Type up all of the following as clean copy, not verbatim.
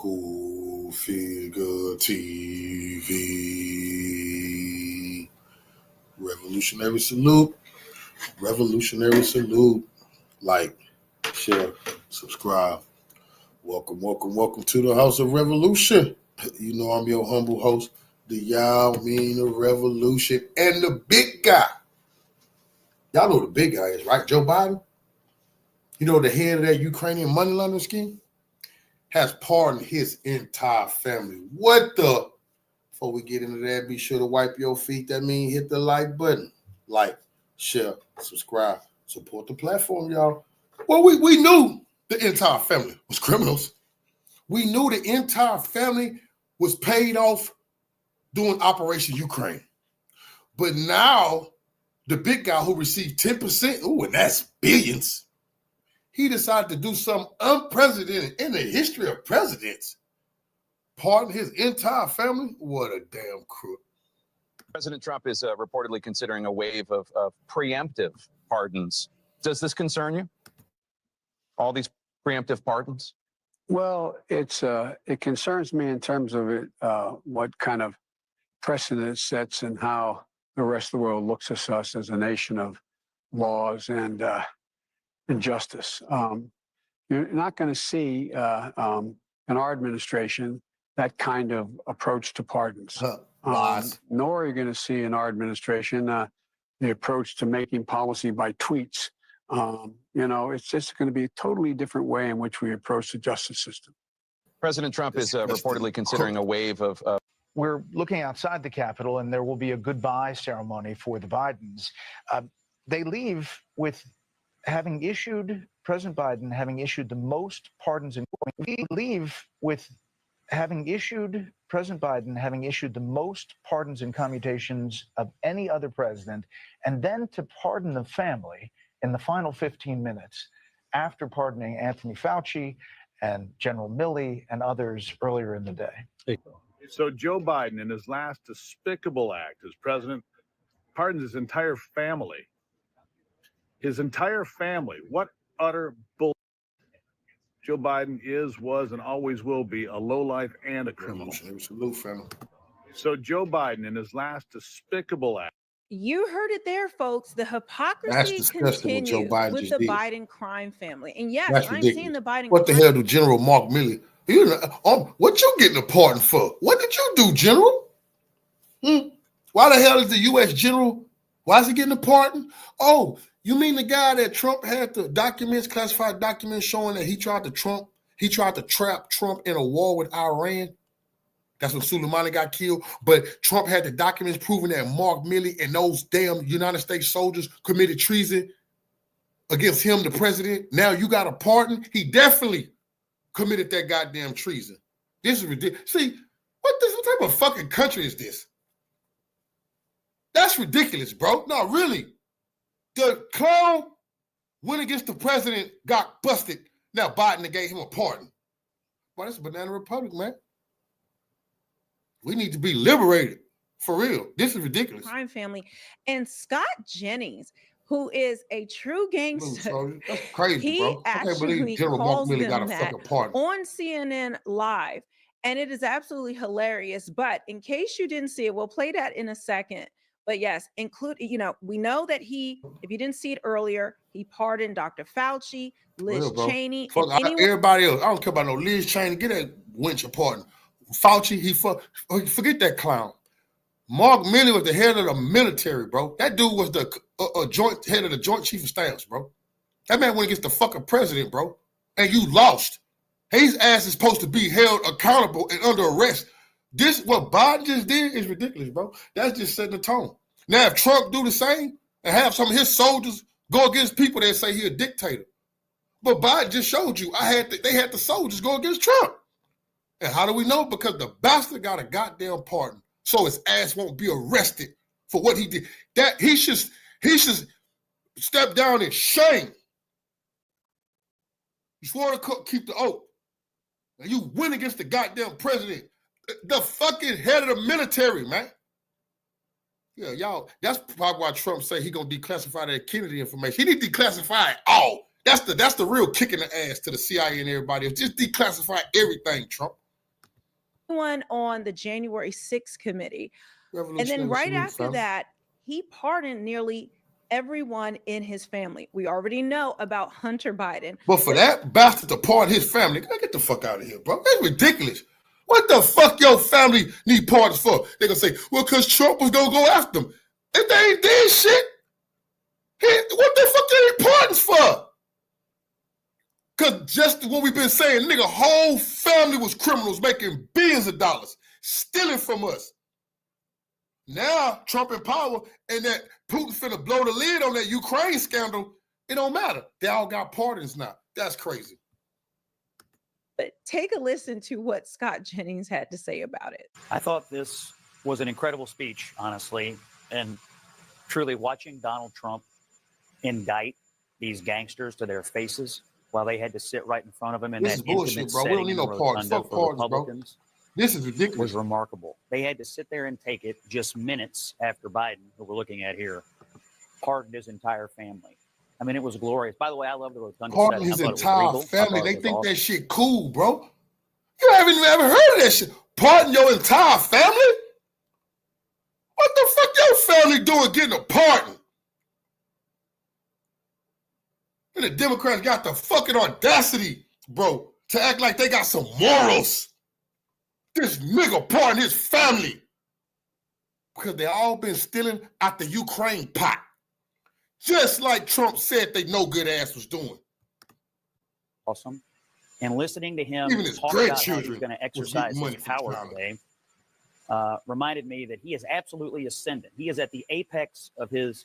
Cool Figure TV. Revolutionary salute. Revolutionary salute. Like, share, subscribe. Welcome to the House of Revolution. You know I'm your humble host, the Yalmina Revolution, and the big guy. Y'all know who the big guy is, right? Joe Biden. You know the head of that Ukrainian money laundering scheme has pardoned his entire family. What the? Before we get into that, be sure to wipe your feet. That means hit the like button. Like, share, subscribe, support the platform, y'all. Well, we knew the entire family was criminals. We knew the entire family was paid off doing Operation Ukraine. But now, the big guy who received 10%, and that's billions, he decided to do something unprecedented in the history of presidents. Pardon his entire family? What a damn crook. President Trump is reportedly considering a wave of preemptive pardons. Does this concern you? All these preemptive pardons? Well, it concerns me in terms of what kind of precedent it sets and how the rest of the world looks at us as a nation of laws and justice. You're not going to see in our administration that kind of approach to pardons. Nor are you going to see in our administration the approach to making policy by tweets. It's just going to be a totally different way in which we approach the justice system. President Trump is reportedly considering a wave of... We're looking outside the Capitol, and there will be a goodbye ceremony for the Bidens. They leave with President Biden having issued the most pardons in commutations of any other president, and then to pardon the family in the final 15 minutes after pardoning Anthony Fauci and General Milley and others earlier in the day. So Joe Biden, in his last despicable act as president, pardons his entire family. His entire family. What utter bull. Joe Biden was, and always will be a lowlife and a criminal. So Joe Biden, in his last despicable act. You heard it there, folks. The hypocrisy continues with the Biden crime family. And yes, I'm seeing the Biden. What the hell do General Mark Milley? What you getting a pardon for? What did you do, General? Why the hell is the U.S. General? Why is he getting a pardon? Oh, you mean the guy that Trump had the documents, classified documents showing that he tried to trap Trump in a war with Iran? That's when Soleimani got killed. But Trump had the documents proving that Mark Milley and those damn United States soldiers committed treason against him, the president. Now you got a pardon? He definitely committed that goddamn treason. This is ridiculous. See, what type of fucking country is this? That's ridiculous, bro. No, really. The clown went against the president, got busted. Now Biden gave him a pardon. Boy, that's a banana republic, man. We need to be liberated. For real. This is ridiculous. Crime family. And Scott Jennings, who is a true gangster. That's crazy, bro. I can't believe General Mark Milley got a fucking pardon on CNN Live. And it is absolutely hilarious. But in case you didn't see it, we'll play that in a second. But yes, we know that if you didn't see it earlier, he pardoned Dr. Fauci, Liz Cheney. Everybody else. I don't care about no Liz Cheney. Get that wench a pardon. Fauci, forget that clown. Mark Milley was the head of the military, bro. That dude was the head of the Joint Chief of Staff, bro. That man went against the fucking president, bro. And you lost. His ass is supposed to be held accountable and under arrest. What Biden just did is ridiculous, bro. That's just setting the tone. Now, if Trump do the same and have some of his soldiers go against people that say he a dictator. But Biden just showed you they had the soldiers go against Trump. And how do we know? Because the bastard got a goddamn pardon. So his ass won't be arrested for what he did. That he should step down in shame. You swore to keep the oath. And you went against the goddamn president. The fucking head of the military, man. Yeah, y'all, that's probably why Trump say he gonna declassify that Kennedy information. He need to declassify it all. That's the real kick in the ass to the CIA and everybody else. Just declassify everything, Trump. one on the January 6th committee. And then Revolutionary right salute, after fam. that, he pardoned nearly everyone in his family. We already know about Hunter Biden. But for that bastard to pardon his family, get the fuck out of here, bro. That's ridiculous. What the fuck your family need pardons for? They're gonna say, well, because Trump was gonna go after them. If they ain't did shit, what the fuck they need pardons for? Because just what we've been saying, nigga, whole family was criminals making billions of dollars, stealing from us. Now, Trump in power and that Putin finna blow the lid on that Ukraine scandal, it don't matter. They all got pardons now. That's crazy. But take a listen to what Scott Jennings had to say about it. I thought this was an incredible speech, honestly, and truly watching Donald Trump indict these gangsters to their faces while they had to sit right in front of him in This that is bullshit, intimate bro. We don't setting need in no the pardons. rotunda Fuck for pardons, bro. Republicans This is was ridiculous. remarkable. They had to sit there and take it just minutes after Biden, who we're looking at here, pardoned his entire family. I mean, it was glorious. By the way, I love the rotunda Pardon setting. I his thought it was entire regal. I family. thought They it was think awesome. that shit cool, bro. You haven't even ever heard of that shit. Pardon your entire family? What the fuck your family doing getting a pardon? And the Democrats got the fucking audacity, bro, to act like they got some morals. This nigga pardon his family. Because they all been stealing out the Ukraine pot. Just like Trump said they no good ass was doing. Awesome. And listening to him Even his talk about how he's grandchildren going to was exercise getting money his from power China. today reminded me that he is absolutely ascendant. He is at the apex of his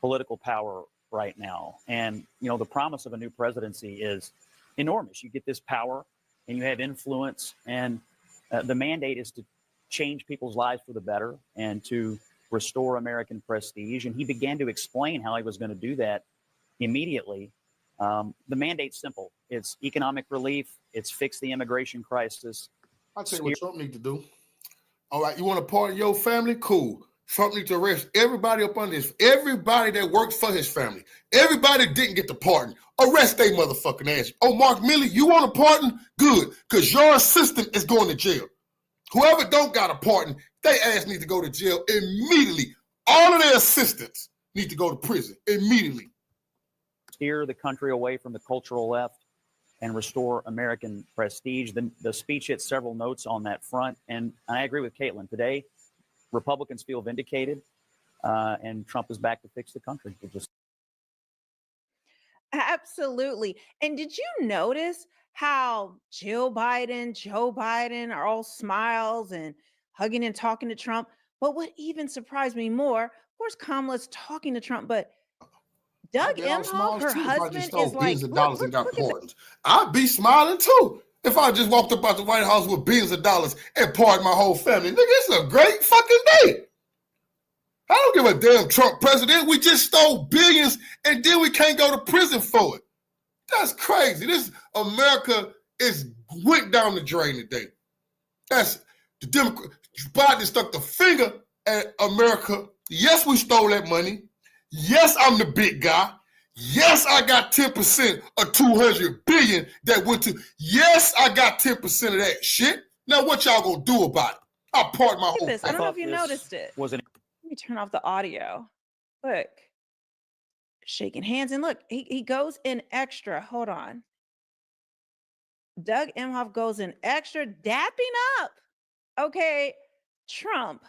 political power right now. And, you know, the promise of a new presidency is enormous. You get this power and you have influence, and the mandate is to change people's lives for the better and to restore American prestige. And he began to explain how he was going to do that immediately. The mandate's simple. It's economic relief. It's fix the immigration crisis. I'll tell you what Trump need to do. All right, you want to pardon your family? Cool. Trump need to arrest everybody up under this. Everybody that worked for his family. Everybody didn't get the pardon. Arrest they motherfucking ass. Oh, Mark Milley, you want a pardon? Good, because your assistant is going to jail. Whoever don't got a pardon, they ass need to go to jail immediately. All of their assistants need to go to prison immediately. Steer the country away from the cultural left and restore American prestige. The speech hit several notes on that front. And I agree with Caitlin. Today, Republicans feel vindicated, and Trump is back to fix the country. Absolutely. And did you notice how Jill Biden, Joe Biden are all smiles and hugging and talking to Trump? But what even surprised me more, of course, Kamala's talking to Trump, but Doug I'd be all Emhoff, smiles her too if I just husband, stole is like, billions of look, dollars look, and got look at that. pardons. I'd be smiling too if I just walked up out the White House with billions of dollars and pardoned my whole family. Nigga, it's a great fucking day. I don't give a damn Trump president. We just stole billions and then we can't go to prison for it. That's crazy. This America went down the drain today. That's the Democrat. Biden stuck the finger at America. Yes, we stole that money. Yes, I'm the big guy. Yes, I got 10% of 200 billion that went to. Yes, I got 10% of that shit. Now, what y'all gonna do about it? I pardon my Look at whole this. I family. don't know if you noticed it. Was an Let me turn off the audio. Look, shaking hands. And look, he goes in extra. Hold on. Doug Emhoff goes in extra, dapping up. Okay, Trump.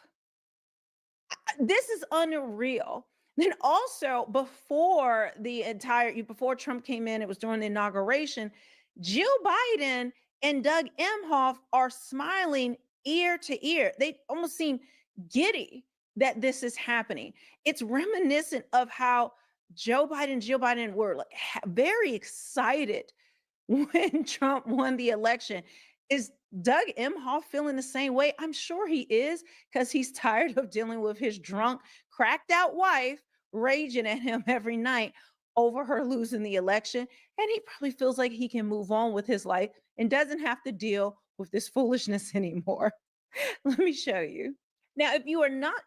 This is unreal. Then also before before Trump came in, it was during the inauguration, Jill Biden and Doug Emhoff are smiling ear to ear. They almost seem giddy that this is happening. It's reminiscent of how Joe Biden and Jill Biden were like very excited when Trump won the election. Is Doug Emhoff feeling the same way? I'm sure he is, because he's tired of dealing with his drunk, cracked out wife raging at him every night over her losing the election. And he probably feels like he can move on with his life and doesn't have to deal with this foolishness anymore. Let me show you. Now, if you are not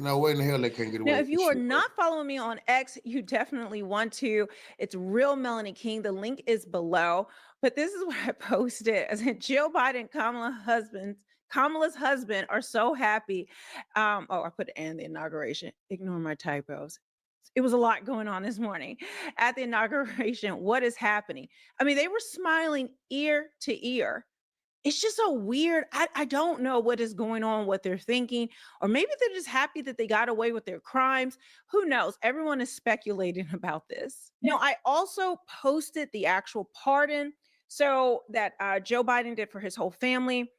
No, where in the hell they can't get away Now, with if you this are shit, not following me on X, you definitely want to. It's Real Melanie King. The link is below. But this is what I posted. I said, Jill Biden, Kamala's husband are so happy. I put and the inauguration. Ignore my typos. It was a lot going on this morning at the inauguration. What is happening? I mean, they were smiling ear to ear. It's just so weird. I don't know what is going on, what they're thinking, or maybe they're just happy that they got away with their crimes. Who knows? Everyone is speculating about this. Now, I also posted the actual pardon so that Joe Biden did for his whole family.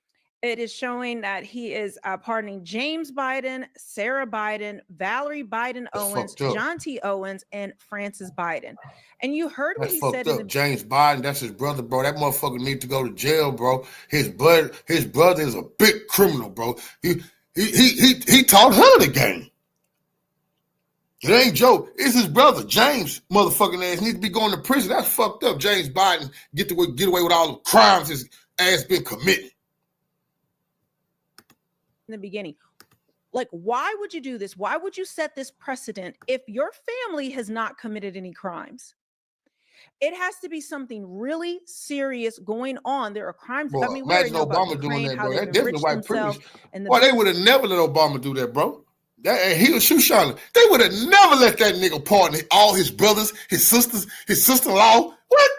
It is showing that he is pardoning James Biden, Sarah Biden, Valerie Biden That's Owens, fucked up. John T. Owens, and Francis Biden. And you heard what That's he fucked said in up. the James Biden, that's his brother, bro. That motherfucker need to go to jail, bro. His brother is a big criminal, bro. He taught her the game. It ain't Joe. It's his brother, James. Motherfucking ass needs to be going to prison. That's fucked up. James Biden get away with all the crimes his ass been committing. in the beginning. Like, why would you do this? Why would you set this precedent if your family has not committed any crimes? It has to be something really serious going on. There are crimes. Boy, I mean, we already imagine know about Obama doing Ukraine, that, how bro. they've That's definitely enriched white privilege. themselves. And Boy, they would have never let Obama do that, bro. And he was Shoshana. They would have never let that nigga pardon all his brothers, his sisters, his sister-in-law. What?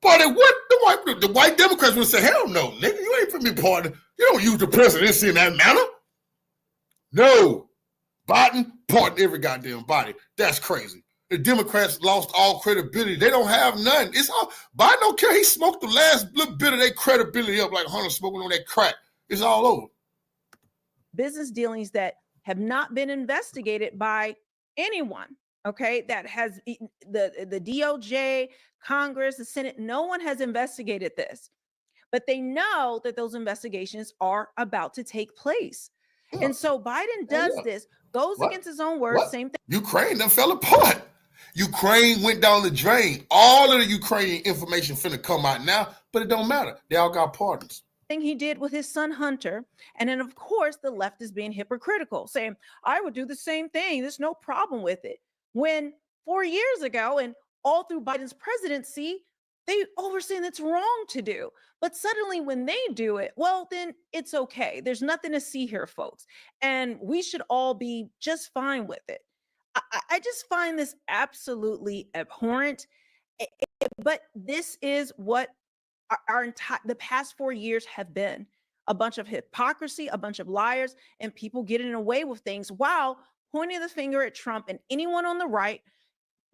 Boy, the white Democrats would say, hell no, nigga, you ain't finna be pardoned. You don't use the presidency in that manner. No. Biden pardoned every goddamn body. That's crazy. The Democrats lost all credibility. They don't have none. It's all Biden don't care. He smoked the last little bit of their credibility up like Hunter smoking on that crack. It's all over. business dealings that have not been investigated by anyone. Okay, that has the DOJ, Congress, the Senate. No one has investigated this, but they know that those investigations are about to take place. Yeah. And so Biden does this, goes What? against his own words. What? Same thing. Ukraine done fell apart. Ukraine went down the drain. All of the Ukrainian information finna come out now, but it don't matter. They all got pardons. Thing he did with his son Hunter. And then, of course, the left is being hypocritical, saying, I would do the same thing. There's no problem with it. When 4 years ago and all through Biden's presidency, they all were saying it's wrong to do. But suddenly when they do it, well, then it's okay. There's nothing to see here, folks. And we should all be just fine with it. I just find this absolutely abhorrent. But this is what the past 4 years have been. A bunch of hypocrisy, a bunch of liars, and people getting away with things while pointing the finger at Trump and anyone on the right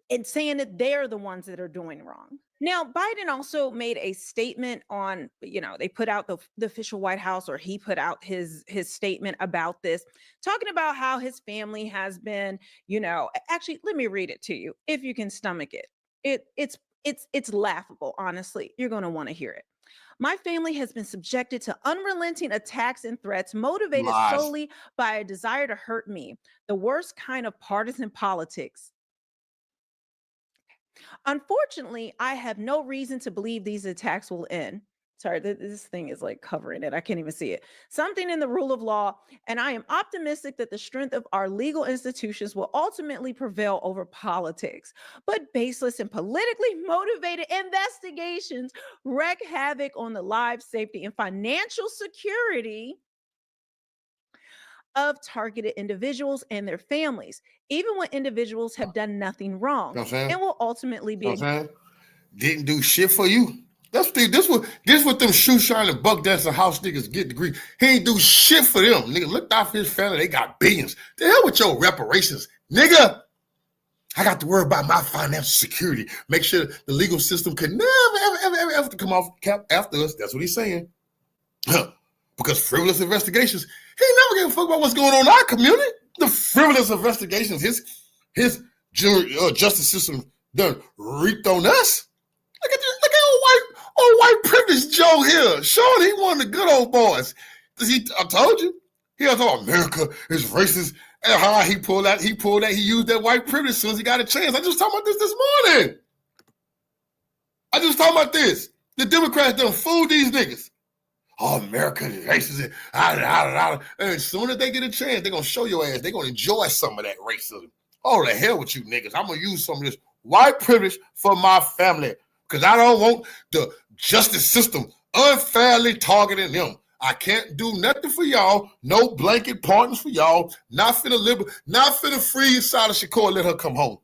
and saying that they're the ones that are doing wrong. Now, Biden also made a statement on, they put out the official White House, or he put out his statement about this, talking about how his family has been, actually, let me read it to you if you can stomach it. It's laughable, honestly. You're going to want to hear it. My family has been subjected to unrelenting attacks and threats motivated Lies. solely by a desire to hurt me, the worst kind of partisan politics. Unfortunately, I have no reason to believe these attacks will end. Sorry, this thing is like covering it. I can't even see it. Something in the rule of law, and I am optimistic that the strength of our legal institutions will ultimately prevail over politics. But baseless and politically motivated investigations wreak havoc on the lives, safety, and financial security of targeted individuals and their families, even when individuals have done nothing wrong, You know what I'm saying? and will ultimately be. You know what I'm saying? Didn't do shit for you. This what them shoe shine and buck dancing house niggas get degree. He ain't do shit for them. Nigga, look out for his family. They got billions. The hell with your reparations. Nigga, I got to worry about my financial security. Make sure the legal system can never, ever come off cap after us. That's what he's saying. Because frivolous investigations, he never gave a fuck about what's going on in our community. The frivolous investigations, his justice system done reaped on us. Look at old white privileged Joe here. Showing he one of the good old boys. I told you. He was talking America is racist. And how he pulled that, he used that white privilege as soon as he got a chance. I just talked about this morning. The Democrats done fooled these niggas. all Americans is racist. And as soon as they get a chance, they're going to show your ass. They're going to enjoy some of that racism. Oh, the hell with you niggas. I'm going to use some of this white privilege for my family because I don't want the justice system unfairly targeting them. I can't do nothing for y'all. No blanket pardons for y'all. Not finna free Assata Shakur and let her come home.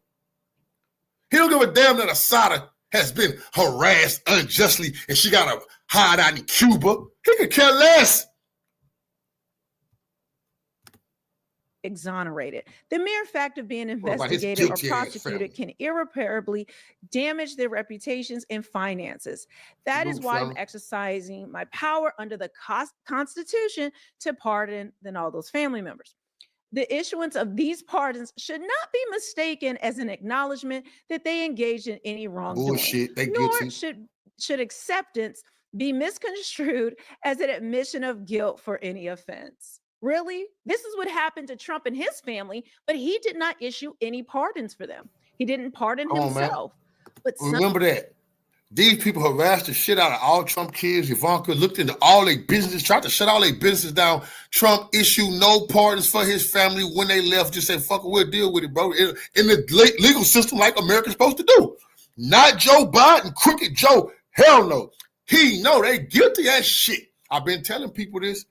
He don't give a damn that Assata has been harassed unjustly and she got to hide out in Cuba. He could care less. Exonerated. The mere fact of being What about his investigated or guilty ass prosecuted family? can irreparably damage their reputations and finances. That is Salute, why I'm family. exercising my power under the Constitution to pardon then all those family members. The issuance of these pardons should not be mistaken as an acknowledgement that they engaged in any wrongdoing. Bullshit. They Nor guilty. should acceptance be misconstrued as an admission of guilt for any offense. Really? This is what happened to Trump and his family, but he did not issue any pardons for them. He didn't pardon Come on, man. himself. But some Remember that. These people harassed the shit out of all Trump kids. Ivanka looked into all their businesses, tried to shut all their businesses down. Trump issued no pardons for his family when they left. Just said, fuck it, we'll deal with it, bro. In the legal system like America's supposed to do. Not Joe Biden, crooked Joe. Hell no. He know they guilty as shit. I've been telling people this.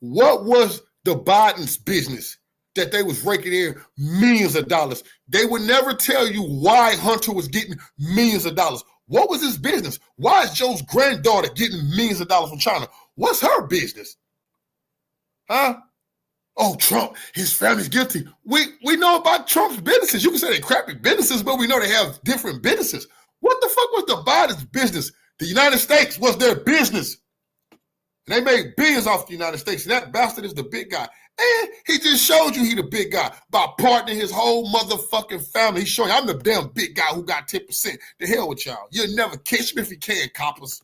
What was the Biden's business that they was raking in millions of dollars? They would never tell you why Hunter was getting millions of dollars. What was his business? Why is Joe's granddaughter getting millions of dollars from China? What's her business? Huh? Oh, Trump, his family's guilty. We know about Trump's businesses. You can say they're crappy businesses, but we know they have different businesses. What the fuck was the Biden's business? The United States was their business. And they made billions off the United States. And that bastard is the big guy. And he just showed you he the big guy by pardoning his whole motherfucking family. He's showing you, I'm the damn big guy who got 10%. The hell with y'all. You'll never catch me if you can, coppers.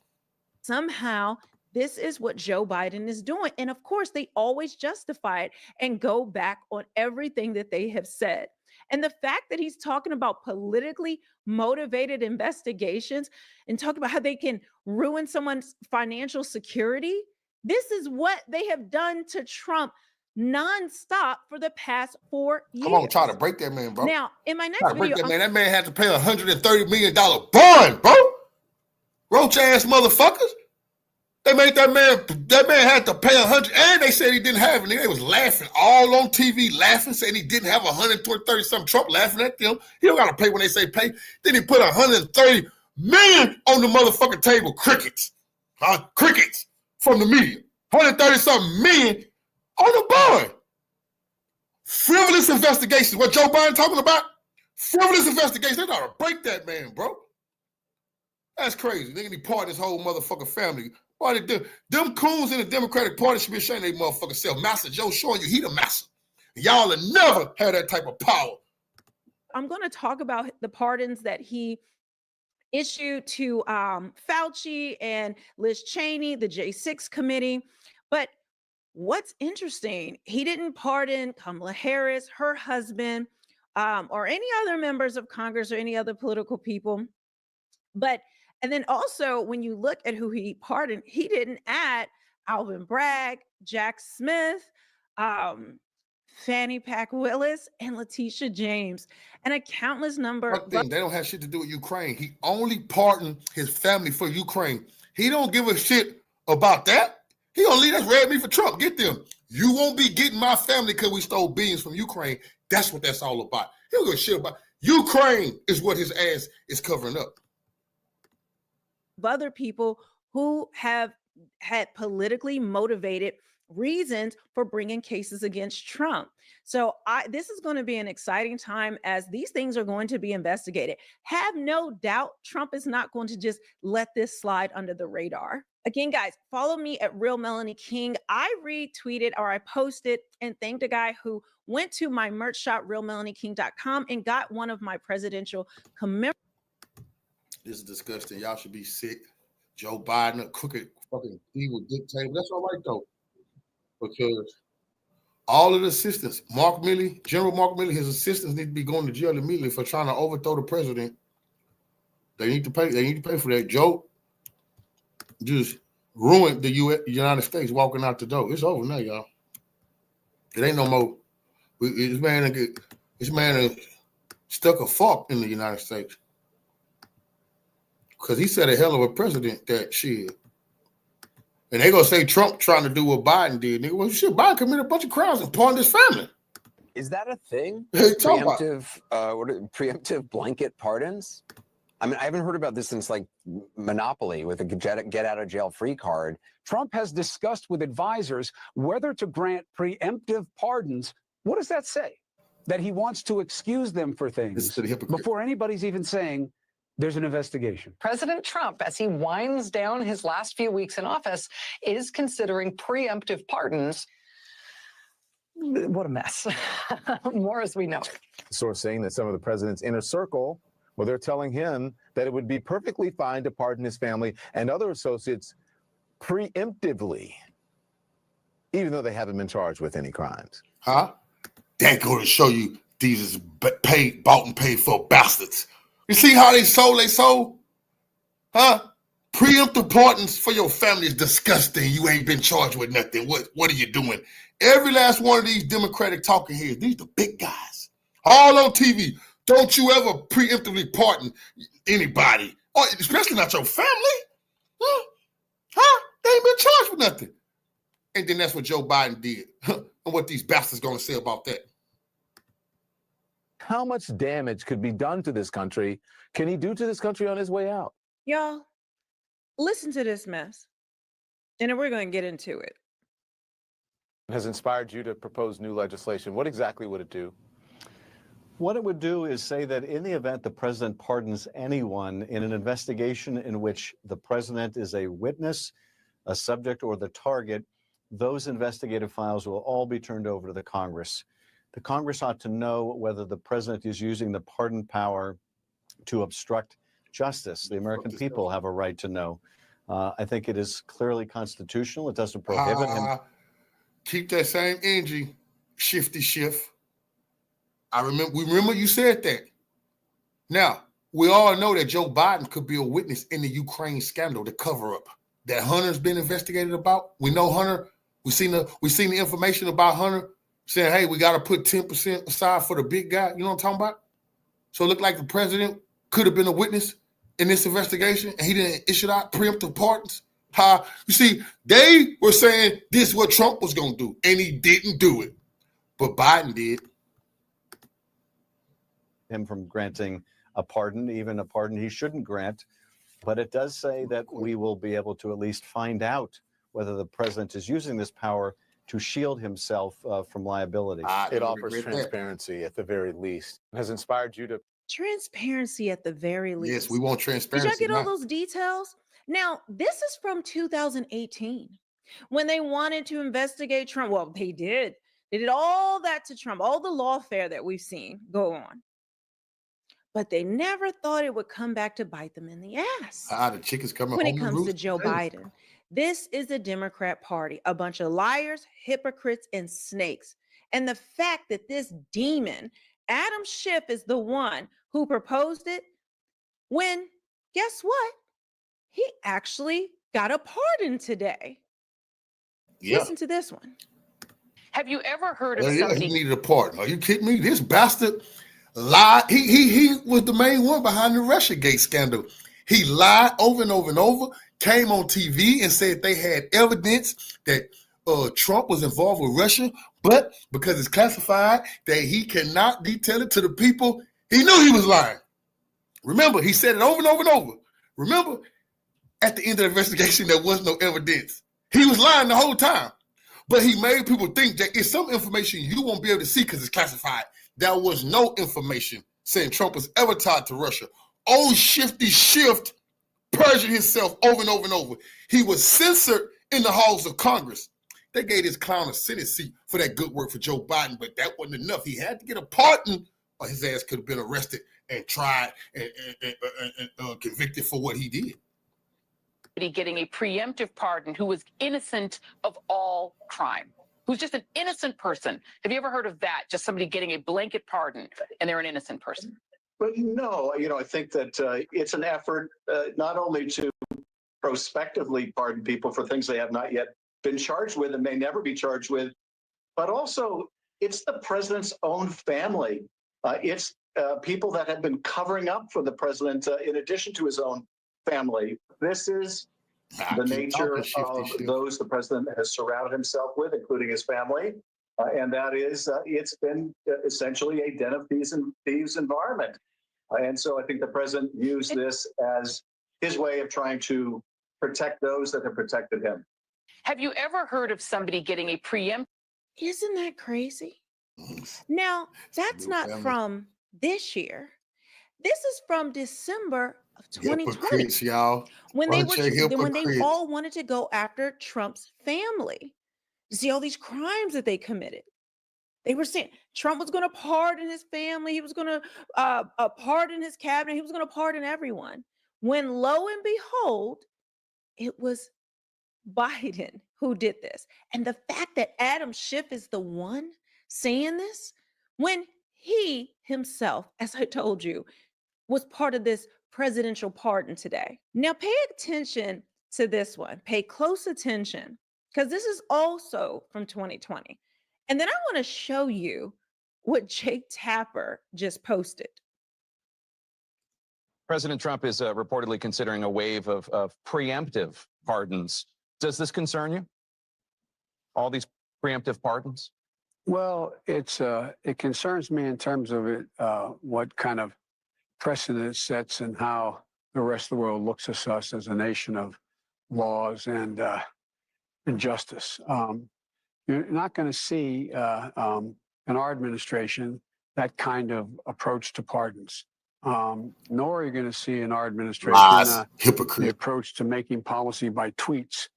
somehow this is what Joe Biden is doing. And of course, they always justify it and go back on everything that they have said. And the fact that he's talking about politically motivated investigations and talking about how they can ruin someone's financial security, this is what they have done to Trump nonstop for the past 4 years. Come on, try to break that man, bro. Now, in my next Try to break video, that man. That man had to pay $130 million bond, bro. Roach ass motherfuckers. They made that man had to pay 100, and they said he didn't have any. They was laughing all on TV, laughing, saying he didn't have 130 something. Trump laughing at them. He don't gotta pay when they say pay. Then he put 130 million on the motherfucking table. Crickets. Crickets from the media. 130 something million on the bond. Frivolous investigations. What Joe Biden talking about? Frivolous investigations. They gotta break that man, bro. That's crazy. They can part his whole motherfucking family. Why they do? Them coons in the Democratic Party should be ashamed of their motherfucking self. Master Joe showing you he the master. Y'all will never have that type of power. I'm going to talk about the pardons that he issued to Fauci and Liz Cheney, the J6 committee. But what's interesting, he didn't pardon Kamala Harris, her husband, or any other members of Congress or any other political people. And then also, when you look at who he pardoned, he didn't add Alvin Bragg, Jack Smith, Fannie Pack Willis, and Letitia James, and a countless number. One thing, they don't have shit to do with Ukraine. He only pardoned his family for Ukraine. He don't give a shit about that. He gonna leave that red meat for Trump. Get them. You won't be getting my family because we stole billions from Ukraine. That's what that's all about. He don't give a shit about Ukraine is what his ass is covering up. Other people who have had politically motivated reasons for bringing cases against Trump. So this is going to be an exciting time as these things are going to be investigated. Have no doubt Trump is not going to just let this slide under the radar. Again, guys, follow me at Real Melanie King. I retweeted or I posted and thanked a guy who went to my merch shop, realmelanieking.com, and got one of my presidential commemorations. This is disgusting. Y'all should be sick. Joe Biden, a crooked fucking evil dictator. That's all right, though. Because all of the assistants, Mark Milley, General Mark Milley, his assistants need to be going to jail immediately for trying to overthrow the president. They need to pay. They need to pay for that. Joe, just ruined the United States walking out the door. It's over now, y'all. It ain't no more. This man stuck a fork in the United States because he said a hell of a president that shit. And they gonna say Trump trying to do what Biden did. Nigga, well, shit, Biden committed a bunch of crimes and pardoned his family. Is that a thing? Hey, talk about- Preemptive blanket pardons? I mean, I haven't heard about this since like Monopoly with a get out of jail free card. Trump has discussed with advisors whether to grant preemptive pardons. What does that say? That he wants to excuse them for Listen things to the hypocrite. before anybody's even saying there's an investigation. President Trump, as he winds down his last few weeks in office, is considering preemptive pardons. What a mess. More as we know. Source saying that some of the president's inner circle, well, they're telling him that it would be perfectly fine to pardon his family and other associates preemptively, even though they haven't been charged with any crimes. Huh? That go to show you these is bought and paid for bastards. You see how they sold their soul? Huh? Preemptive pardons for your family is disgusting. You ain't been charged with nothing. What are you doing? Every last one of these Democratic talking heads, these the big guys. All on TV. Don't you ever preemptively pardon anybody, or especially not your family. Huh? They ain't been charged with nothing. And then that's what Joe Biden did. And what these bastards gonna say about that? How much damage could be done to this country can he do to this country on his way out? Y'all, listen to this mess. And then we're going to get into it. Has inspired you to propose new legislation. What exactly would it do? What it would do is say that in the event the president pardons anyone in an investigation in which the president is a witness, a subject, or the target, those investigative files will all be turned over to the Congress. The Congress ought to know whether the president is using the pardon power to obstruct justice. The American people have a right to know. I think it is clearly constitutional. It doesn't prohibit him. Keep that same energy, shifty shift. We remember you said that. Now, we all know that Joe Biden could be a witness in the Ukraine scandal, the cover-up that Hunter's been investigated about. We know Hunter. We seen the information about Hunter saying, hey, we got to put 10% aside for the big guy. You know what I'm talking about? So it looked like the president could have been a witness in this investigation, and he didn't issue out preemptive pardons. You see, they were saying this is what Trump was going to do, and he didn't do it. But Biden did. Him from granting a pardon, even a pardon he shouldn't grant. But it does say that we will be able to at least find out whether the president is using this power to shield himself from liability. It offers transparency at the very least. Has inspired you to... Transparency at the very least. Yes, we want transparency. Did y'all get all those details? Now, this is from 2018 when they wanted to investigate Trump. Well, they did. They did all that to Trump, all the lawfare that we've seen go on. But they never thought it would come back to bite them in the ass. The chicken's coming when home it comes to Joe Biden. This is the Democrat Party, a bunch of liars, hypocrites, and snakes. And the fact that this demon, Adam Schiff, is the one who proposed it, when, guess what? He actually got a pardon today. Yeah. Listen to this one. Have you ever heard of He somebody? needed a pardon. Are you kidding me? This bastard lied. He was the main one behind the Russiagate scandal. He lied over and over and over, came on TV and said they had evidence that Trump was involved with Russia, but because it's classified, that he cannot detail it to the people. He knew he was lying. Remember, he said it over and over and over. Remember, at the end of the investigation, there was no evidence. He was lying the whole time. But he made people think that it's some information you won't be able to see because it's classified. There was no information saying Trump was ever tied to Russia. Old Shifty Shift perjured himself over and over and over. He was censored in the halls of Congress. They gave this clown a Senate seat for that good work for Joe Biden, but that wasn't enough. He had to get a pardon, or his ass could have been arrested and tried and convicted for what he did. Getting a preemptive pardon who was innocent of all crime, who's just an innocent person. Have you ever heard of that? Just somebody getting a blanket pardon and they're an innocent person? But no, I think that it's an effort not only to prospectively pardon people for things they have not yet been charged with and may never be charged with. But also, it's the president's own family. It's people that have been covering up for the president in addition to his own family. This is the nature of those the president has surrounded himself with, including his family. And that is, it's been essentially a den of thieves environment. And so I think the president used this as his way of trying to protect those that have protected him. Have you ever heard of somebody getting a preemptive? Isn't that crazy? Now, that's not from this year. This is from December of 2020. Hypocrites, y'all. When they Hypocrites. all wanted to go after Trump's family. You see all these crimes that they committed. They were saying Trump was going to pardon his family. He was going to pardon his cabinet. He was going to pardon everyone. When lo and behold, it was Biden who did this. And the fact that Adam Schiff is the one saying this, when he himself, as I told you, was part of this presidential pardon today. Now pay attention to this one. Pay close attention, because this is also from 2020. And then I want to show you what Jake Tapper just posted. President Trump is reportedly considering a wave of preemptive pardons. Does this concern you? All these preemptive pardons? Well, it concerns me in terms of what kind of precedent it sets and how the rest of the world looks at us as a nation of laws and justice. You're not going to see in our administration that kind of approach to pardons. Nor are you going to see in our administration the approach to making policy by tweets.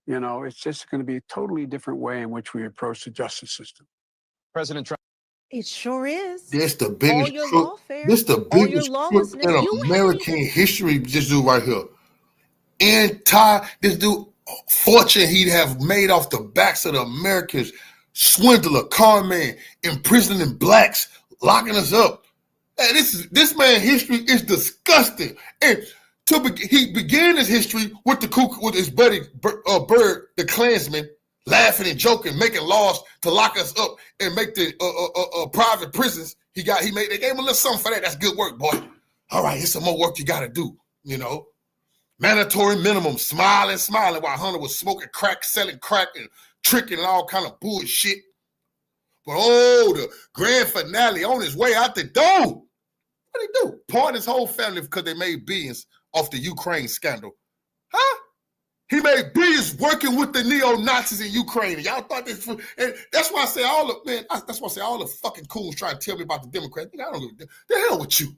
It's just going to be a totally different way in which we approach the justice system. President Trump. It sure is. This the biggest crook. This the biggest crook in American history. This dude right here. This dude fortune he'd have made off the backs of the Americans, swindler, con man, imprisoning blacks, locking us up. Hey, this man's history is disgusting. And he began his history with his buddy Byrd, the Klansman, laughing and joking, making laws to lock us up and make the private prisons. They gave him a little something for that. That's good work, boy. All right, here's some more work you got to do. Mandatory minimum, smiling while Hunter was smoking crack, selling crack and tricking and all kind of bullshit. But the grand finale on his way out the door. What did he do? Pardon his whole family because they made billions off the Ukraine scandal. Huh? He made billions working with the neo-Nazis in Ukraine. And y'all thought this, and that's why I say all the fucking coons trying to tell me about the Democrats. I don't give the hell with you.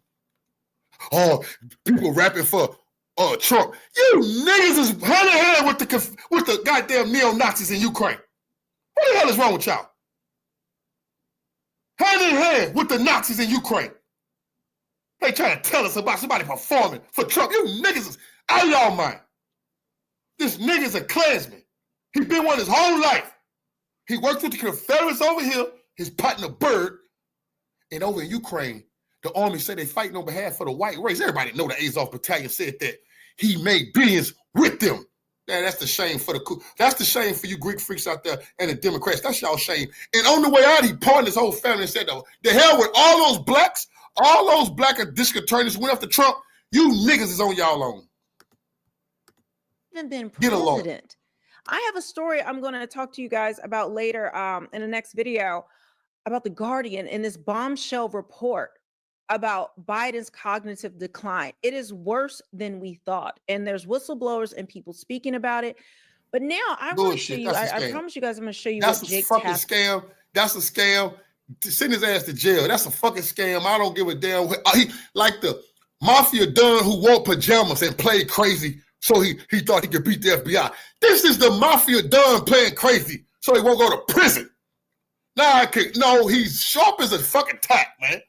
Oh, people rapping for Trump. You niggas is hand in hand with the goddamn neo-Nazis in Ukraine. What the hell is wrong with y'all? Hand in hand with the Nazis in Ukraine. They trying to tell us about somebody performing for Trump. You niggas is out of y'all mind. This nigga's a Klansman. He been one his whole life. He worked with the Confederates over here, his partner Byrd, and over in Ukraine, the army said they fighting on behalf of the white race. Everybody know the Azov Battalion said that. He made billions with them. Man, that's the shame for you Greek freaks out there and the Democrats. That's y'all shame. And on the way out, he pardoned his whole family and said, the hell with all those blacks, all those black district attorneys went after Trump. You niggas is on y'all own. Even been president. I have a story I'm going to talk to you guys about later in the next video about the Guardian and this bombshell report about Biden's cognitive decline. It is worse than we thought. And there's whistleblowers and people speaking about it. But now I want to show you, I promise you guys I'm going to show you that's what a Jake fucking Tapper. scam. That's a scam. Send his ass to jail. That's a fucking scam. I don't give a damn. He like the mafia don who wore pajamas and played crazy, so he thought he could beat the FBI. This is the mafia don playing crazy, so he won't go to prison. No, he's sharp as a fucking tack, man.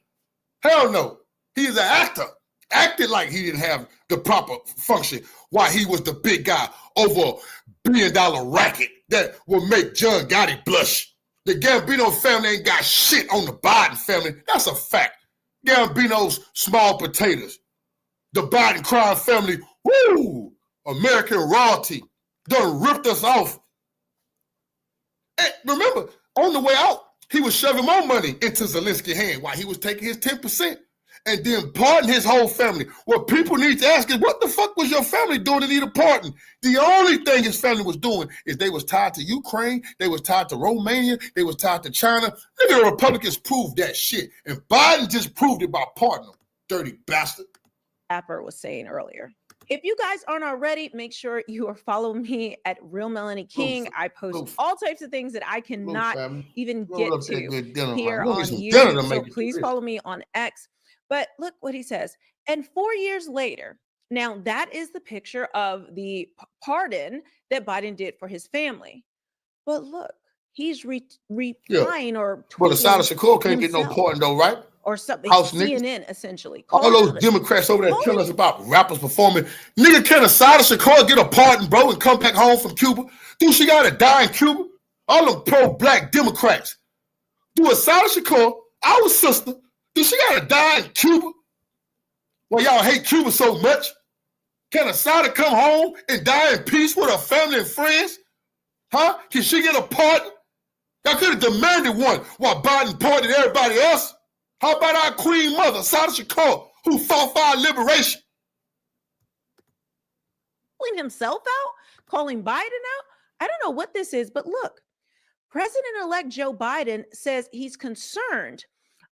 Hell no. He is an actor. Acted like he didn't have the proper function while he was the big guy over $1 billion racket that will make John Gotti blush. The Gambino family ain't got shit on the Biden family. That's a fact. Gambino's small potatoes. The Biden crime family, woo! American royalty done ripped us off. And remember, on the way out, he was shoving more money into Zelensky's hand while he was taking his 10% and then pardon his whole family. What people need to ask is, what the fuck was your family doing to need a pardon? The only thing his family was doing is they was tied to Ukraine, they was tied to Romania, they was tied to China. Nigga, the Republicans proved that shit. And Biden just proved it by pardoning them. Dirty bastard. Tapper was saying earlier. If you guys aren't already, make sure you are following me at Real Melanie King. I post all types of things that I cannot even get to here on YouTube. So please follow me on X. But look what he says. And 4 years later, now that is the picture of the pardon that Biden did for his family. But look, he's replying or tweeting. But Asada Shakur can't get no pardon though, right? Or something. House CNN niggas. Essentially. All those Democrats over there telling us about rappers performing. Nigga, can Asada Shakur get a pardon, bro, and come back home from Cuba? Do she gotta die in Cuba? All them pro-black Democrats. Do Asada Shakur, our sister, do she gotta die in Cuba? Well, y'all hate Cuba so much. Can Asada come home and die in peace with her family and friends? Huh? Can she get a pardon? Y'all could have demanded one while Biden pardoned everybody else. How about our queen mother, Asada Shakur, who fought for our liberation? Calling himself out, calling Biden out. I don't know what this is, but look, President-elect Joe Biden says he's concerned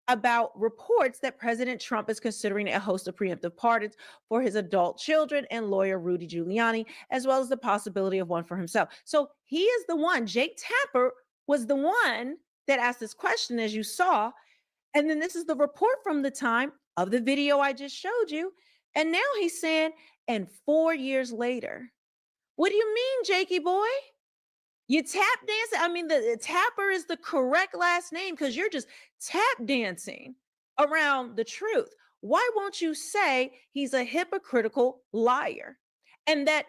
about reports that President Trump is considering a host of preemptive pardons for his adult children and lawyer Rudy Giuliani, as well as the possibility of one for himself. So he is the one. Jake Tapper was the one that asked this question, as you saw. And then this is the report from the time of the video I just showed you. And now he's saying, and 4 years later. What do you mean, Jakey boy? You tap dancing? I mean, the Tapper is the correct last name because you're just tap dancing around the truth. Why won't you say he's a hypocritical liar and that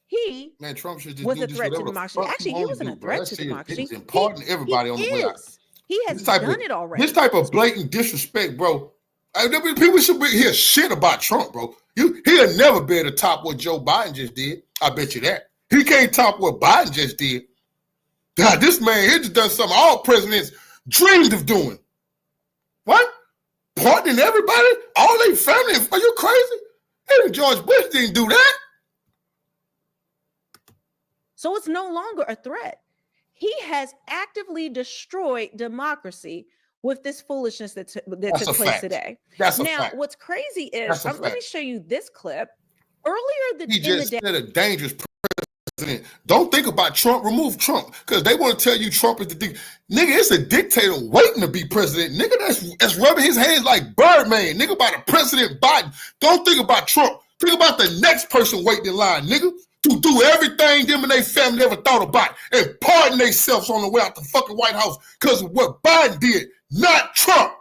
he Trump should just was a threat to democracy? Actually, he wasn't a threat to democracy. Pardon everybody on the way out. He has done it already. This type of blatant disrespect, bro. People should hear shit about Trump, bro. He'll never be able to top what Joe Biden just did. I bet you that. He can't top what Biden just did. God, this man here just done something all presidents dreamed of doing. What? Pardoning everybody? All their family? Are you crazy? Even George Bush didn't do that. So it's no longer a threat. He has actively destroyed democracy with this foolishness that took place today. That's a now, fact. What's crazy is, let me show you this clip. Earlier in the day, he just said a dangerous president. Don't think about Trump. Remove Trump because they want to tell you Trump is the nigga. It's a dictator waiting to be president. Nigga, that's rubbing his hands like Birdman. Nigga, about the president Biden. Don't think about Trump. Think about the next person waiting in line, nigga, to do everything them and their family ever thought about and pardon themselves on the way out the fucking White House because of what Biden did, not Trump.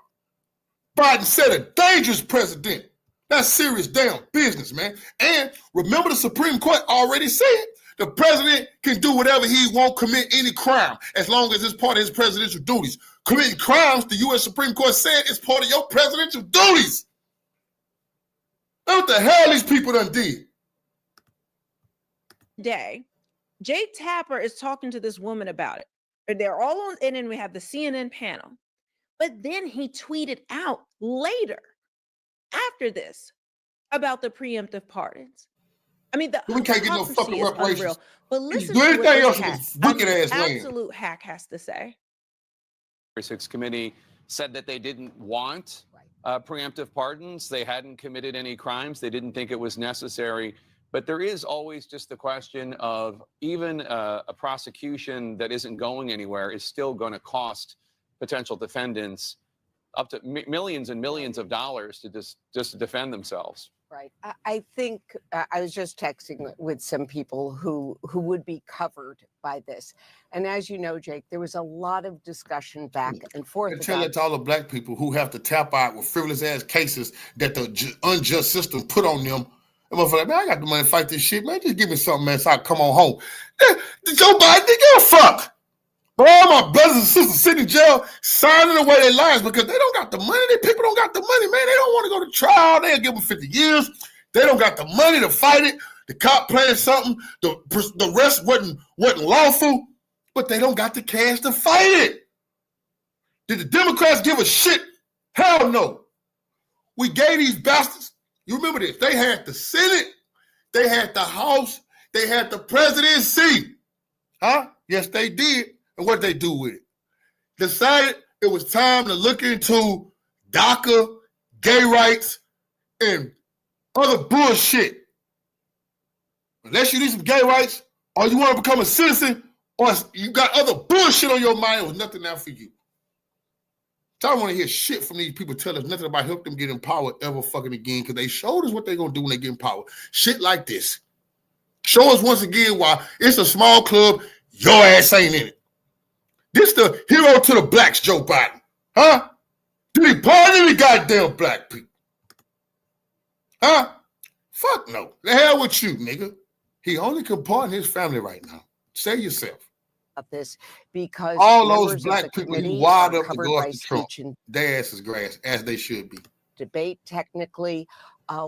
Biden said a dangerous president. That's serious damn business, man. And remember, the Supreme Court already said the president can do whatever he won't commit any crime as long as it's part of his presidential duties. Committing crimes, the U.S. Supreme Court said it's part of your presidential duties. What the hell these people done did? Day, Jake Tapper is talking to this woman about it. They're all on, and then we have the CNN panel. But then he tweeted out later, after this, about the preemptive pardons. I mean, we can't get no fucking reparations. But listen, do anything else in this wicked ass land. Absolute hack has to say. 6 committee said that they didn't want preemptive pardons. They hadn't committed any crimes. They didn't think it was necessary. But there is always just the question of even a prosecution that isn't going anywhere is still going to cost potential defendants up to millions and millions of dollars to just defend themselves. Right. I think I was just texting with some people who would be covered by this. And as you know, Jake, there was a lot of discussion back and forth. I tell that to all the black people who have to tap out with frivolous ass cases that the unjust system put on them. And motherfucker, man, I got the money to fight this shit, man. Just give me something, man, so I can come on home. Joe Biden, give a fuck. But all my brothers and sisters sitting in jail signing away their lives because they don't got the money. They people don't got the money, man. They don't want to go to trial. They'll give them 50 years. They don't got the money to fight it. The cop playing something, the rest wasn't lawful, but they don't got the cash to fight it. Did the Democrats give a shit? Hell no. We gave these bastards, you remember this, they had the Senate, they had the House, they had the presidency. Huh? Yes, they did. And what did they do with it? Decided it was time to look into DACA, gay rights, and other bullshit. Unless you need some gay rights, or you want to become a citizen, or you got other bullshit on your mind, it was nothing now for you. So I don't want to hear shit from these people tell us nothing about help them get in power ever fucking again, because they showed us what they're going to do when they get in power. Shit like this. Show us once again why it's a small club, your ass ain't in it. This the hero to the blacks, Joe Biden. Huh? Did he pardon the goddamn black people? Huh? Fuck no. The hell with you, nigga. He only can pardon his family right now. Say yourself. Of this, because all those members of black the people committee who wired are up to covered go by after Trump, speech and their ass is grass, as they should be. debate technically.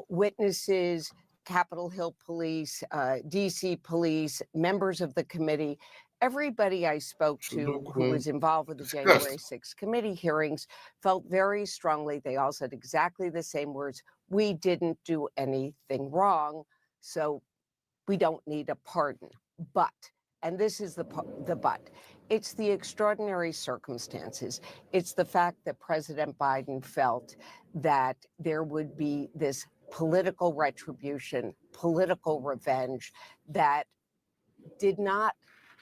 Witnesses, Capitol Hill Police, DC Police, members of the committee, everybody I spoke to who was involved with the January 6th committee hearings felt very strongly. They all said exactly the same words. We didn't do anything wrong, so we don't need a pardon. But, and this is the but, it's the extraordinary circumstances. It's the fact that President Biden felt that there would be this political retribution, political revenge that did not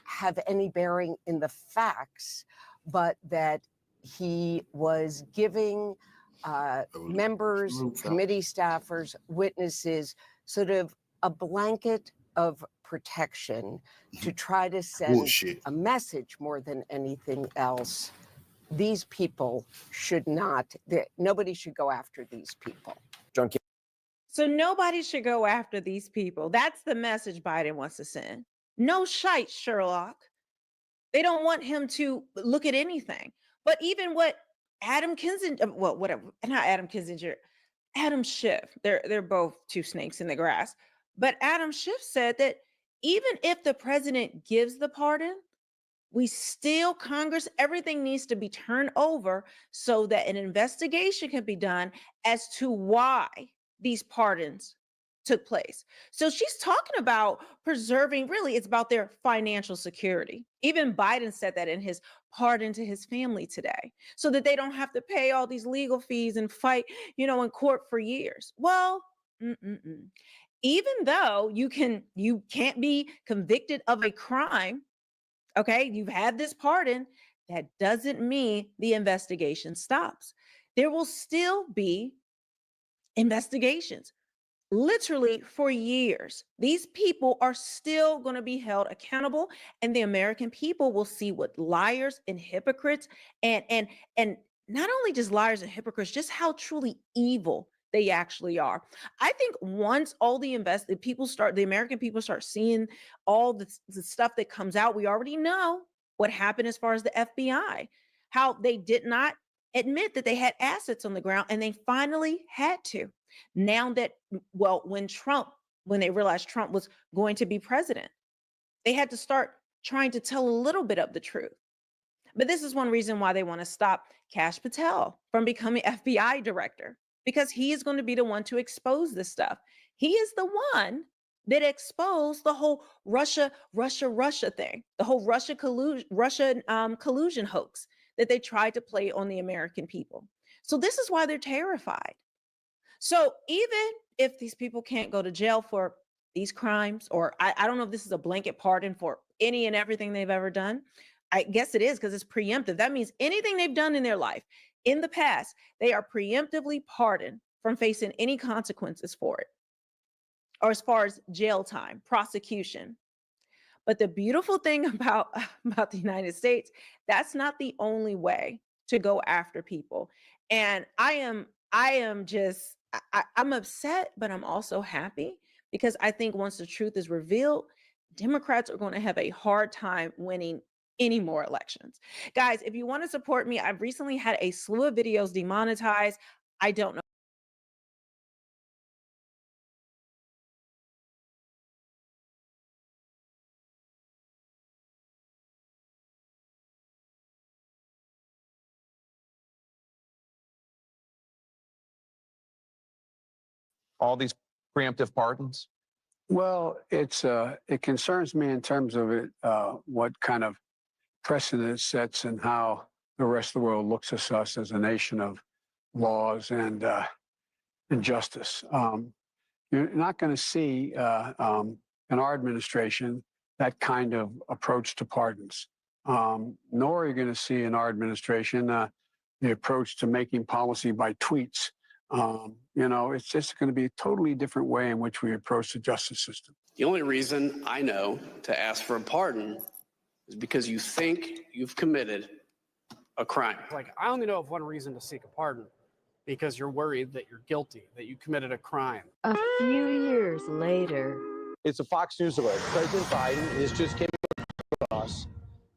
have any bearing in the facts, but that he was giving members, committee staffers, witnesses, sort of a blanket of protection to try to send a message more than anything else. These people should not, nobody should go after these people. So nobody should go after these people. That's the message Biden wants to send. No shite, Sherlock. They don't want him to look at anything. But even what Adam Kinzinger, well, whatever, not Adam Kinzinger, Adam Schiff, they're both two snakes in the grass. But Adam Schiff said that even if the president gives the pardon, we still, Congress, everything needs to be turned over so that an investigation can be done as to why these pardons took place. So she's talking about preserving, really, it's about their financial security. Even Biden said that in his pardon to his family today, so that they don't have to pay all these legal fees and fight, in court for years. Well, even though you can't be convicted of a crime, okay, you've had this pardon, that doesn't mean the investigation stops. There will still be investigations, literally for years. These people are still going to be held accountable, and the American people will see what liars and hypocrites and not only just liars and hypocrites, just how truly evil they actually are. I think once all the American people start seeing all the stuff that comes out, we already know what happened as far as the FBI, how they did not admit that they had assets on the ground, and they finally had to. Now that, well, when they realized Trump was going to be president, they had to start trying to tell a little bit of the truth. But this is one reason why they want to stop Kash Patel from becoming FBI director, because he is going to be the one to expose this stuff. He is the one that exposed the whole Russia thing, the whole Russia collusion hoax that they tried to play on the American people. So this is why they're terrified. So even if these people can't go to jail for these crimes, or I don't know if this is a blanket pardon for any and everything they've ever done. I guess it is, because it's preemptive. That means anything they've done in their life in the past, they are preemptively pardoned from facing any consequences for it, or as far as jail time, prosecution. But the beautiful thing about the United States, that's not the only way to go after people. And I'm upset, but I'm also happy, because I think once the truth is revealed, Democrats are going to have a hard time winning any more elections. Guys, if you want to support me, I've recently had a slew of videos demonetized. I don't know all these preemptive pardons? Well, it concerns me in terms of what kind of precedent it sets and how the rest of the world looks at us as a nation of laws and justice. You're not going to see in our administration that kind of approach to pardons, nor are you going to see in our administration the approach to making policy by tweets. It's just going to be a totally different way in which we approach the justice system. The only reason I know to ask for a pardon is because you think you've committed a crime. Like, I only know of one reason to seek a pardon, because you're worried that you're guilty, that you committed a crime. A few years later. It's a Fox News alert. President Biden is just came across,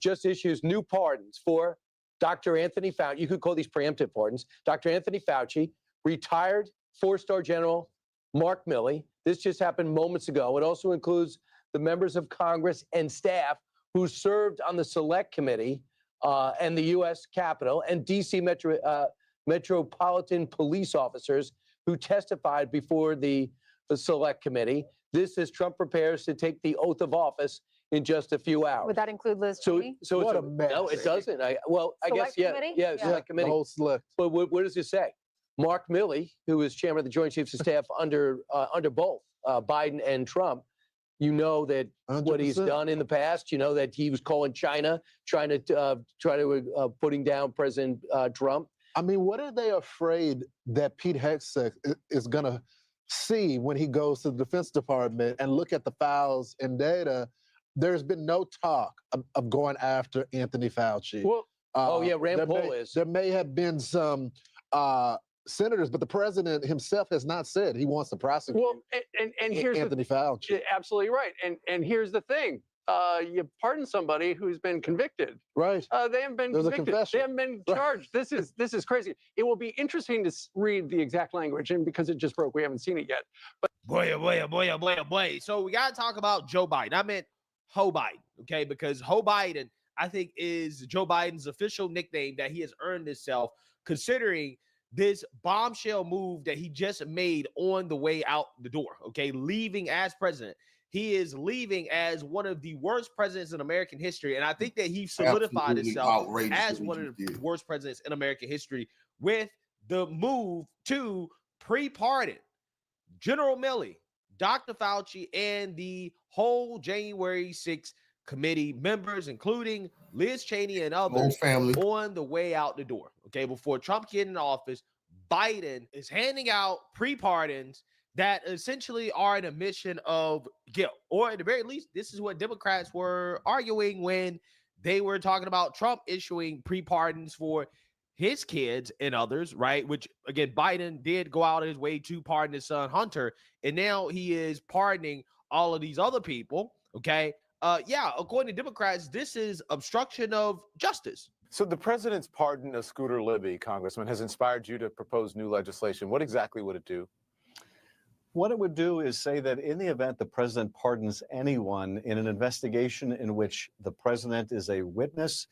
just issues new pardons for Dr. Anthony Fauci. You could call these preemptive pardons. Dr. Anthony Fauci, retired four-star general Mark Milley. This just happened moments ago. It also includes the members of Congress and staff who served on the Select Committee and the U.S. Capitol, and D.C. Metropolitan Police officers who testified before the Select Committee. This is Trump prepares to take the oath of office in just a few hours. Would that include Liz Cheney? So What it's a mess. No, it doesn't. I guess, Select committee? yeah, Yeah. Select Committee. The whole select. But what does it say? Mark Milley, who is chairman of the Joint Chiefs of Staff under both Biden and Trump, you know that 100%. what he's done in the past. You know that he was calling China, trying to putting down President Trump. I mean, what are they afraid that Pete Hegseth is going to see when he goes to the Defense Department and look at the files and data? There's been no talk of going after Anthony Fauci. Well, Rand Paul is. There may have been some senators, but the president himself has not said he wants to prosecute Well, and here's Anthony Fauci. Yeah, absolutely right. And here's the thing. You pardon somebody who's been convicted. Right. They haven't been There's a convicted. confession. They haven't been Right. charged. This is crazy. It will be interesting to read the exact language, and because it just broke, we haven't seen it yet. But Boy. So we got to talk about Joe Biden. I meant Ho Biden, okay? Because Ho Biden, I think, is Joe Biden's official nickname that he has earned himself, considering this bombshell move that he just made on the way out the door, okay? Leaving as president. He is leaving as one of the worst presidents in American history. And I think that he solidified Absolutely himself outrageous as what one he of the did. worst presidents in American history with the move to pre-pardon General Milley, Dr. Fauci, and the whole January 6th committee members, including Liz Cheney and Whole others, family. on the way out the door. Okay, before Trump get in office, Biden is handing out pre-pardons that essentially are an admission of guilt, or at the very least, this is what Democrats were arguing when they were talking about Trump issuing pre-pardons for his kids and others, right? Which, again, Biden did go out of his way to pardon his son Hunter, and now he is pardoning all of these other people, okay? According to Democrats, this is obstruction of justice. So the president's pardon of Scooter Libby, Congressman, has inspired you to propose new legislation. What exactly would it do? What it would do is say that in the event the president pardons anyone in an investigation in which the president is a witness,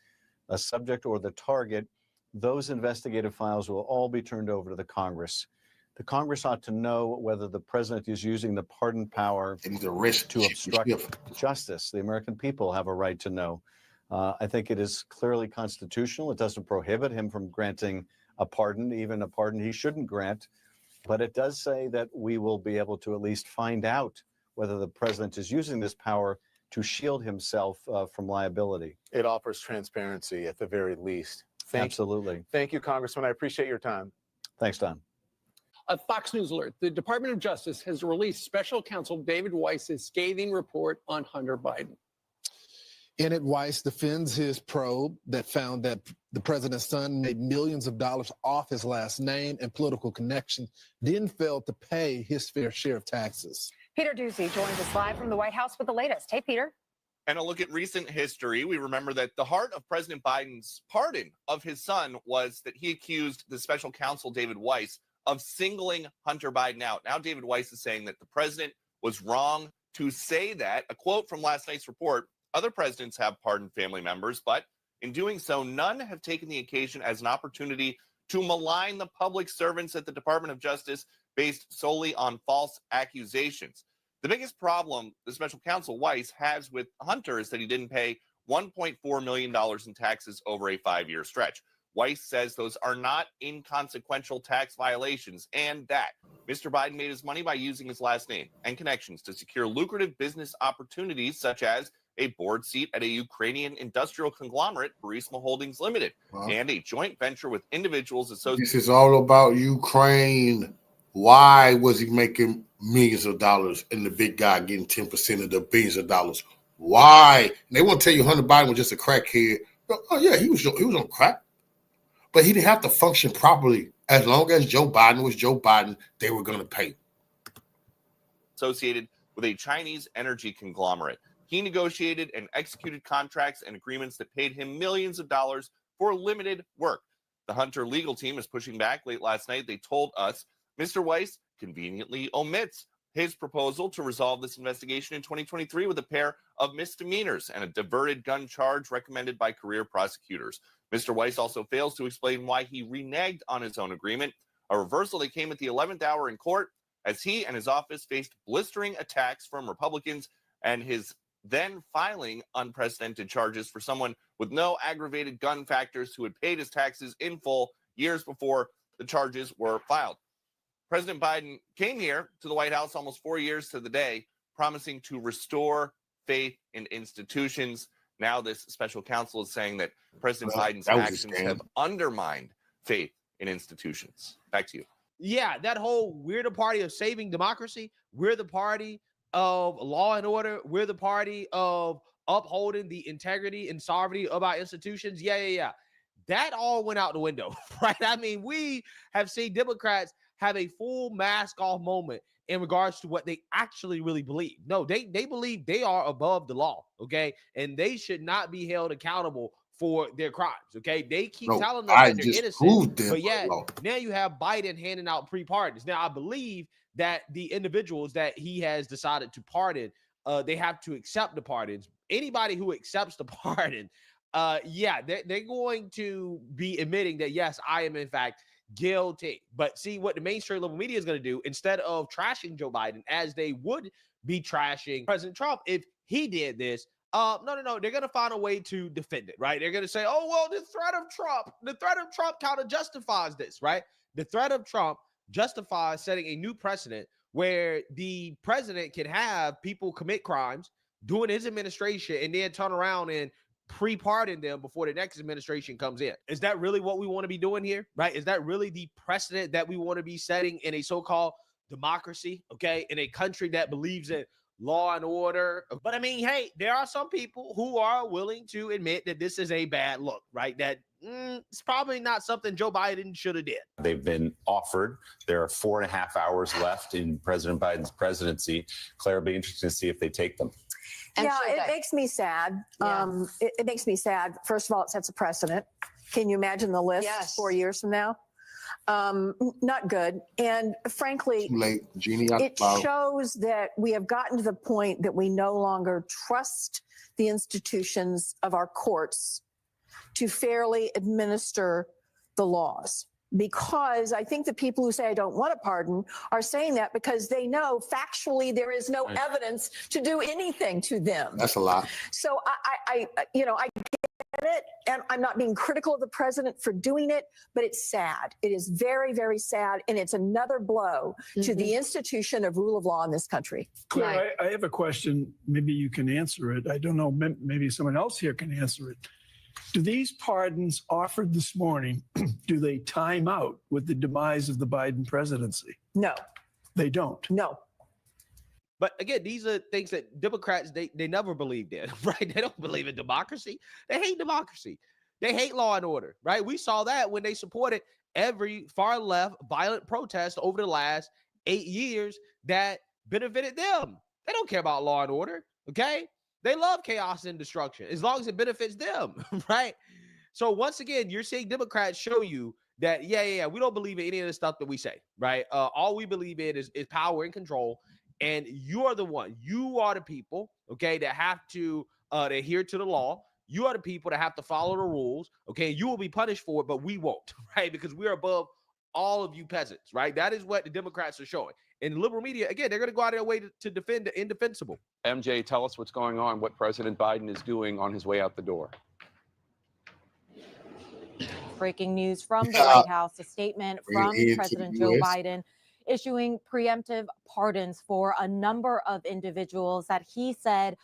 a subject, or the target, those investigative files will all be turned over to the Congress. The Congress ought to know whether the president is using the pardon power to obstruct justice. The American people have a right to know. I think it is clearly constitutional. It doesn't prohibit him from granting a pardon, even a pardon he shouldn't grant. But it does say that we will be able to at least find out whether the president is using this power to shield himself from liability. It offers transparency at the very least. Absolutely. Thank you, Congressman. I appreciate your time. Thanks, Don. a Fox News alert. The Department of Justice has released special counsel David Weiss's scathing report on Hunter Biden. In it, Weiss defends his probe that found that the president's son made millions of dollars off his last name and political connection, then failed to pay his fair share of taxes. Peter Doocy joins us live from the White House with the latest. Hey, Peter. And a look at recent history, we remember that the heart of President Biden's pardon of his son was that he accused the special counsel, David Weiss, of singling Hunter Biden out. Now, David Weiss is saying that the president was wrong to say that. A quote from last night's report: other presidents have pardoned family members, but in doing so, none have taken the occasion as an opportunity to malign the public servants at the Department of Justice based solely on false accusations. The biggest problem the special counsel Weiss has with Hunter is that he didn't pay $1.4 million in taxes over a 5-year stretch. Weiss says those are not inconsequential tax violations and that Mr. Biden made his money by using his last name and connections to secure lucrative business opportunities such as a board seat at a Ukrainian industrial conglomerate, Burisma Holdings Limited, and a joint venture with individuals associated. This is all about Ukraine. Why was he making millions of dollars and the big guy getting 10% of the billions of dollars? Why? And they want to tell you Hunter Biden was just a crackhead. Oh yeah, he was on crack. But he didn't have to function properly. As long as Joe Biden was Joe Biden, they were going to pay. Associated with a Chinese energy conglomerate. He negotiated and executed contracts and agreements that paid him millions of dollars for limited work. The Hunter legal team is pushing back. Late last night, they told us Mr. Weiss conveniently omits his proposal to resolve this investigation in 2023 with a pair of misdemeanors and a diverted gun charge recommended by career prosecutors. Mr. Weiss also fails to explain why he reneged on his own agreement, a reversal that came at the 11th hour in court as he and his office faced blistering attacks from Republicans and his then filing unprecedented charges for someone with no aggravated gun factors who had paid his taxes in full years before the charges were filed. President Biden came here to the White House almost 4 years to the day, promising to restore faith in institutions. Now this special counsel is saying that President Biden's actions have undermined faith in institutions. Back to you. Yeah, that whole we're the party of saving democracy. We're the party of law and order. We're the party of upholding the integrity and sovereignty of our institutions. Yeah. That all went out the window, right? I mean, we have seen Democrats have a full mask off moment in regards to what they actually really believe. No, they believe they are above the law, okay? And they should not be held accountable for their crimes, okay? They keep telling them that they're innocent, but yet now you have Biden handing out pre-pardons. Now, I believe that the individuals that he has decided to pardon, they have to accept the pardons. Anybody who accepts the pardon, they're going to be admitting that, yes, I am in fact guilty. But see what the mainstream level media is going to do, instead of trashing Joe Biden as they would be trashing President Trump if he did this, no, they're going to find a way to defend it, right? They're going to say, oh, well, the threat of Trump kind of justifies this, right? The threat of Trump justifies setting a new precedent where the president can have people commit crimes during his administration and then turn around and pre-pardon them before the next administration comes in. Is that really what we want to be doing here, right? Is that really the precedent that we want to be setting in a so-called democracy, okay, in a country that believes in law and order? But I mean, hey, there are some people who are willing to admit that this is a bad look, right? That it's probably not something Joe Biden should have did. They've been offered. There are 4.5 hours left in President Biden's presidency. Claire, it'll be interesting to see if they take them. Yeah, it makes me sad. It makes me sad. First of all, it sets a precedent. Can you imagine the list 4 years from now? Not good. And frankly, Too late. Genie out it the bottle. shows that we have gotten to the point that we no longer trust the institutions of our courts to fairly administer the laws. Because I think the people who say I don't want a pardon are saying that because they know factually there is no evidence to do anything to them. That's a lot. So I get it, and I'm not being critical of the president for doing it, but it's sad. It is very, very sad, and it's another blow to the institution of rule of law in this country. Claire, I have a question. Maybe you can answer it. I don't know. Maybe someone else here can answer it. Do these pardons offered this morning, do they time out with the demise of the Biden presidency? No. They don't? No. But again, these are things that Democrats, they never believed in, right? They don't believe in democracy. They hate democracy. They hate law and order, right? We saw that when they supported every far left violent protest over the last 8 years that benefited them. They don't care about law and order, okay? They love chaos and destruction as long as it benefits them, right? So once again, you're seeing Democrats show you that, we don't believe in any of the stuff that we say, right? All we believe in is power and control. And you are the one. You are the people, okay, that have to adhere to the law. You are the people that have to follow the rules, okay? You will be punished for it, but we won't, right? Because we're above all of you peasants, right? That is what the Democrats are showing. And liberal media, again, they're going to go out of their way to defend the indefensible. MJ, tell us what's going on, what President Biden is doing on his way out the door. Breaking news from the White House, a statement from President Joe Biden issuing preemptive pardons for a number of individuals that he said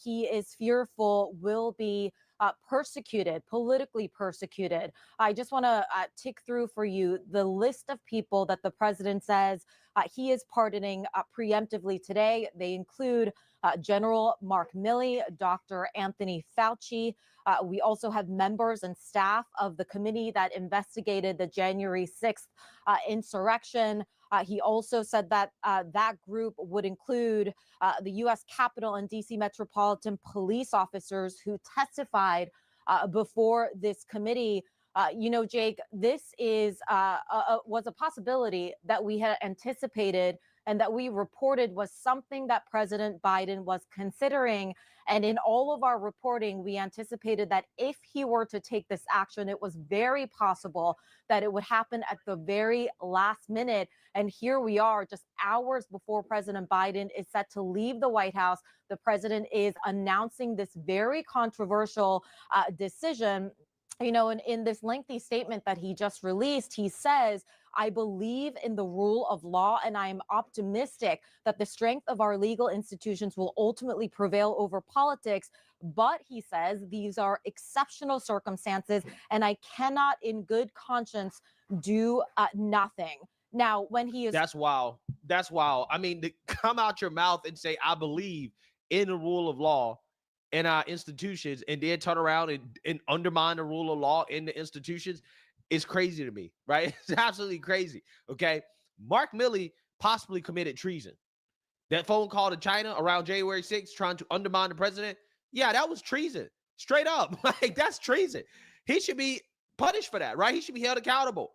he is fearful will be persecuted, politically persecuted. I just want to tick through for you the list of people that the president says he is pardoning preemptively today. They include General Mark Milley, Dr. Anthony Fauci. We also have members and staff of the committee that investigated the January 6th insurrection. He also said that that group would include the U.S. Capitol and D.C. Metropolitan Police officers who testified before this committee. Jake, this was a possibility that we had anticipated and that we reported was something that President Biden was considering. And in all of our reporting, we anticipated that if he were to take this action, it was very possible that it would happen at the very last minute. And here we are, just hours before President Biden is set to leave the White House. The president is announcing this very controversial decision. And in this lengthy statement that he just released, he says, I believe in the rule of law, and I am optimistic that the strength of our legal institutions will ultimately prevail over politics. But he says these are exceptional circumstances, and I cannot in good conscience do nothing. Now, when he is— That's wild. That's wild. I mean, to come out your mouth and say, I believe in the rule of law in our institutions, and then turn around and undermine the rule of law in the institutions, is crazy to me, right? It's absolutely crazy, okay? Mark Milley possibly committed treason. That phone call to China around January 6th trying to undermine the president, yeah, that was treason. Straight up. Like, that's treason. He should be punished for that, right? He should be held accountable.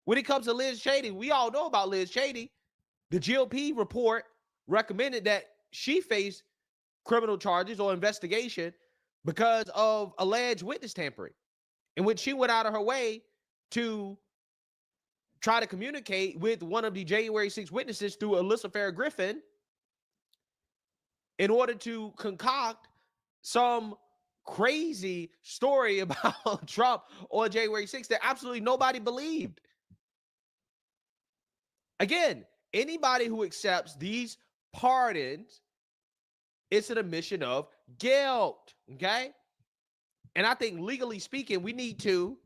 When it comes to Liz Cheney, we all know about Liz Cheney. The GOP report recommended that she face criminal charges or investigation because of alleged witness tampering, in which she went out of her way to try to communicate with one of the January 6 witnesses through Alyssa Farah Griffin in order to concoct some crazy story about Trump on January 6th that absolutely nobody believed. Again, anybody who accepts these pardons, it's an admission of guilt, okay? And I think legally speaking, we need to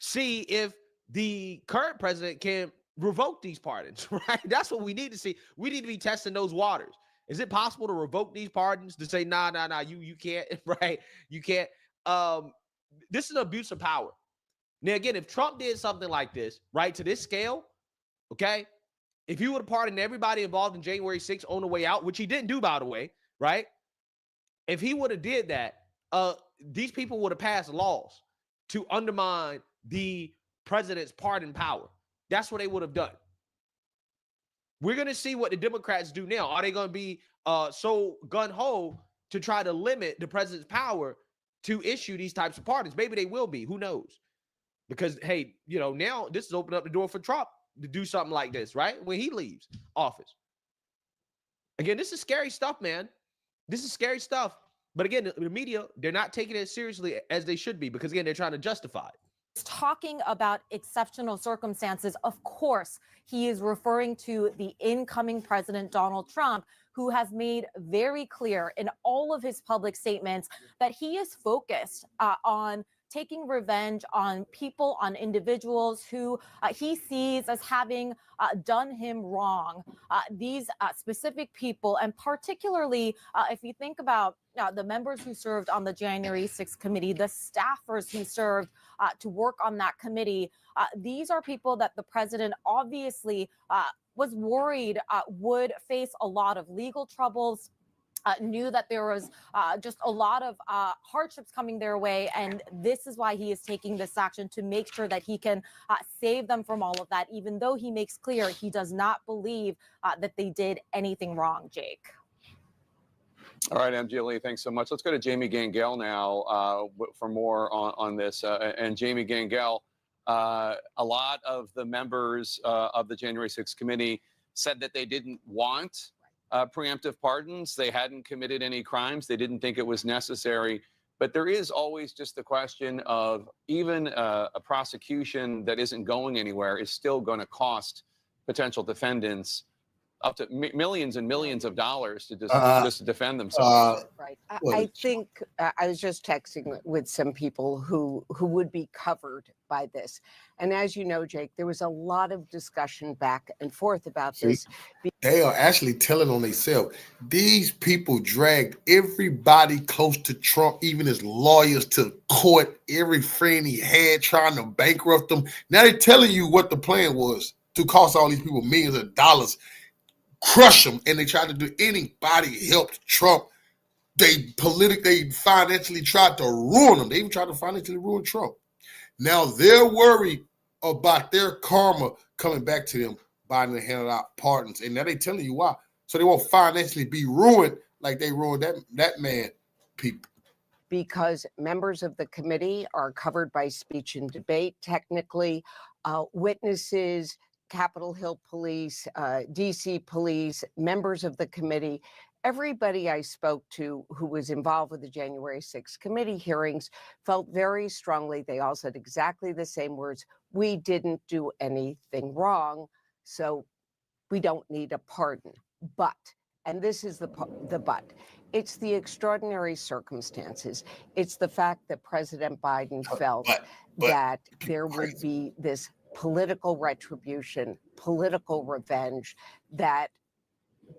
see if the current president can revoke these pardons, right? That's what we need to see. We need to be testing those waters. Is it possible to revoke these pardons, to say, nah, you can't, right? You can't. This is an abuse of power. Now, again, if Trump did something like this, right, to this scale, okay, if he would have pardoned everybody involved in January 6th on the way out, which he didn't do, by the way, right? If he would have did that, these people would have passed laws to undermine the president's pardon power. That's what they would have done. We're going to see what the Democrats do now. Are they going to be so gun-ho to try to limit the president's power to issue these types of pardons? Maybe they will be. Who knows? Because, hey, now this has opened up the door for Trump to do something like this, right? When he leaves office. Again, this is scary stuff, man. This is scary stuff. But again, the media, they're not taking it as seriously as they should be because, again, they're trying to justify it. Talking about exceptional circumstances, of course, he is referring to the incoming president, Donald Trump, who has made very clear in all of his public statements that he is focused on taking revenge on people, on individuals who he sees as having done him wrong. These specific people, and particularly if you think about the members who served on the January 6th committee, the staffers who served to work on that committee, these are people that the president obviously was worried would face a lot of legal troubles. Knew that there was just a lot of hardships coming their way. And this is why he is taking this action, to make sure that he can save them from all of that, even though he makes clear he does not believe that they did anything wrong, Jake. All right, MJ Lee, thanks so much. Let's go to Jamie Gangel now for more on this. And Jamie Gangel, A lot of the members of the January 6th committee said that they didn't want preemptive pardons. They hadn't committed any crimes. They didn't think it was necessary. But there is always just the question of even a prosecution that isn't going anywhere is still going to cost potential defendants up to millions and millions of dollars to just to defend themselves. Right. I think I was just texting with some people who would be covered by this. And as you know, Jake, there was a lot of discussion back and forth about this. They are actually telling on themselves. These people dragged everybody close to Trump, even his lawyers, to court, every friend he had trying to bankrupt them. Now they're telling you what the plan was to cost all these people millions of dollars, crush them, and they tried to do anybody helped Trump. They financially tried to ruin them. They even tried to financially ruin Trump. Now they're worried about their karma coming back to them. Biden handed out pardons, and now they're telling you why. So they won't financially be ruined like they ruined that man, people. Because members of the committee are covered by speech and debate. Technically, witnesses, Capitol Hill Police, DC Police, members of the committee, everybody I spoke to who was involved with the January 6th committee hearings felt very strongly. They all said exactly the same words. We didn't do anything wrong, so we don't need a pardon. But, and this is the but, it's the extraordinary circumstances. It's the fact that President Biden felt that there would be this political retribution, political revenge that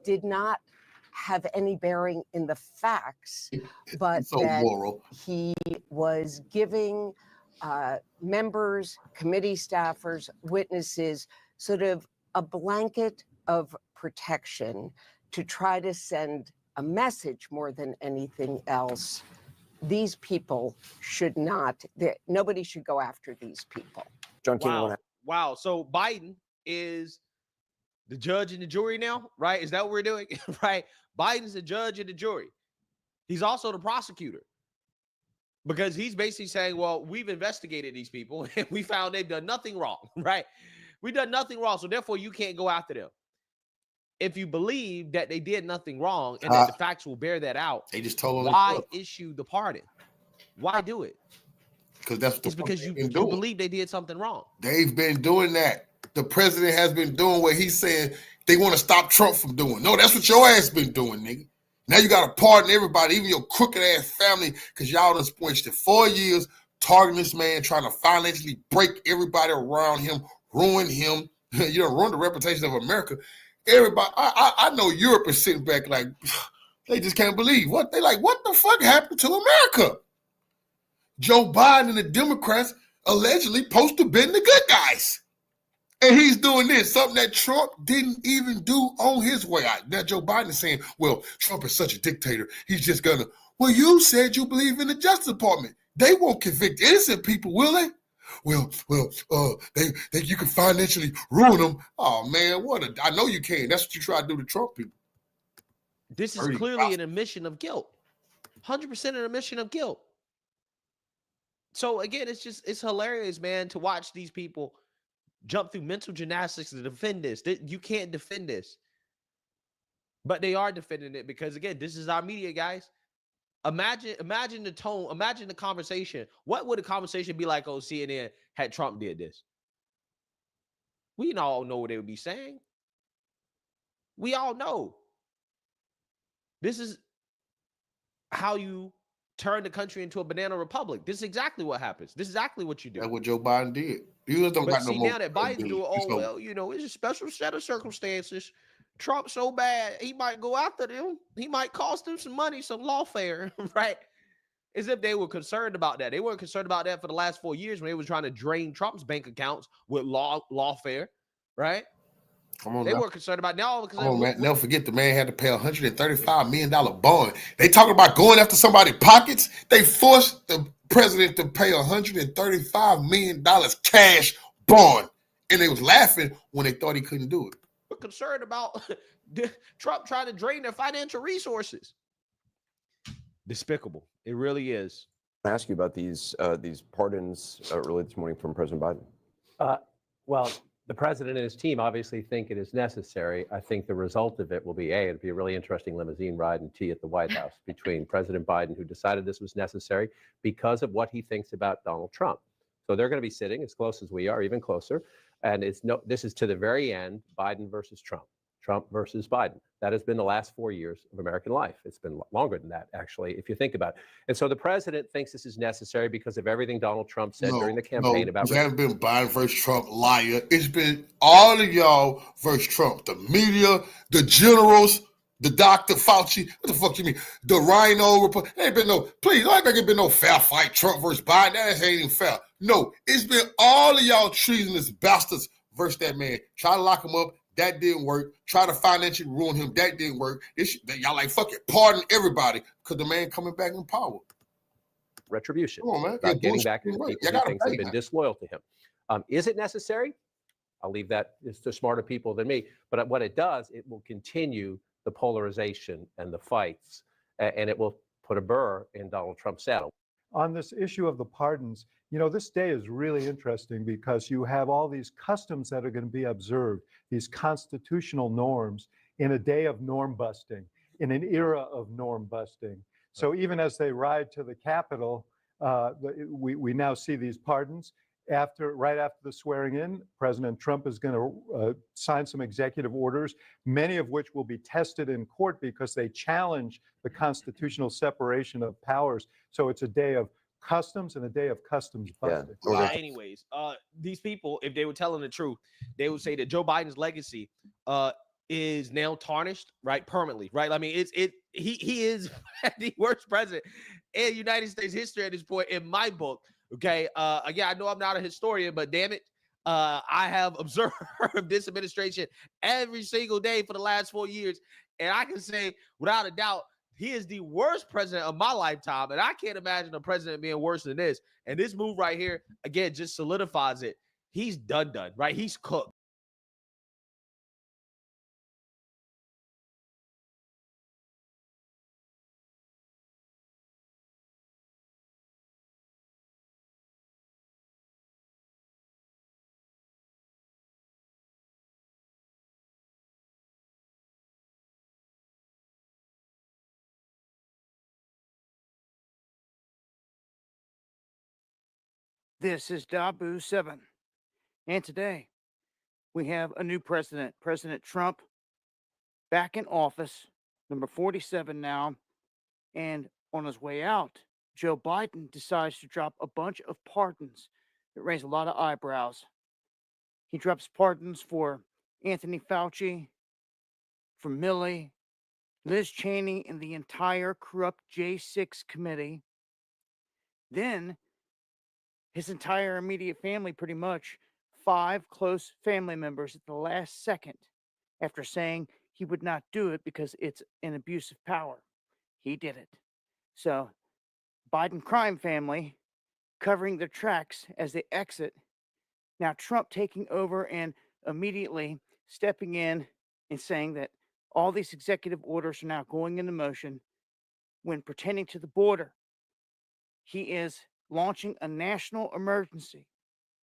did not have any bearing in the facts, but so that moral. He was giving members, committee staffers, witnesses, sort of a blanket of protection to try to send a message more than anything else. These people should not, nobody should go after these people. John King, Wow. So Biden is the judge and the jury now, right? Is that what we're doing? Right? Biden's the judge and the jury. He's also the prosecutor because he's basically saying, well, we've investigated these people and we found they've done nothing wrong, right? We've done nothing wrong. So therefore you can't go after them. If you believe that they did nothing wrong and that the facts will bear that out, they just told them why issue the pardon? Why do it? Because that's it's because you believe they did something wrong. They've been doing that. The president has been doing what he's saying they want to stop Trump from doing. No, that's what your ass been doing, nigga. Now you got to pardon everybody, even your crooked ass family, because y'all done wasted 4 years targeting this man, trying to financially break everybody around him, ruin him. You know, ruin the reputation of America. Everybody, I know Europe is sitting back like they just can't believe what they like. What the fuck happened to America? Joe Biden and the Democrats allegedly supposed to been the good guys. And he's doing this, something that Trump didn't even do on his way out. Now Joe Biden is saying, well, Trump is such a dictator. He's just gonna, well, you said you believe in the Justice Department. They won't convict innocent people, will they? Well, they you can financially ruin them. Oh man, I know you can. That's what you try to do to Trump people. This is clearly an admission of guilt. 100% an admission of guilt. So again, it's hilarious, man, to watch these people jump through mental gymnastics to defend this. You can't defend this. But they are defending it because, again, this is our media, guys. Imagine the tone. Imagine the conversation. What would the conversation be like on CNN had Trump did this? We all know what they would be saying. We all know. This is how you turn the country into a banana republic. This is exactly what happens. This is exactly what you do. That's what Joe Biden did. You don't got no more. Now that Biden do it, well, you know, it's a special set of circumstances. Trump's so bad, he might go after them. He might cost them some money, some lawfare, right? As if they were concerned about that. They weren't concerned about that for the last 4 years when they were trying to drain Trump's bank accounts with lawfare, right? Come on, they weren't concerned about now because man. Never forget the man had to pay $135 million bond. They talking about going after somebody's pockets. They forced the president to pay $135 million cash bond, and they was laughing when they thought he couldn't do it. We're concerned about Trump trying to drain their financial resources. Despicable. It really is. I ask you about these pardons early this morning from President Biden. Well, the president and his team obviously think it is necessary. I think the result of it will be it'd be a really interesting limousine ride and tea at the White House between President Biden, who decided this was necessary because of what he thinks about Donald Trump. So they're going to be sitting as close as we are, even closer. And this is to the very end, Biden versus Trump, Trump versus Biden. That has been the last 4 years of American life. It's been longer than that, actually, if you think about it. And so the president thinks this is necessary because of everything Donald Trump said during the campaign about. It hasn't been Biden versus Trump, liar. It's been all of y'all versus Trump. The media, the generals, the Dr. Fauci. What the fuck you mean? The Rhino report. There ain't been no, please, don't think it's been no fair fight, Trump versus Biden. That ain't even fair. No, it's been all of y'all treasonous bastards versus that man. Try to lock him up. That didn't work. Try to financially ruin him. That didn't work. Y'all like, fuck it, pardon everybody because the man coming back in power. Retribution. Come on, man. About getting back to the people he thinks have been disloyal to him. Is it necessary? I'll leave that to smarter people than me. But what it does, it will continue the polarization and the fights, and it will put a burr in Donald Trump's saddle. On this issue of the pardons, you know, this day is really interesting because you have all these customs that are going to be observed, these constitutional norms in a day of norm busting, in an era of norm busting. So even as they ride to the Capitol, we now see these pardons. Right after the swearing in, President Trump is going to sign some executive orders, many of which will be tested in court because they challenge the constitutional separation of powers. So it's a day of customs and a day of customs busting. Anyways, these people, if they were telling the truth, they would say that Joe Biden's legacy is now tarnished, right, permanently, right? I mean, he is the worst president in United States history at this point, in my book. Okay. Again, I know I'm not a historian, but damn it, I have observed this administration every single day for the last 4 years. And I can say without a doubt, he is the worst president of my lifetime. And I can't imagine a president being worse than this. And this move right here, again, just solidifies it. He's done, right? He's cooked. This is Dabu 7. And today we have a new president, President Trump, back in office, number 47 now. And on his way out, Joe Biden decides to drop a bunch of pardons that raise a lot of eyebrows. He drops pardons for Anthony Fauci, for Milley, Liz Cheney, and the entire corrupt J6 committee. Then his entire immediate family, pretty much 5 close family members at the last second, after saying he would not do it because it's an abuse of power. He did it. So Biden crime family covering their tracks as they exit. Now Trump taking over and immediately stepping in and saying that all these executive orders are now going into motion when pertaining to the border. He is launching a national emergency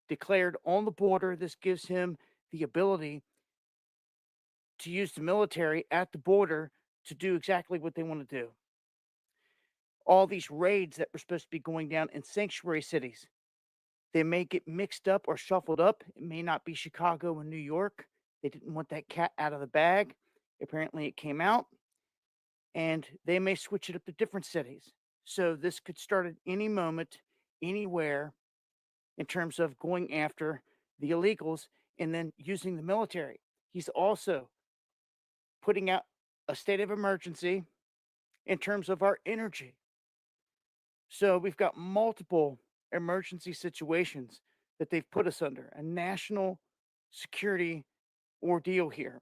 declared on the border. This gives him the ability to use the military at the border to do exactly what they want to do. All these raids that were supposed to be going down in sanctuary cities, they may get mixed up or shuffled up. It may not be Chicago and New York. They didn't want that cat out of the bag. Apparently it came out, and they may switch it up to different cities. So this could start at any moment, anywhere, in terms of going after the illegals and then using the military. He's also putting out a state of emergency in terms of our energy. So we've got multiple emergency situations that they've put us under, a national security ordeal here.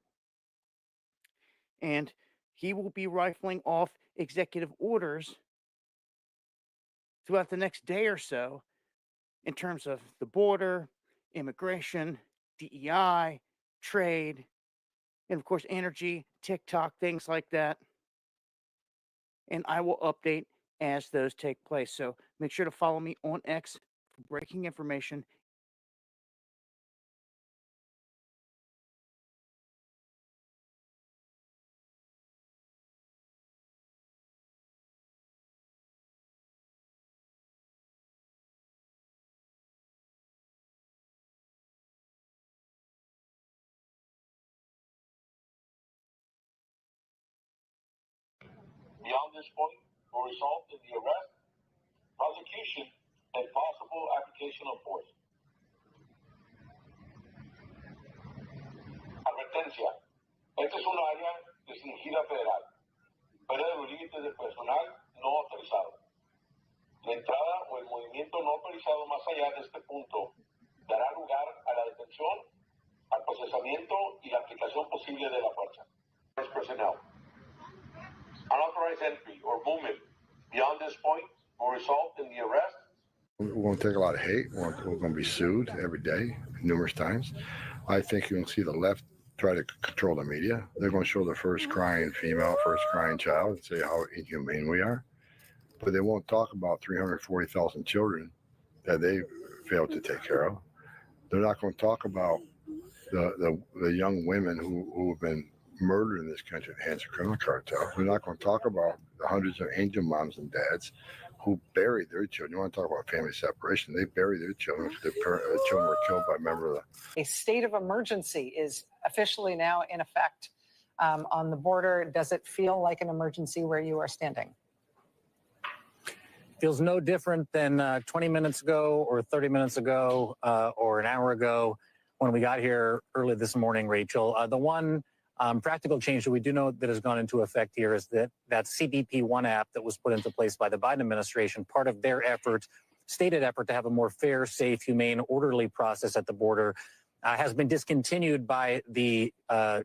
And he will be rifling off executive orders throughout the next day or so in terms of the border, immigration, DEI, trade, and of course, energy, TikTok, things like that. And I will update as those take place. So make sure to follow me on X for breaking information this point will result in the arrest, prosecution, and possible application of force. Advertencia. Esta es un área restringida federal. Fuera de los límites del personal no autorizado. La entrada o el movimiento no autorizado más allá de este punto dará lugar a la detención, al procesamiento y la aplicación posible de la fuerza. Personnel. Unauthorized entry or movement beyond this point will result in the arrest. We're going to take a lot of hate. We're going to be sued every day, numerous times. I think you'll see the left try to control the media. They're going to show the first crying female, first crying child, and say how inhumane we are. But they won't talk about 340,000 children that they failed to take care of. They're not going to talk about the young women who have been murdered in this country at the hands of criminal cartels. They're not going to talk about the hundreds of angel moms and dads who buried their children. You want to talk about family separation? They buried their children. Their children were killed by a member of the. A state of emergency is officially now in effect on the border. Does it feel like an emergency where you are standing? Feels no different than 20 minutes ago or 30 minutes ago or an hour ago when we got here early this morning, Rachel. The one practical change that we do know that has gone into effect here is that CBP One app that was put into place by the Biden administration, part of their effort, stated effort to have a more fair, safe, humane, orderly process at the border, has been discontinued by the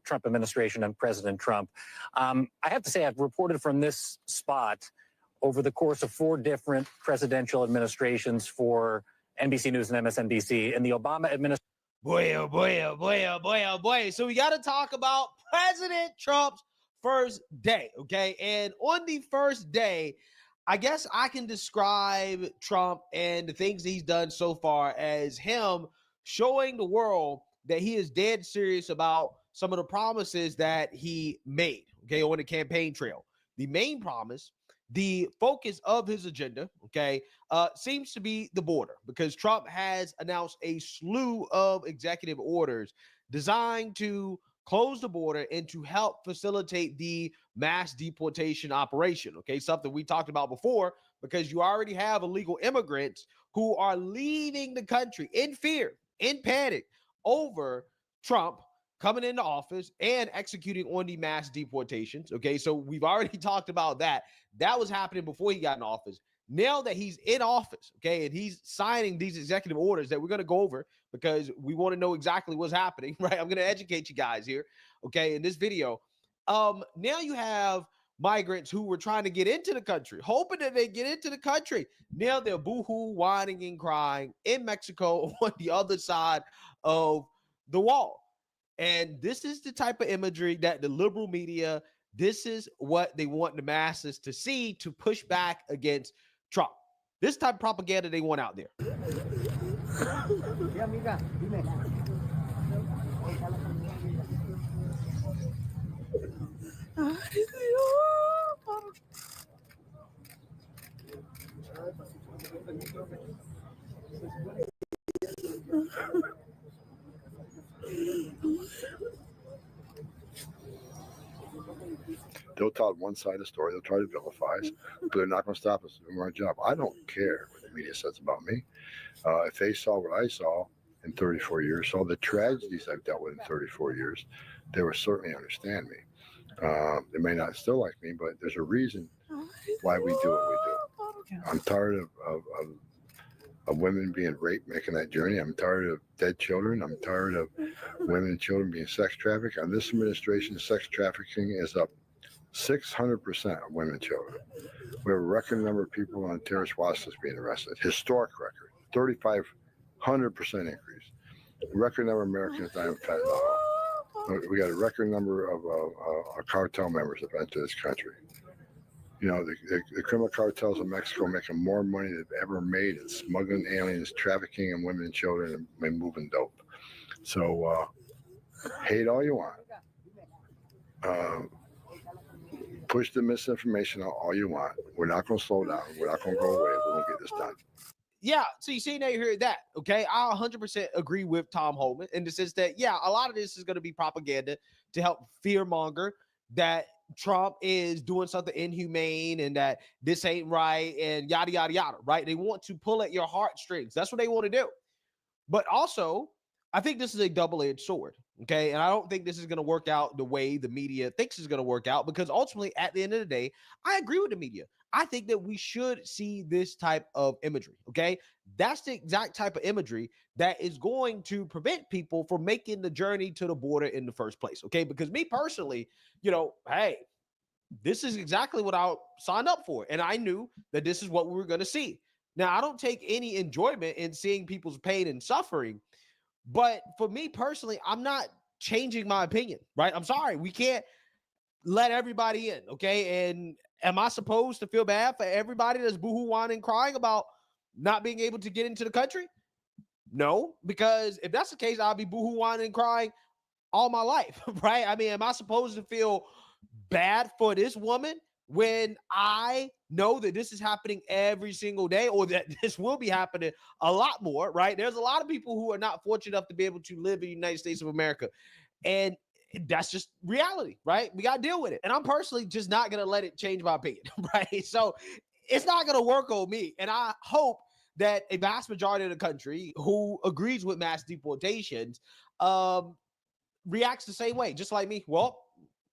Trump administration and President Trump. I have to say, I've reported from this spot over the course of 4 different presidential administrations for NBC News and MSNBC. And the Obama administration. Boy, oh boy, oh boy, oh boy, oh boy. So we got to talk about President Trump's first day, okay? And on the first day, I guess I can describe Trump and the things he's done so far as him showing the world that he is dead serious about some of the promises that he made, okay, on the campaign trail. The main promise, the focus of his agenda, okay, seems to be the border, because Trump has announced a slew of executive orders designed to close the border and to help facilitate the mass deportation operation, okay, something we talked about before, because you already have illegal immigrants who are leaving the country in fear, in panic over Trump coming into office and executing on the mass deportations. Okay, so we've already talked about that. That was happening before he got in office. Now that he's in office, okay, and he's signing these executive orders that we're going to go over because we want to know exactly what's happening, right? I'm going to educate you guys here, okay, in this video. Now you have migrants who were trying to get into the country, hoping that they get into the country. Now they're boohoo, whining and crying in Mexico on the other side of the wall. And this is the type of imagery that the liberal media, this is what they want the masses to see to push back against Trump. This type of propaganda they want out there. They'll tell one side of the story. They'll try to vilify us, but they're not going to stop us from doing our job. I don't care what the media says about me. If they saw what I saw in 34 years, saw the tragedies I've dealt with in 34 years, they would certainly understand me. They may not still like me, but there's a reason why we do what we do. I'm tired of women being raped, making that journey. I'm tired of dead children. I'm tired of women and children being sex trafficked. On this administration, sex trafficking is up 600% of women and children. We have a record number of people on terrorist watch list being arrested. Historic record, 3,500% increase. Record number of Americans dying of fentanyl. We got a record number of cartel members that entered this country. You know, the criminal cartels in Mexico are making more money than they've ever made in smuggling aliens, trafficking in women and children, and moving dope. So hate all you want. Push the misinformation out all you want. We're not going to slow down. We're not going to go away. We're going to get this done. Yeah, so you see now you hear that, okay? I 100% agree with Tom Homan in the sense that, yeah, a lot of this is going to be propaganda to help fearmonger that Trump is doing something inhumane and that this ain't right and yada, yada, yada, right? They want to pull at your heartstrings. That's what they want to do. But also, I think this is a double-edged sword, okay? And I don't think this is going to work out the way the media thinks it's going to work out, because ultimately, at the end of the day, I agree with the media. I think that we should see this type of imagery, okay? That's the exact type of imagery that is going to prevent people from making the journey to the border in the first place, okay? Because me personally, hey, this is exactly what I signed up for. And I knew that this is what we were going to see. Now, I don't take any enjoyment in seeing people's pain and suffering, but for me personally, I'm not changing my opinion, right? I'm sorry. We can't let everybody in, okay? And am I supposed to feel bad for everybody that's boohoo whining, crying about not being able to get into the country? No, because if that's the case, I'll be boohoo whining, crying all my life, right? I mean, am I supposed to feel bad for this woman when I know that this is happening every single day, or that this will be happening a lot more, right? There's a lot of people who are not fortunate enough to be able to live in the United States of America. And that's just reality, right? We got to deal with it. And I'm personally just not going to let it change my opinion, right? So it's not going to work on me. And I hope that a vast majority of the country who agrees with mass deportations reacts the same way, just like me. Well,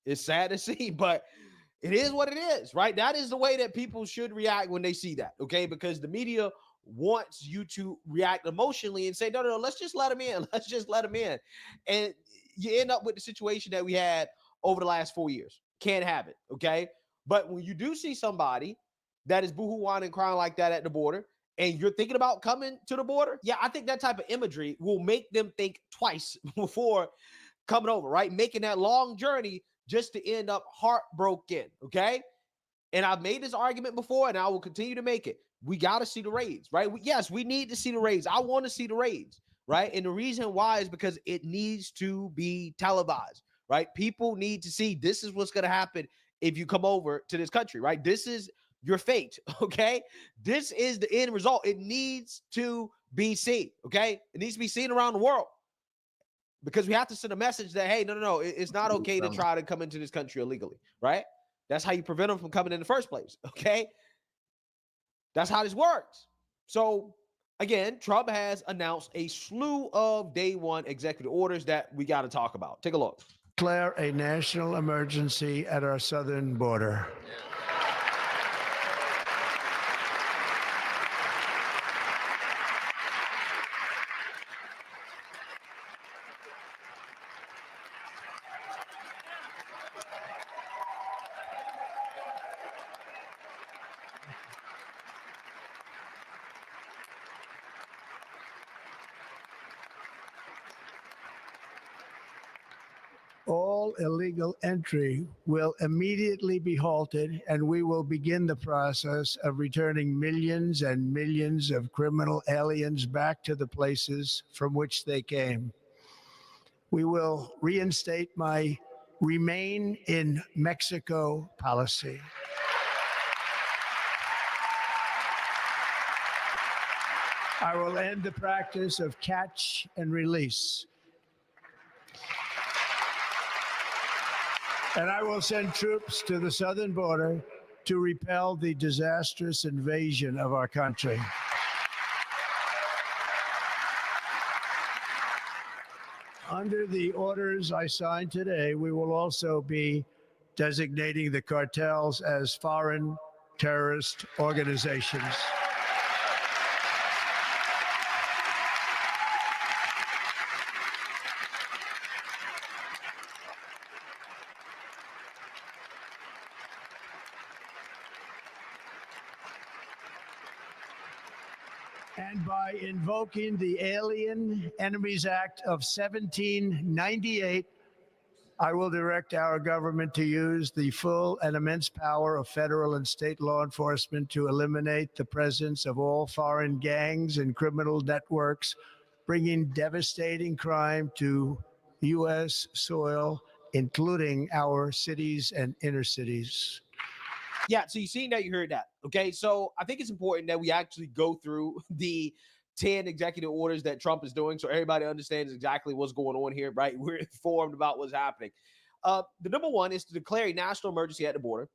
it's sad to see, but it is what it is, right? That is the way that people should react when they see that, okay? Because the media wants you to react emotionally and say, no, let's just let him in. Let's just let him in. And you end up with the situation that we had over the last 4 years. Can't have it, okay? But when you do see somebody that is boohoo whining, crying like that at the border, and you're thinking about coming to the border, yeah, I think that type of imagery will make them think twice before coming over, right? Making that long journey just to end up heartbroken, okay? And I've made this argument before, and I will continue to make it. We got to see the raids, right? Yes, we need to see the raids. I want to see the raids, right? And the reason why is because it needs to be televised, right? People need to see this is what's going to happen if you come over to this country, right? This is your fate, okay? This is the end result. It needs to be seen, okay? It needs to be seen around the world. Because we have to send a message that, hey, no, it's not okay to try to come into this country illegally, right? That's how you prevent them from coming in the first place, okay? That's how this works. So, again, Trump has announced a slew of day one executive orders that we got to talk about. Take a look. Declare a national emergency at our southern border. All illegal entry will immediately be halted, and we will begin the process of returning millions and millions of criminal aliens back to the places from which they came. We will reinstate my Remain in Mexico policy. I will end the practice of catch and release. And I will send troops to the southern border to repel the disastrous invasion of our country. Under the orders I signed today, we will also be designating the cartels as foreign terrorist organizations. And by invoking the Alien Enemies Act of 1798, I will direct our government to use the full and immense power of federal and state law enforcement to eliminate the presence of all foreign gangs and criminal networks, bringing devastating crime to U.S. soil, including our cities and inner cities. Yeah, so you've seen that, you heard that. Okay, so I think it's important that we actually go through the 10 executive orders that Trump is doing so everybody understands exactly what's going on here, right? We're informed about what's happening. The number one is to declare a national emergency at the border.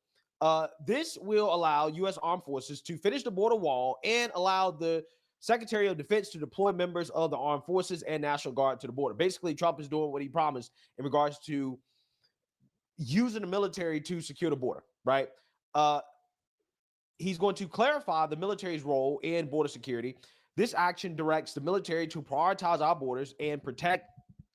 This will allow U.S. Armed Forces to finish the border wall and allow the Secretary of Defense to deploy members of the Armed Forces and National Guard to the border. Basically, Trump is doing what he promised in regards to using the military to secure the border, right? He's going to clarify the military's role in border security. This action directs the military to prioritize our borders and protect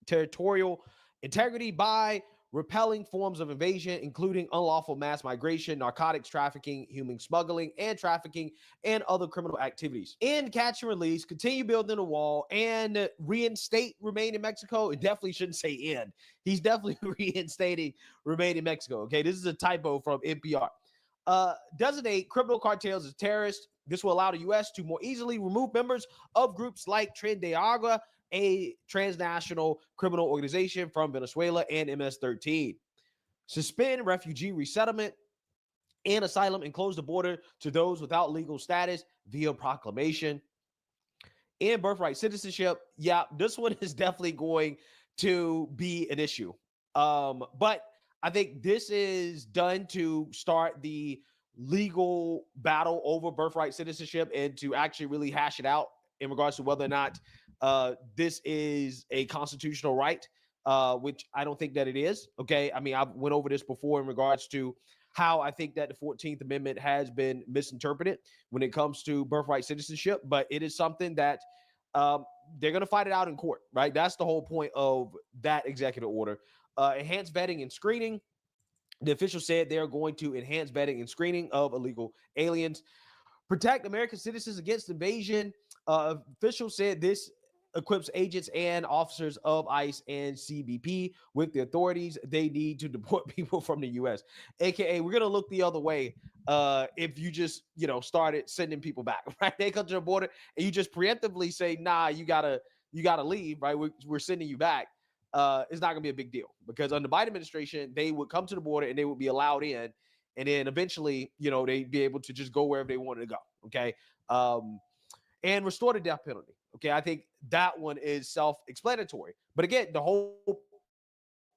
territorial integrity by repelling forms of invasion, including unlawful mass migration, narcotics trafficking, human smuggling, and trafficking, and other criminal activities. End, catch, and release, continue building the wall, and reinstate remain in Mexico. It definitely shouldn't say end. He's definitely reinstating remain in Mexico. Okay, this is a typo from NPR. Designate criminal cartels as terrorists. This will allow the U.S. to more easily remove members of groups like Tren de Agua, a transnational criminal organization from Venezuela, and MS-13. Suspend refugee resettlement and asylum and close the border to those without legal status via proclamation. And birthright citizenship. Yeah, this one is definitely going to be an issue. But I think this is done to start the legal battle over birthright citizenship and to actually really hash it out in regards to whether or not this is a constitutional right, which I don't think that it is. Okay. I mean, I went over this before in regards to how I think that the 14th Amendment has been misinterpreted when it comes to birthright citizenship, but it is something that they're going to fight it out in court, right? That's the whole point of that executive order. Enhanced vetting and screening. The official said they're going to enhance vetting and screening of illegal aliens. Protect American citizens against invasion. Officials said this equips agents and officers of ICE and CBP with the authorities they need to deport people from the U.S. AKA, we're going to look the other way if you just, started sending people back, right? They come to the border and you just preemptively say, nah, you gotta leave, right? We're sending you back. It's not going to be a big deal because under the Biden administration, they would come to the border and they would be allowed in. And then eventually, they'd be able to just go wherever they wanted to go. Okay. And restore the death penalty. Okay. I think that one is self-explanatory. But again, the whole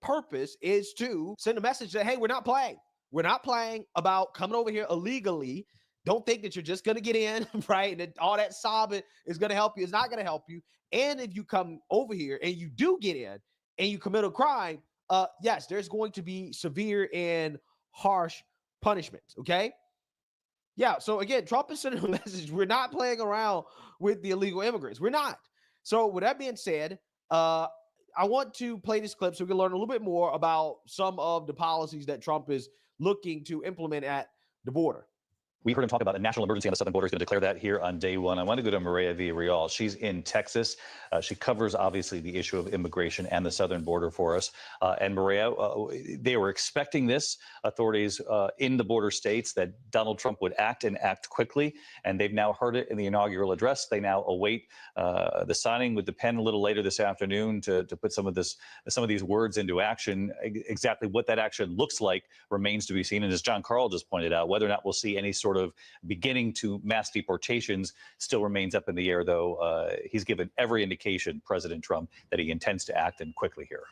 purpose is to send a message that, hey, we're not playing. We're not playing about coming over here illegally. Don't think that you're just going to get in, right? And all that sobbing is going to help you. It's not going to help you. And if you come over here and you do get in and you commit a crime, yes, there's going to be severe and harsh punishments, okay? Yeah, so again, Trump is sending a message. We're not playing around with the illegal immigrants. We're not. So with that being said, I want to play this clip so we can learn a little bit more about some of the policies that Trump is looking to implement at the border. We heard him talk about a national emergency on the southern border. He's going to declare that here on day one. I want to go to Maria Villarreal. She's in Texas. She covers, obviously, the issue of immigration and the southern border for us. And Maria, they were expecting this, authorities in the border states, that Donald Trump would act and act quickly. And they've now heard it in the inaugural address. They now await the signing with the pen a little later this afternoon to put some of these words into action. Exactly what that action looks like remains to be seen. And as John Carl just pointed out, whether or not we'll see any sort of beginning to mass deportations still remains up in the air, though he's given every indication, President Trump, that he intends to act and quickly here.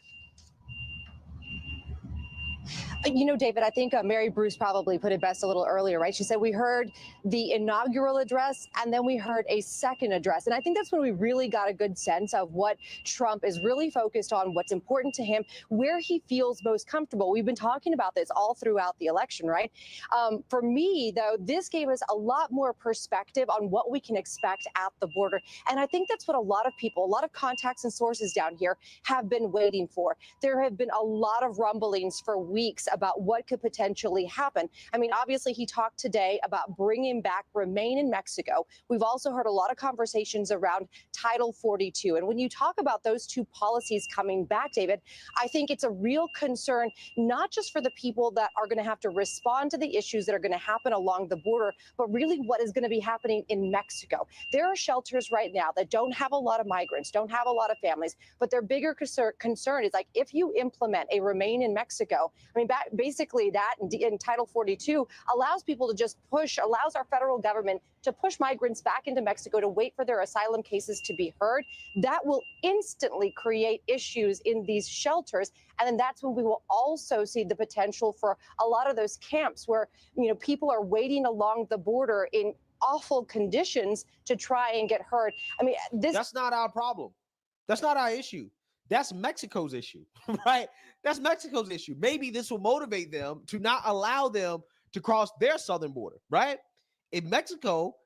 David, I think Mary Bruce probably put it best a little earlier, right? She said we heard the inaugural address and then we heard a second address. And I think that's when we really got a good sense of what Trump is really focused on, what's important to him, where he feels most comfortable. We've been talking about this all throughout the election, right? For me, though, this gave us a lot more perspective on what we can expect at the border. And I think that's what a lot of people, a lot of contacts and sources down here have been waiting for. There have been a lot of rumblings for weeks about what could potentially happen. I mean, obviously, he talked today about bringing back Remain in Mexico. We've also heard a lot of conversations around Title 42. And when you talk about those two policies coming back, David, I think it's a real concern, not just for the people that are going to have to respond to the issues that are going to happen along the border, but really what is going to be happening in Mexico. There are shelters right now that don't have a lot of migrants, don't have a lot of families, but their bigger concern is like, if you implement a Remain in Mexico, I mean, basically that in Title 42 allows people to just allows our federal government to push migrants back into Mexico to wait for their asylum cases to be heard. That will instantly create issues in these shelters. And then that's when we will also see the potential for a lot of those camps where, people are waiting along the border in awful conditions to try and get heard. I mean, that's not our problem. That's not our issue. That's Mexico's issue, right? That's Mexico's issue. Maybe this will motivate them to not allow them to cross their southern border, right? If Mexico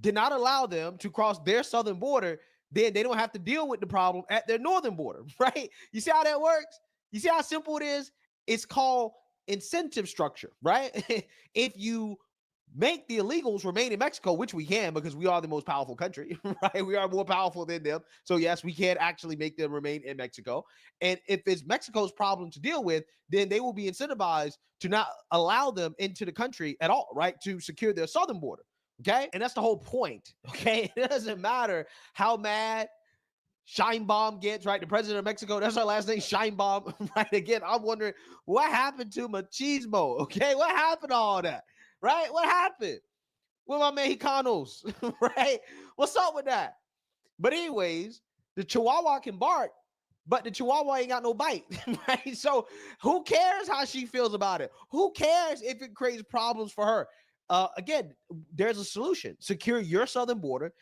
did not allow them to cross their southern border, then they don't have to deal with the problem at their northern border, right? You see how that works? You see how simple it is? It's called incentive structure, right? If you make the illegals remain in Mexico, which we can because we are the most powerful country, right? We are more powerful than them. So yes, we can actually make them remain in Mexico. And if it's Mexico's problem to deal with, then they will be incentivized to not allow them into the country at all, right? To secure their southern border, okay? And that's the whole point, okay? It doesn't matter how mad Sheinbaum gets, right? The president of Mexico, that's our last name, Sheinbaum, right? Again, I'm wondering what happened to machismo, okay? What happened to all that? Right? What happened with my Mexicanos? Right? What's up with that? But anyways, the Chihuahua can bark, but the Chihuahua ain't got no bite, right? So who cares how she feels about it? Who cares if it creates problems for her? Again, there's a solution. Secure your southern border,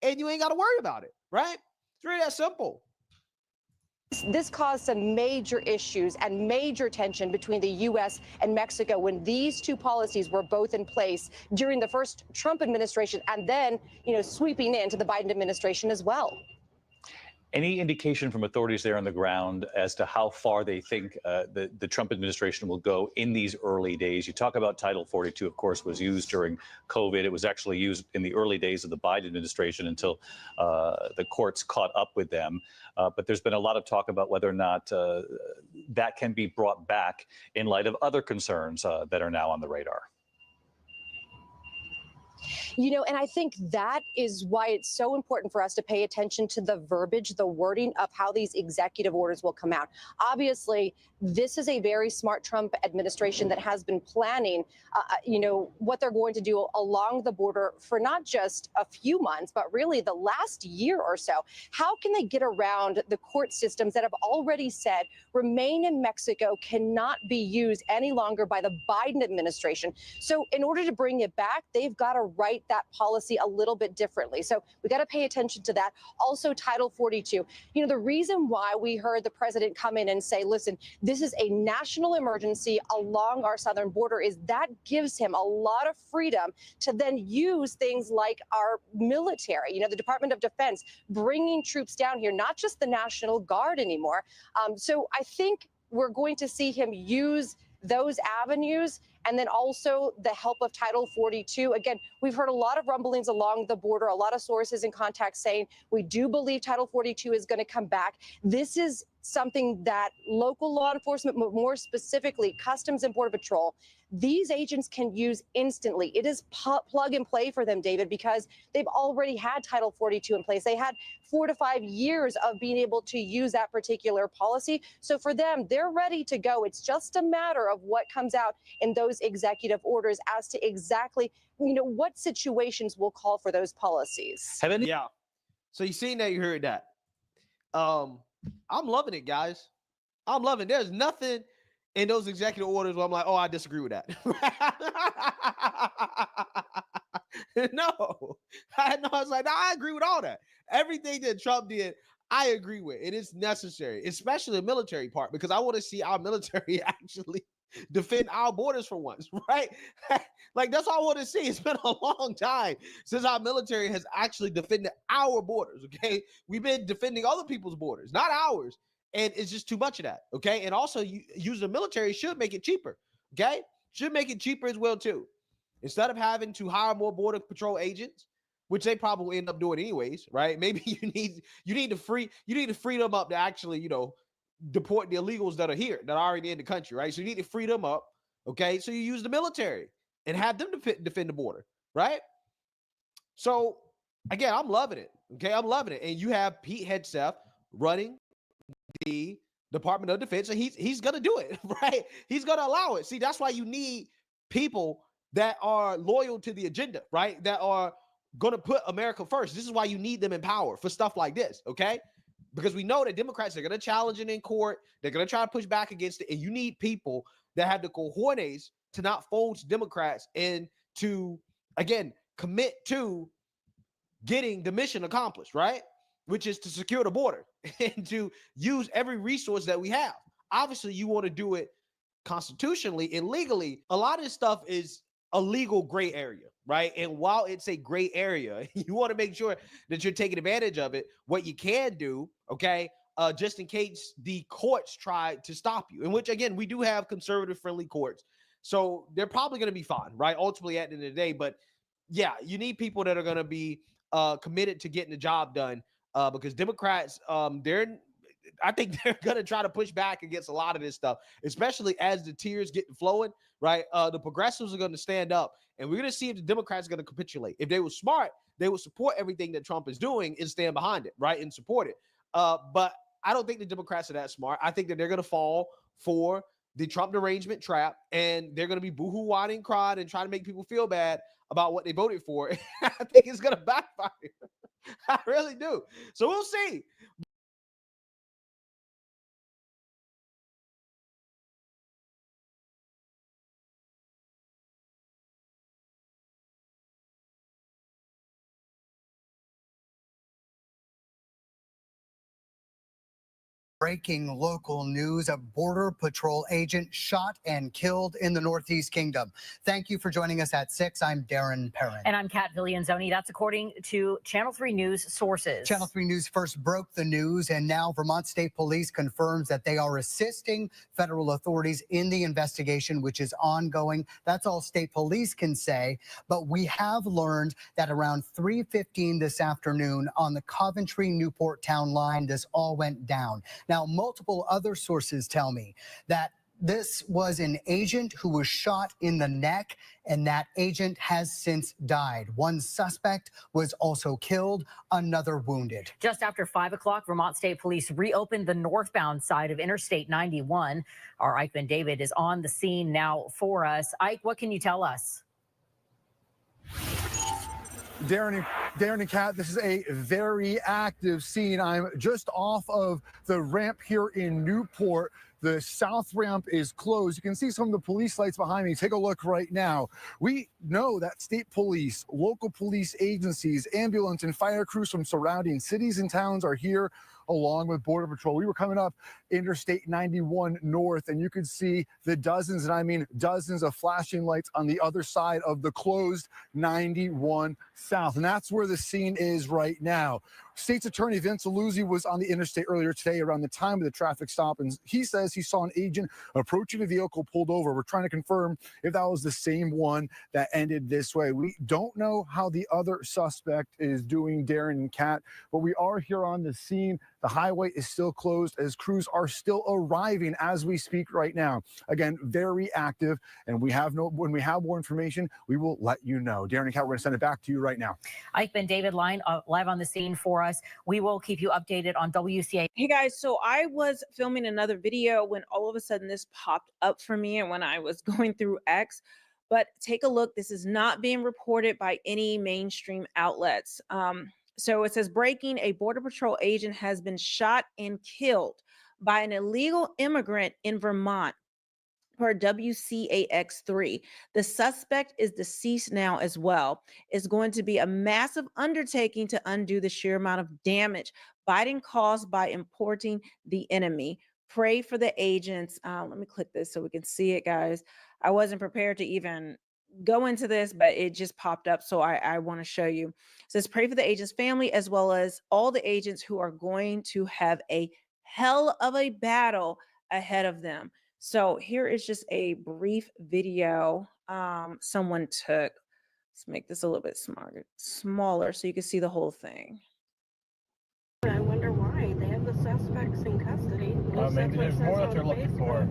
and you ain't got to worry about it, right? It's really that simple. This caused some major issues and major tension between the U.S. and Mexico when these two policies were both in place during the first Trump administration and then, sweeping into the Biden administration as well. Any indication from authorities there on the ground as to how far they think the Trump administration will go in these early days? You talk about Title 42, of course, was used during COVID. It was actually used in the early days of the Biden administration until the courts caught up with them. But there's been a lot of talk about whether or not that can be brought back in light of other concerns that are now on the radar. And I think that is why it's so important for us to pay attention to the verbiage, the wording of how these executive orders will come out. Obviously, this is a very smart Trump administration that has been planning, what they're going to do along the border for not just a few months, but really the last year or so. How can they get around the court systems that have already said remain in Mexico cannot be used any longer by the Biden administration? So in order to bring it back, they've got to write that policy a little bit differently. So we got to pay attention to that. Also, Title 42. The reason why we heard the president come in and say, listen, this is a national emergency along our southern border is that gives him a lot of freedom to then use things like our military, the Department of Defense, bringing troops down here, not just the National Guard anymore. So I think we're going to see him use those avenues. And then also the help of Title 42. Again, we've heard a lot of rumblings along the border, a lot of sources and contacts saying we do believe Title 42 is going to come back. This is something that local law enforcement, more specifically Customs and Border Patrol, these agents can use instantly. It is plug and play for them, David, because they've already had Title 42 in place. They had 4 to 5 years of being able to use that particular policy. So for them, they're ready to go. It's just a matter of what comes out in those executive orders as to exactly, what situations will call for those policies. Yeah. So you seen that, you heard that. I'm loving it, guys. I'm loving it. There's nothing in those executive orders where I'm like, oh, I disagree with that. No, I was like, no, I agree with all that. Everything that Trump did, I agree with. It is necessary, especially the military part, because I want to see our military actually defend our borders for once, right? Like, that's all I want to see. It's been a long time since our military has actually defended our borders, okay? We've been defending other people's borders, not ours. And it's just too much of that, okay? And also, using the military should make it cheaper, okay? Should make it cheaper as well, too. Instead of having to hire more Border Patrol agents, which they probably end up doing anyways, right? Maybe you need to free them up to actually, deport the illegals that are here, that are already in the country, right? So you need to free them up, okay? So you use the military and have them defend the border, right? So, again, I'm loving it, okay? I'm loving it. And you have Pete Hegseth running the Department of Defense, and he's going to do it, right? He's going to allow it. See, that's why you need people that are loyal to the agenda, right? That are going to put America first. This is why you need them in power for stuff like this, okay? Because we know that Democrats are going to challenge it in court. They're going to try to push back against it. And you need people that have the cojones to not fold to Democrats and to, again, commit to getting the mission accomplished, right? Which is to secure the border and to use every resource that we have. Obviously, you want to do it constitutionally and legally. A lot of this stuff is a legal gray area, right? And while it's a gray area, you want to make sure that you're taking advantage of it. What you can do, okay, just in case the courts try to stop you, in which, again, we do have conservative-friendly courts. So they're probably going to be fine, right? Ultimately, at the end of the day. But, yeah, you need people that are going to be committed to getting the job done because Democrats, I think they're going to try to push back against a lot of this stuff, especially as the tears get flowing, right? The progressives are going to stand up, and we're going to see if the Democrats are going to capitulate. If they were smart, they would support everything that Trump is doing and stand behind it, right, and support it. But I don't think the Democrats are that smart. I think that they're going to fall for the Trump derangement trap, and they're going to be boohoo, whining, crying, and trying to make people feel bad about what they voted for. I think it's going to backfire. I really do. So we'll see. Breaking local news, a Border Patrol agent shot and killed in the Northeast Kingdom. Thank you for joining us at 6. I'm Darren Perrin. And I'm Kat Villianzoni. That's according to Channel 3 News sources. Channel 3 News first broke the news, and now Vermont State Police confirms that they are assisting federal authorities in the investigation, which is ongoing. That's all state police can say. But we have learned that around 3:15 this afternoon on the Coventry-Newport town line, this all went down. Now, multiple other sources tell me that this was an agent who was shot in the neck, and that agent has since died. One suspect was also killed, another wounded. Just after 5 o'clock, Vermont State Police reopened the northbound side of Interstate 91. Our Ike Ben David is on the scene now for us. Ike, what can you tell us? Darren and Kat, this is a very active scene. I'm just off of the ramp here in Newport. The south ramp is closed. You can see some of the police lights behind me. Take a look right now. We know that state police, local police agencies, ambulance and fire crews from surrounding cities and towns are here along with Border Patrol. We were coming up Interstate 91 North, and you could see the dozens, and I mean dozens of flashing lights on the other side of the closed 91 South. And that's where the scene is right now. State's Attorney Vince Aluzzi was on the interstate earlier today around the time of the traffic stop, and he says he saw an agent approaching a vehicle pulled over. We're trying to confirm if that was the same one that ended this way. We don't know how the other suspect is doing, Darren and Kat, but we are here on the scene. The highway is still closed as crews are still arriving as we speak right now. Again, very active, and when we have more information, we will let you know. Darren and Kat, we're going to send it back to you right now. Ike Ben David live on the scene for us. We will keep you updated on WCA. Hey guys, so I was filming another video when all of a sudden this popped up for me, and when I was going through X. But take a look. This is not being reported by any mainstream outlets. So it says, breaking, a Border Patrol agent has been shot and killed by an illegal immigrant in Vermont, per WCAX3. The suspect is deceased now as well. It's going to be a massive undertaking to undo the sheer amount of damage Biden caused by importing the enemy. Pray for the agents. Let me click this so we can see it, guys. I wasn't prepared to even go into this, but it just popped up, so I want to show you. It says, pray for the agent's family as well as all the agents who are going to have a hell of a battle ahead of them. So here is just a brief video someone took. Let's make this a little bit smaller so you can see the whole thing. I wonder why they have the suspects in custody. Maybe there's more that they're looking for.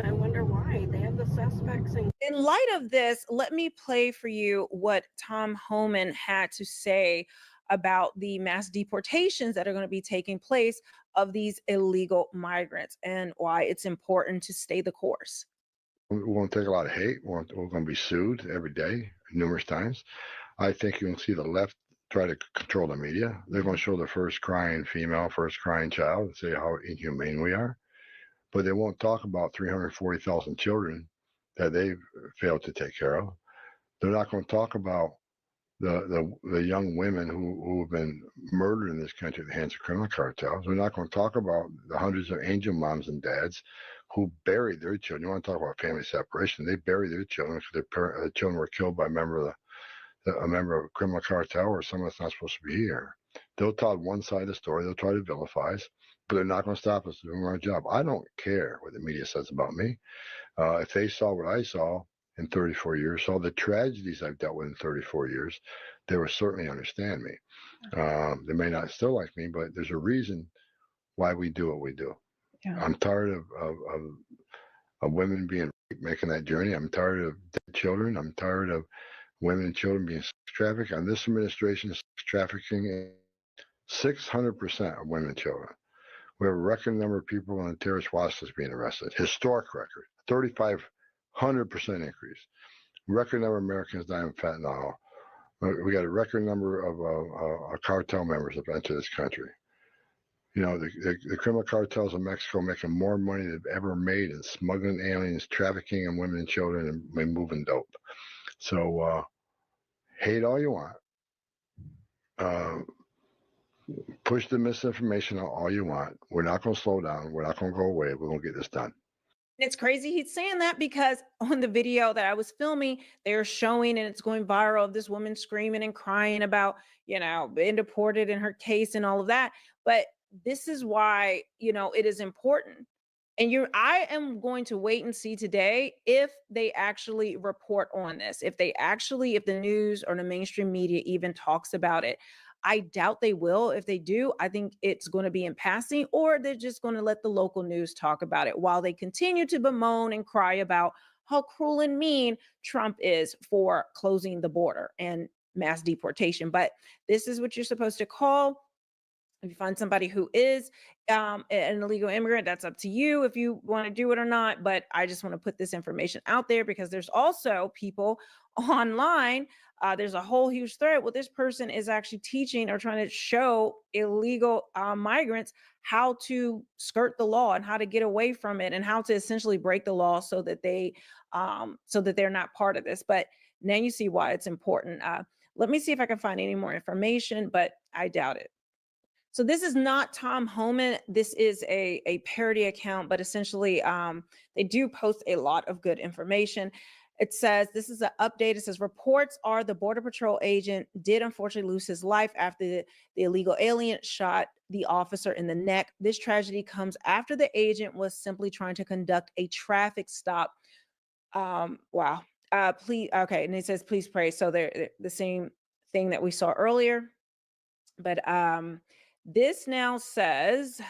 I wonder why they have the suspects in. In light of this, let me play for you what Tom Homan had to say about the mass deportations that are going to be taking place of these illegal migrants and why it's important to stay the course. We're going to take a lot of hate. We're going to be sued every day, numerous times. I think you'll see the left try to control the media. They're going to show the first crying female, first crying child, and say how inhumane we are. But they won't talk about 340,000 children that they've failed to take care of. They're not going to talk about the young women who have been murdered in this country at the hands of criminal cartels. We're not going to talk about the hundreds of angel moms and dads who buried their children. You want to talk about family separation? They buried their children because their children were killed by a member of a criminal cartel or someone that's not supposed to be here. They'll tell one side of the story. They'll try to vilify us, but they're not going to stop us from doing our job. I don't care what the media says about me. If they saw what I saw in 34 years, saw the tragedies I've dealt with in 34 years, they would certainly understand me. They may not still like me, but there's a reason why we do what we do. Yeah. I'm tired of women being making that journey. I'm tired of dead children. I'm tired of women and children being sex trafficked. On this administration, sex trafficking, 600% of women and children. We have a record number of people on the terrorist watch list being arrested. Historic record, 3,500% increase. Record number of Americans dying of fentanyl. We got a record number of cartel members have entered this country. You know, the criminal cartels in Mexico making more money than they've ever made in smuggling aliens, trafficking in women and children, and moving dope. So hate all you want. Push the misinformation out all you want. We're not going to slow down. We're not going to go away. We're going to get this done. It's crazy he's saying that because on the video that I was filming, they're showing and it's going viral of this woman screaming and crying about, you know, being deported in her case and all of that. But this is why, you know, it is important. And I am going to wait and see today if they actually report on this, if the news or the mainstream media even talks about it. I doubt they will. If they do, I think it's going to be in passing, or they're just going to let the local news talk about it while they continue to bemoan and cry about how cruel and mean Trump is for closing the border and mass deportation. But this is what you're supposed to call. If you find somebody who is an illegal immigrant, that's up to you if you want to do it or not. But I just want to put this information out there because there's also people online. There's a whole huge thread. Well, this person is actually teaching or trying to show illegal migrants how to skirt the law and how to get away from it and how to essentially break the law so that they're not part of this. But now you see why it's important. Let me see if I can find any more information, but I doubt it. So this is not Tom Homan. This is a parody account, but essentially they do post a lot of good information. It says, this is an update. It says, reports are the Border Patrol agent did unfortunately lose his life after the illegal alien shot the officer in the neck. This tragedy comes after the agent was simply trying to conduct a traffic stop. Wow. Please. Okay. And it says, please pray. So they're the same thing that we saw earlier. But this now says,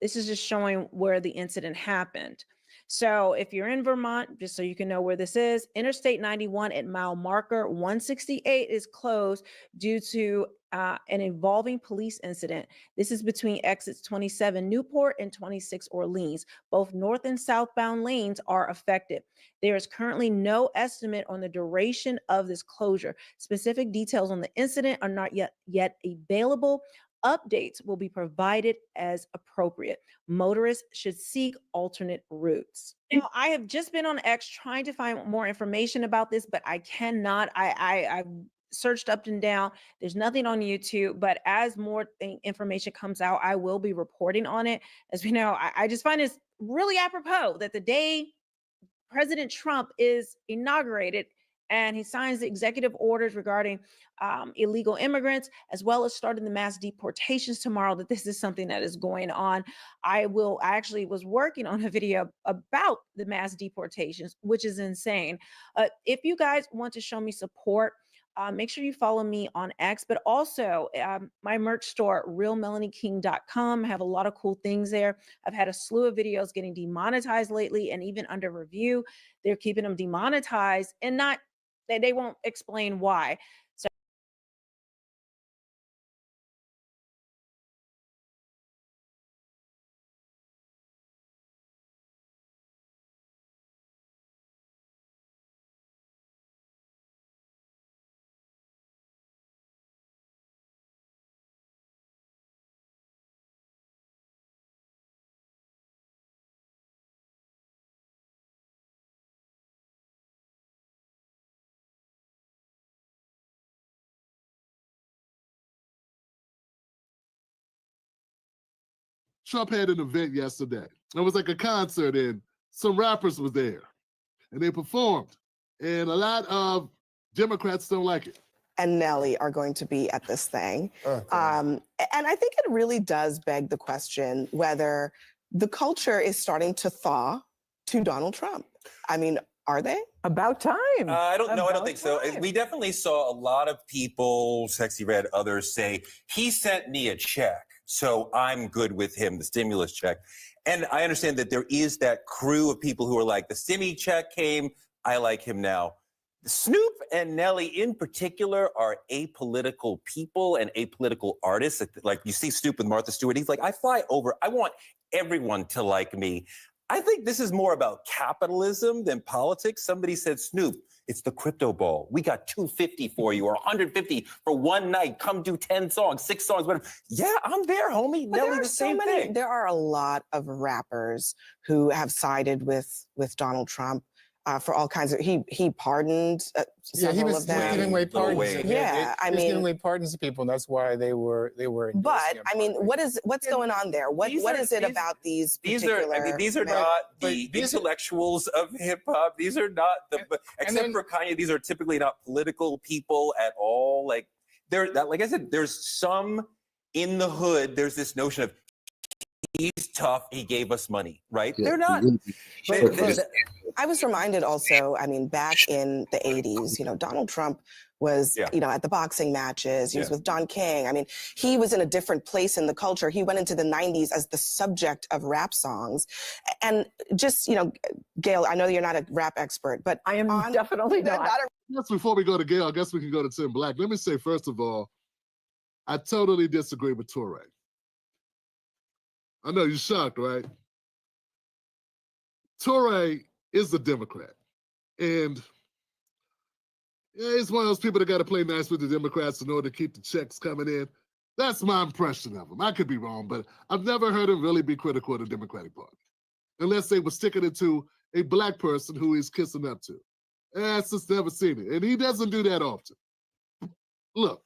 this is just showing where the incident happened. So if you're in Vermont, just so you can know where this is, Interstate 91 at mile marker 168 is closed due to an evolving police incident. This is between exits 27 Newport and 26 Orleans. Both north and southbound lanes are affected. There is currently no estimate on the duration of this closure. Specific details on the incident are not yet available. Updates will be provided as appropriate. Motorists should seek alternate routes. Now, I have just been on X trying to find more information about this, but I cannot. I've searched up and down. There's nothing on YouTube, but as more information comes out, I will be reporting on it. As we know, I just find this really apropos that the day President Trump is inaugurated and he signs the executive orders regarding illegal immigrants, as well as starting the mass deportations tomorrow, that this is something that is going on. I actually was working on a video about the mass deportations, which is insane. If you guys want to show me support, make sure you follow me on X, but also my merch store, realmelanieking.com. I have a lot of cool things there. I've had a slew of videos getting demonetized lately and even under review. They're keeping them demonetized and they won't explain why. Trump had an event yesterday. It was like a concert, and some rappers were there, and they performed. And a lot of Democrats don't like it. And Nelly are going to be at this thing. And I think it really does beg the question whether the culture is starting to thaw to Donald Trump. I mean, are they? About time. I don't think so. We definitely saw a lot of people, Sexy Red, others say, he sent me a check, so I'm good with him, the stimulus check. And I understand that there is that crew of people who are like, the stimmy check came, I like him now. Snoop and Nelly in particular are apolitical people and apolitical artists. Like you see Snoop with Martha Stewart, he's like, I fly over, I want everyone to like me. I think this is more about capitalism than politics. Somebody said, Snoop, it's the crypto ball. We got $250 for you or $150 for one night. Come do 10 songs, 6 songs, whatever. Yeah, I'm there, homie. But Nelly, the same thing. There are a lot of rappers who have sided with Donald Trump. For all kinds of, he pardoned several of them. Giving away pardons. Yeah, I he was mean, giving away pardons to people, and that's why they were. But I mean, what's going on there? What is it about these particular? These are not the intellectuals of hip hop. These are not except for Kanye. These are typically not political people at all. Like like I said, there's some in the hood. There's this notion of he's tough. He gave us money, right? Yeah, They're not. I was reminded also, I mean, back in the 80s, Donald Trump was, at the boxing matches. He was with Don King. I mean, he was in a different place in the culture. He went into the 90s as the subject of rap songs. And just, Gail, I know you're not a rap expert, but I am definitely not. Just before we go to Gail, I guess we can go to Tim Black. Let me say, first of all, I totally disagree with Toure. I know you're shocked, right? Toure is a Democrat. And he's one of those people that got to play nice with the Democrats in order to keep the checks coming in. That's my impression of him. I could be wrong, but I've never heard him really be critical of the Democratic Party. Unless they were sticking it to a black person who he's kissing up to. That's just never seen it. And he doesn't do that often. Look,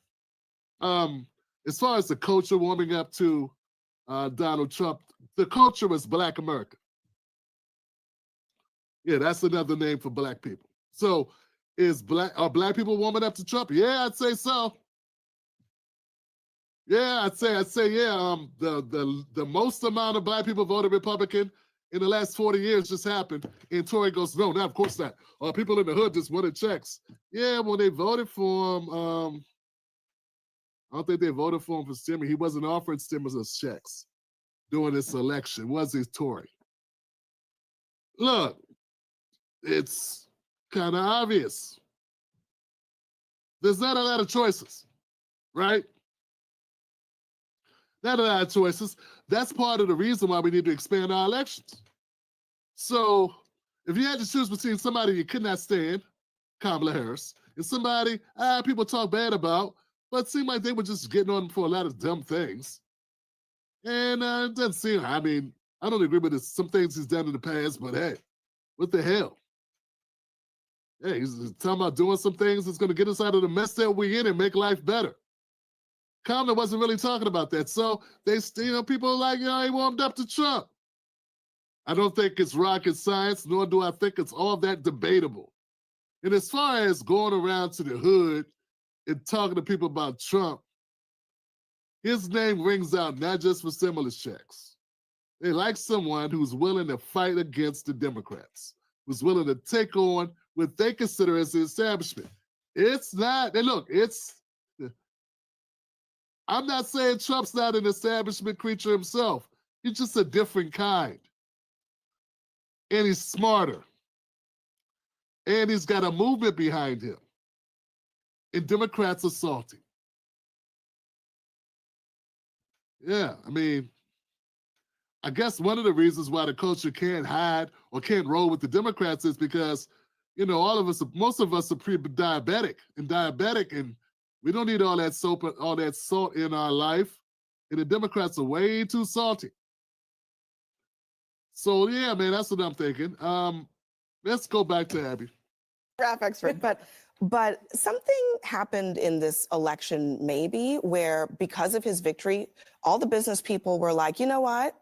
as far as the culture warming up to Donald Trump, the culture is Black America. Yeah, that's another name for black people. So are black people warming up to Trump? Yeah, I'd say so. Yeah, I'd say yeah. The most amount of black people voted Republican in the last 40 years just happened. And Tory goes, no, of course not. People in the hood just wanted checks. Yeah, when they voted for him, I don't think they voted for him for stimulus. He wasn't offering stimulus checks during this election, was he, Tory? Look, it's kind of obvious. There's not a lot of choices, right? Not a lot of choices. That's part of the reason why we need to expand our elections. So if you had to choose between somebody you could not stand, Kamala Harris, and somebody people talk bad about, but it seemed like they were just getting on for a lot of dumb things. And it doesn't seem, I mean, I don't agree with some things he's done in the past, but hey, what the hell? Hey, he's talking about doing some things that's going to get us out of the mess that we're in and make life better. Kamala wasn't really talking about that. So people are like, he warmed up to Trump. I don't think it's rocket science, nor do I think it's all that debatable. And as far as going around to the hood and talking to people about Trump, his name rings out not just for stimulus checks. They like someone who's willing to fight against the Democrats, who's willing to take on what they consider as the establishment. It's not, and look, I'm not saying Trump's not an establishment creature himself. He's just a different kind. And he's smarter. And he's got a movement behind him. And Democrats are salty. Yeah, I mean, I guess one of the reasons why the culture can't hide or can't roll with the Democrats is because, most of us are pre-diabetic, and we don't need all that salt in our life. And the Democrats are way too salty. So yeah, man, that's what I'm thinking. Let's go back to Abby. Rap expert, but something happened in this election maybe where because of his victory, all the business people were like, you know what?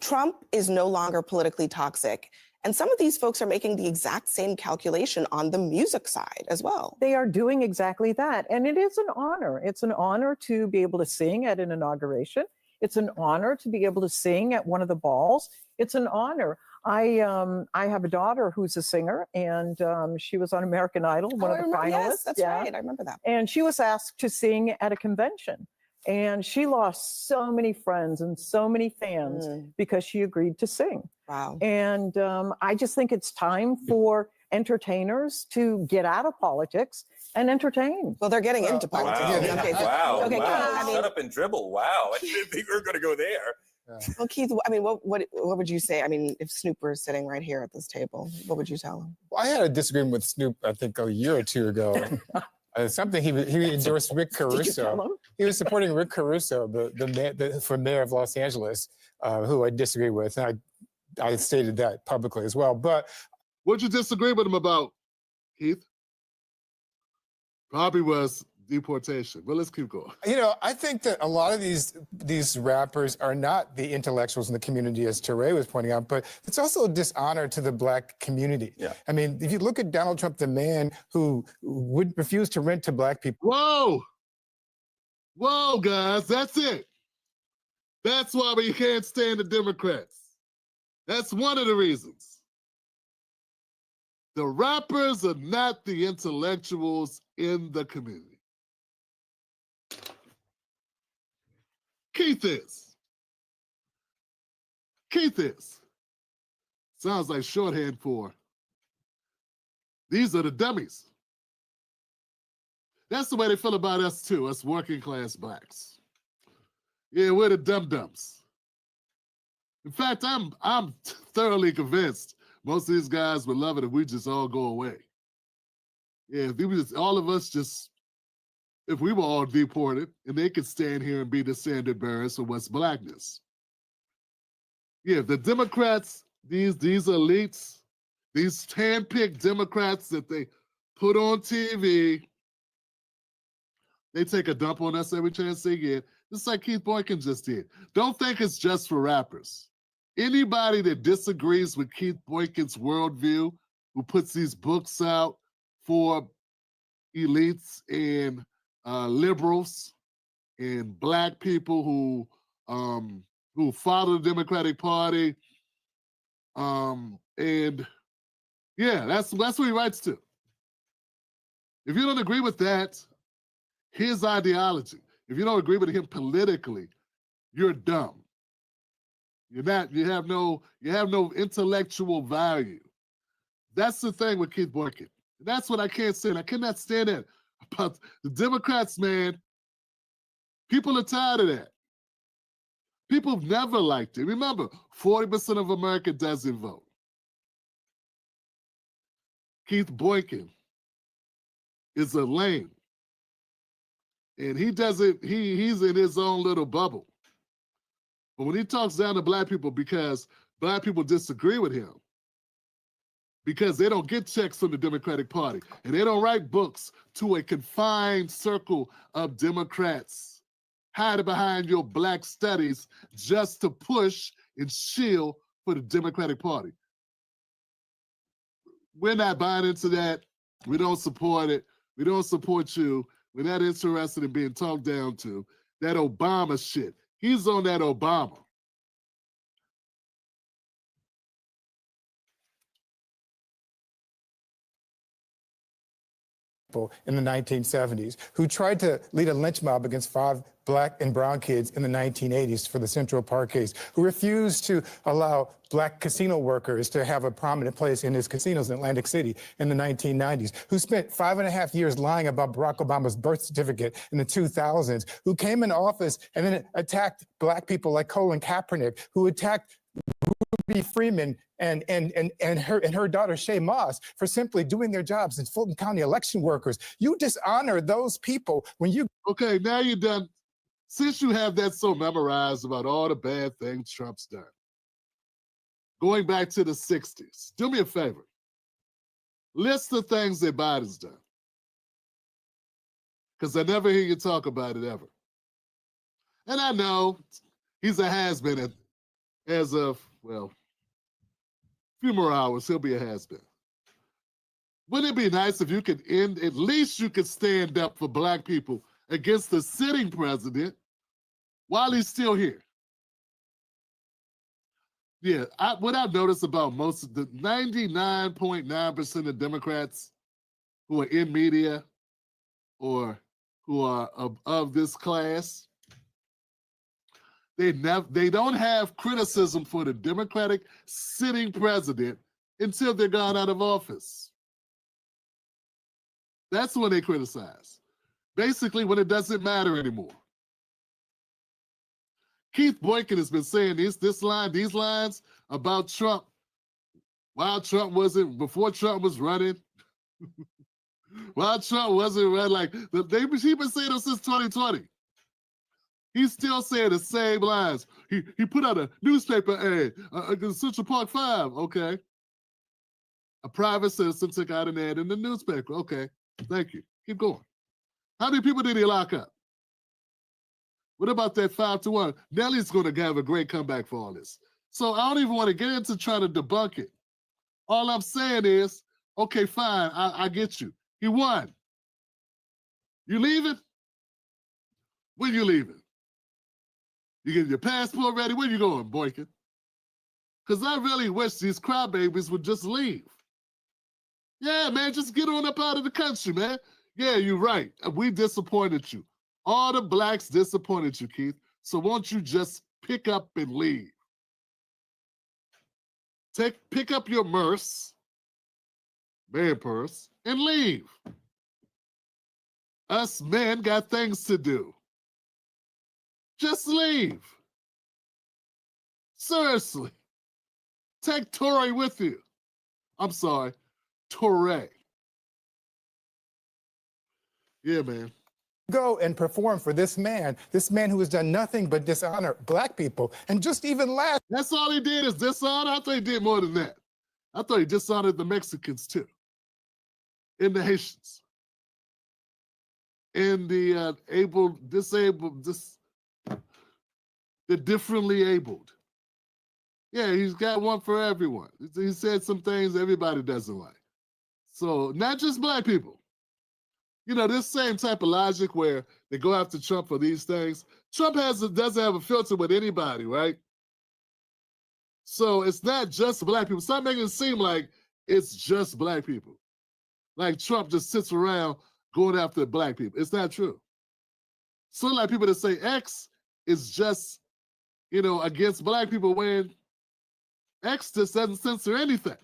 Trump is no longer politically toxic. And some of these folks are making the exact same calculation on the music side as well. They are doing exactly that. And it is an honor. It's an honor to be able to sing at an inauguration. It's an honor to be able to sing at one of the balls. It's an honor. I have a daughter who's a singer, and she was on American Idol, one of the finalists. Yes, that's right. I remember that. And she was asked to sing at a convention. And she lost so many friends and so many fans because she agreed to sing. Wow. And I just think it's time for entertainers to get out of politics and entertain. Well, they're getting into politics. Wow. Okay, Wow. okay, Wow. I mean, Shut up and dribble. Wow. I didn't think we were going to go there. well, Keith, I mean, what would you say? I mean, if Snoop were sitting right here at this table, what would you tell him? Well, I had a disagreement with Snoop, I think, a year or two ago. Something he endorsed Rick Caruso. He was supporting Rick Caruso, for mayor of Los Angeles, who I disagree with. And I stated that publicly as well. But what'd you disagree with him about, Keith? Probably was deportation. But let's keep going. You know, I think that a lot of these rappers are not the intellectuals in the community, as Teray was pointing out, but it's also a dishonor to the Black community. Yeah. I mean, if you look at Donald Trump, the man who would refuse to rent to Black people. Whoa, guys, that's it. That's why we can't stand the Democrats. That's one of the reasons. The rappers are not the intellectuals in the community. Keith is. Sounds like shorthand for these are the dummies. That's the way they feel about us too, us working class Blacks. Yeah, we're the dum-dums. In fact, I'm thoroughly convinced most of these guys would love it if we just all go away. Yeah, if we just, all of us just, if we were all deported and they could stand here and be the standard bearers for what's Blackness. Yeah, the Democrats, these elites, these hand-picked Democrats that they put on TV, they take a dump on us every chance they get, just like Keith Boykin just did. Don't think it's just for rappers. Anybody that disagrees with Keith Boykin's worldview, who puts these books out for elites and liberals and Black people who follow the Democratic Party, and yeah, that's what he writes to. If you don't agree with that, his ideology, if you don't agree with him politically, you're dumb. You're not, you have no intellectual value. That's the thing with Keith Boykin. That's what I can't stand. I cannot stand that about the Democrats, man. People are tired of that. People have never liked it. Remember, 40% of America doesn't vote. Keith Boykin is a lame. And he doesn't, he's in his own little bubble. But when he talks down to Black people because Black people disagree with him, because they don't get checks from the Democratic Party, and they don't write books to a confined circle of Democrats, hiding behind your Black studies just to push and shield for the Democratic Party. We're not buying into that. We don't support it. We don't support you. We're not interested in being talked down to. That Obama shit. He's on that Obama. In the 1970s, who tried to lead a lynch mob against 5 Black and brown kids in the 1980s for the Central Park case, who refused to allow Black casino workers to have a prominent place in his casinos in Atlantic City in the 1990s, who spent 5.5 years lying about Barack Obama's birth certificate in the 2000s, who came into office and then attacked Black people like Colin Kaepernick, who attacked Ruby Freeman and her daughter Shay Moss for simply doing their jobs as Fulton County election workers. You dishonor those people when you... Okay, now you're done. Since you have that so memorized about all the bad things Trump's done, going back to the 60s, do me a favor. List the things that Biden's done. Because I never hear you talk about it ever. And I know he's a has-been as of, well, a few more hours, he'll be a has-been. Wouldn't it be nice if you could at least you could stand up for black people against the sitting president while he's still here? Yeah, what I've noticed about most of the 99.9% of Democrats who are in media or who are of this class, they don't have criticism for the Democratic sitting president until they're gone out of office. That's when they criticize. Basically, when it doesn't matter anymore. Keith Boykin has been saying these lines about Trump while Trump wasn't, before Trump was running, while Trump wasn't running, like, he's been saying this since 2020. He's still saying the same lines. He put out a newspaper ad, Central Park 5, okay. A private citizen took out an ad in the newspaper, okay. Thank you. Keep going. How many people did he lock up? What about that 5-1? Nelly's going to have a great comeback for all this. So I don't even want to get into trying to debunk it. All I'm saying is, okay, fine, I get you. He won. You leaving? When you leaving? You getting your passport ready? Where you going, Boykin? Because I really wish these crybabies would just leave. Yeah, man, just get on up out of the country, man. Yeah, you're right. We disappointed you. All the blacks disappointed you, Keith. So won't you just pick up and leave? Pick up your man purse, and leave. Us men got things to do. Just leave. Seriously. Take Torrey with you. I'm sorry, Torrey. Yeah, man. Go and perform for this man who has done nothing but dishonor black people. And just even last. That's all he did is dishonor? I thought he did more than that. I thought he dishonored the Mexicans too. And the Haitians. And the the differently abled. Yeah, he's got one for everyone. He said some things everybody doesn't like. So not just black people. You know, this same type of logic where they go after Trump for these things. Trump doesn't have a filter with anybody, right? So it's not just black people. Stop making it seem like it's just black people. Like Trump just sits around going after black people. It's not true. So like people that say X is just, against black people when X just doesn't censor anything.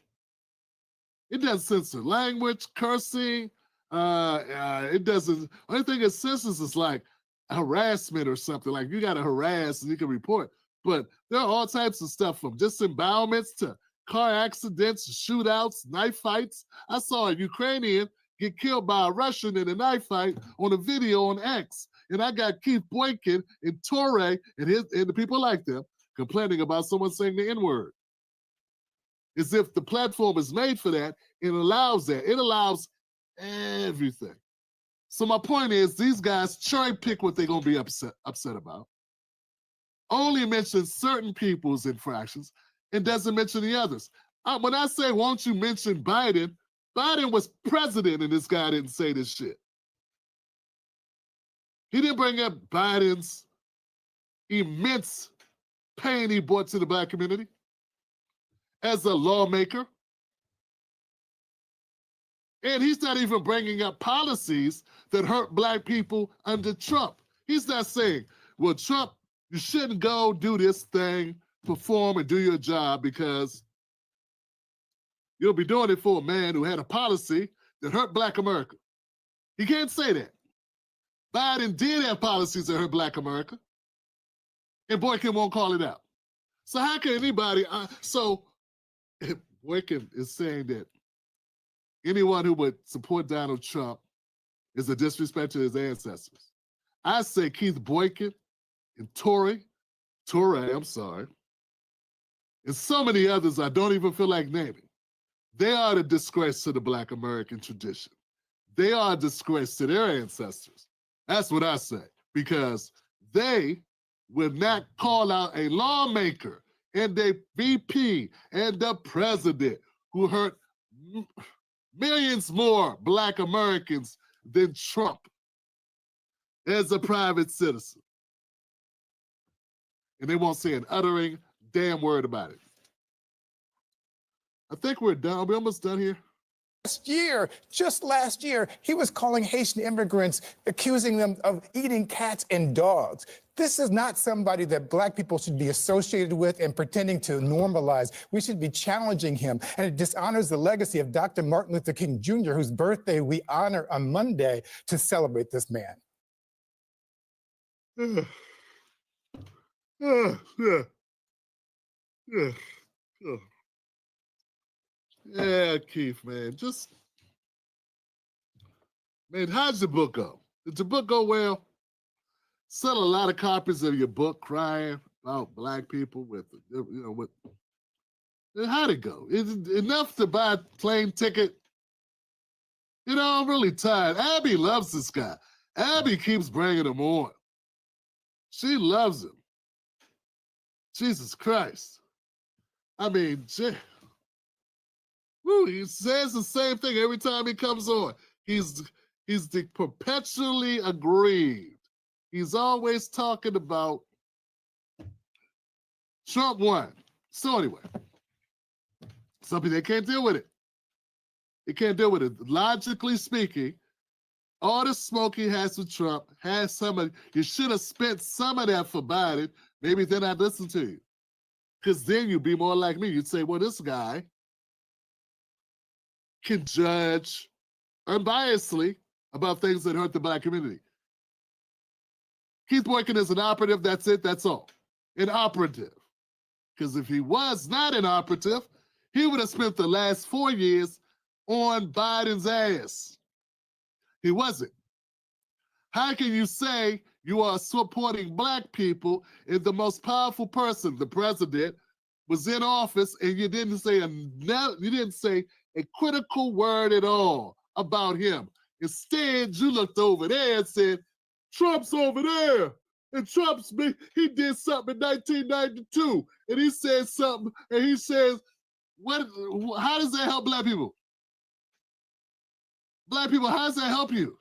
It doesn't censor language, cursing. It doesn't. Only thing it censors is like harassment or something. Like you got to harass and you can report. But there are all types of stuff from disembowelments to car accidents, shootouts, knife fights. I saw a Ukrainian get killed by a Russian in a knife fight on a video on X. And I got Keith Boykin and Torrey and the people like them complaining about someone saying the N-word. As if the platform is made for that, it allows that. It allows everything. So my point is, these guys cherry pick what they're gonna be upset about. Only mention certain people's infractions and doesn't mention the others. When I say, won't you mention Biden? Biden was president and this guy didn't say this shit. He didn't bring up Biden's immense pain he brought to the black community as a lawmaker. And he's not even bringing up policies that hurt black people under Trump. He's not saying, well, Trump, you shouldn't go do this thing, perform and do your job because you'll be doing it for a man who had a policy that hurt black America. He can't say that. Biden did have policies that hurt black America. And Boykin won't call it out. So how can anybody, Boykin is saying that anyone who would support Donald Trump is a disrespect to his ancestors. I say Keith Boykin and Torrey, and so many others I don't even feel like naming. They are a disgrace to the black American tradition. They are a disgrace to their ancestors. That's what I say, because they will not call out a lawmaker and the VP and the president who hurt millions more Black Americans than Trump as a private citizen. And they won't say an uttering damn word about it. I think we're done. We're almost done here. Just last year, he was calling Haitian immigrants, accusing them of eating cats and dogs. This is not somebody that Black people should be associated with and pretending to normalize. We should be challenging him. And it dishonors the legacy of Dr. Martin Luther King Jr., whose birthday we honor on Monday, to celebrate this man. Yeah, Keith, man. Man, how'd your book go? Did your book go well? Sell a lot of copies of your book crying about Black people with. How'd it go? Is it enough to buy a plane ticket? I'm really tired. Abby loves this guy. Abby keeps bringing him on. She loves him. Jesus Christ. I mean, he says the same thing every time he comes on. He's the perpetually aggrieved. He's always talking about Trump won. So anyway, some people, they can't deal with it. They can't deal with it. Logically speaking, all the smoke he has with Trump has some of, you should have spent some of that for Biden. Maybe then I'd listen to you. Because then you'd be more like me. You'd say, well, this guy can judge unbiasedly about things that hurt the Black community. Keith Boykin is an operative. That's it. That's all. An operative. Because if he was not an operative, he would have spent the last 4 years on Biden's ass. He wasn't. How can you say you are supporting Black people if the most powerful person, the president, was in office and you didn't say a critical word at all about him? Instead, you looked over there and said, Trump's over there. And he did something in 1992. And he said something, and he says, how does that help Black people? Black people, how does that help you?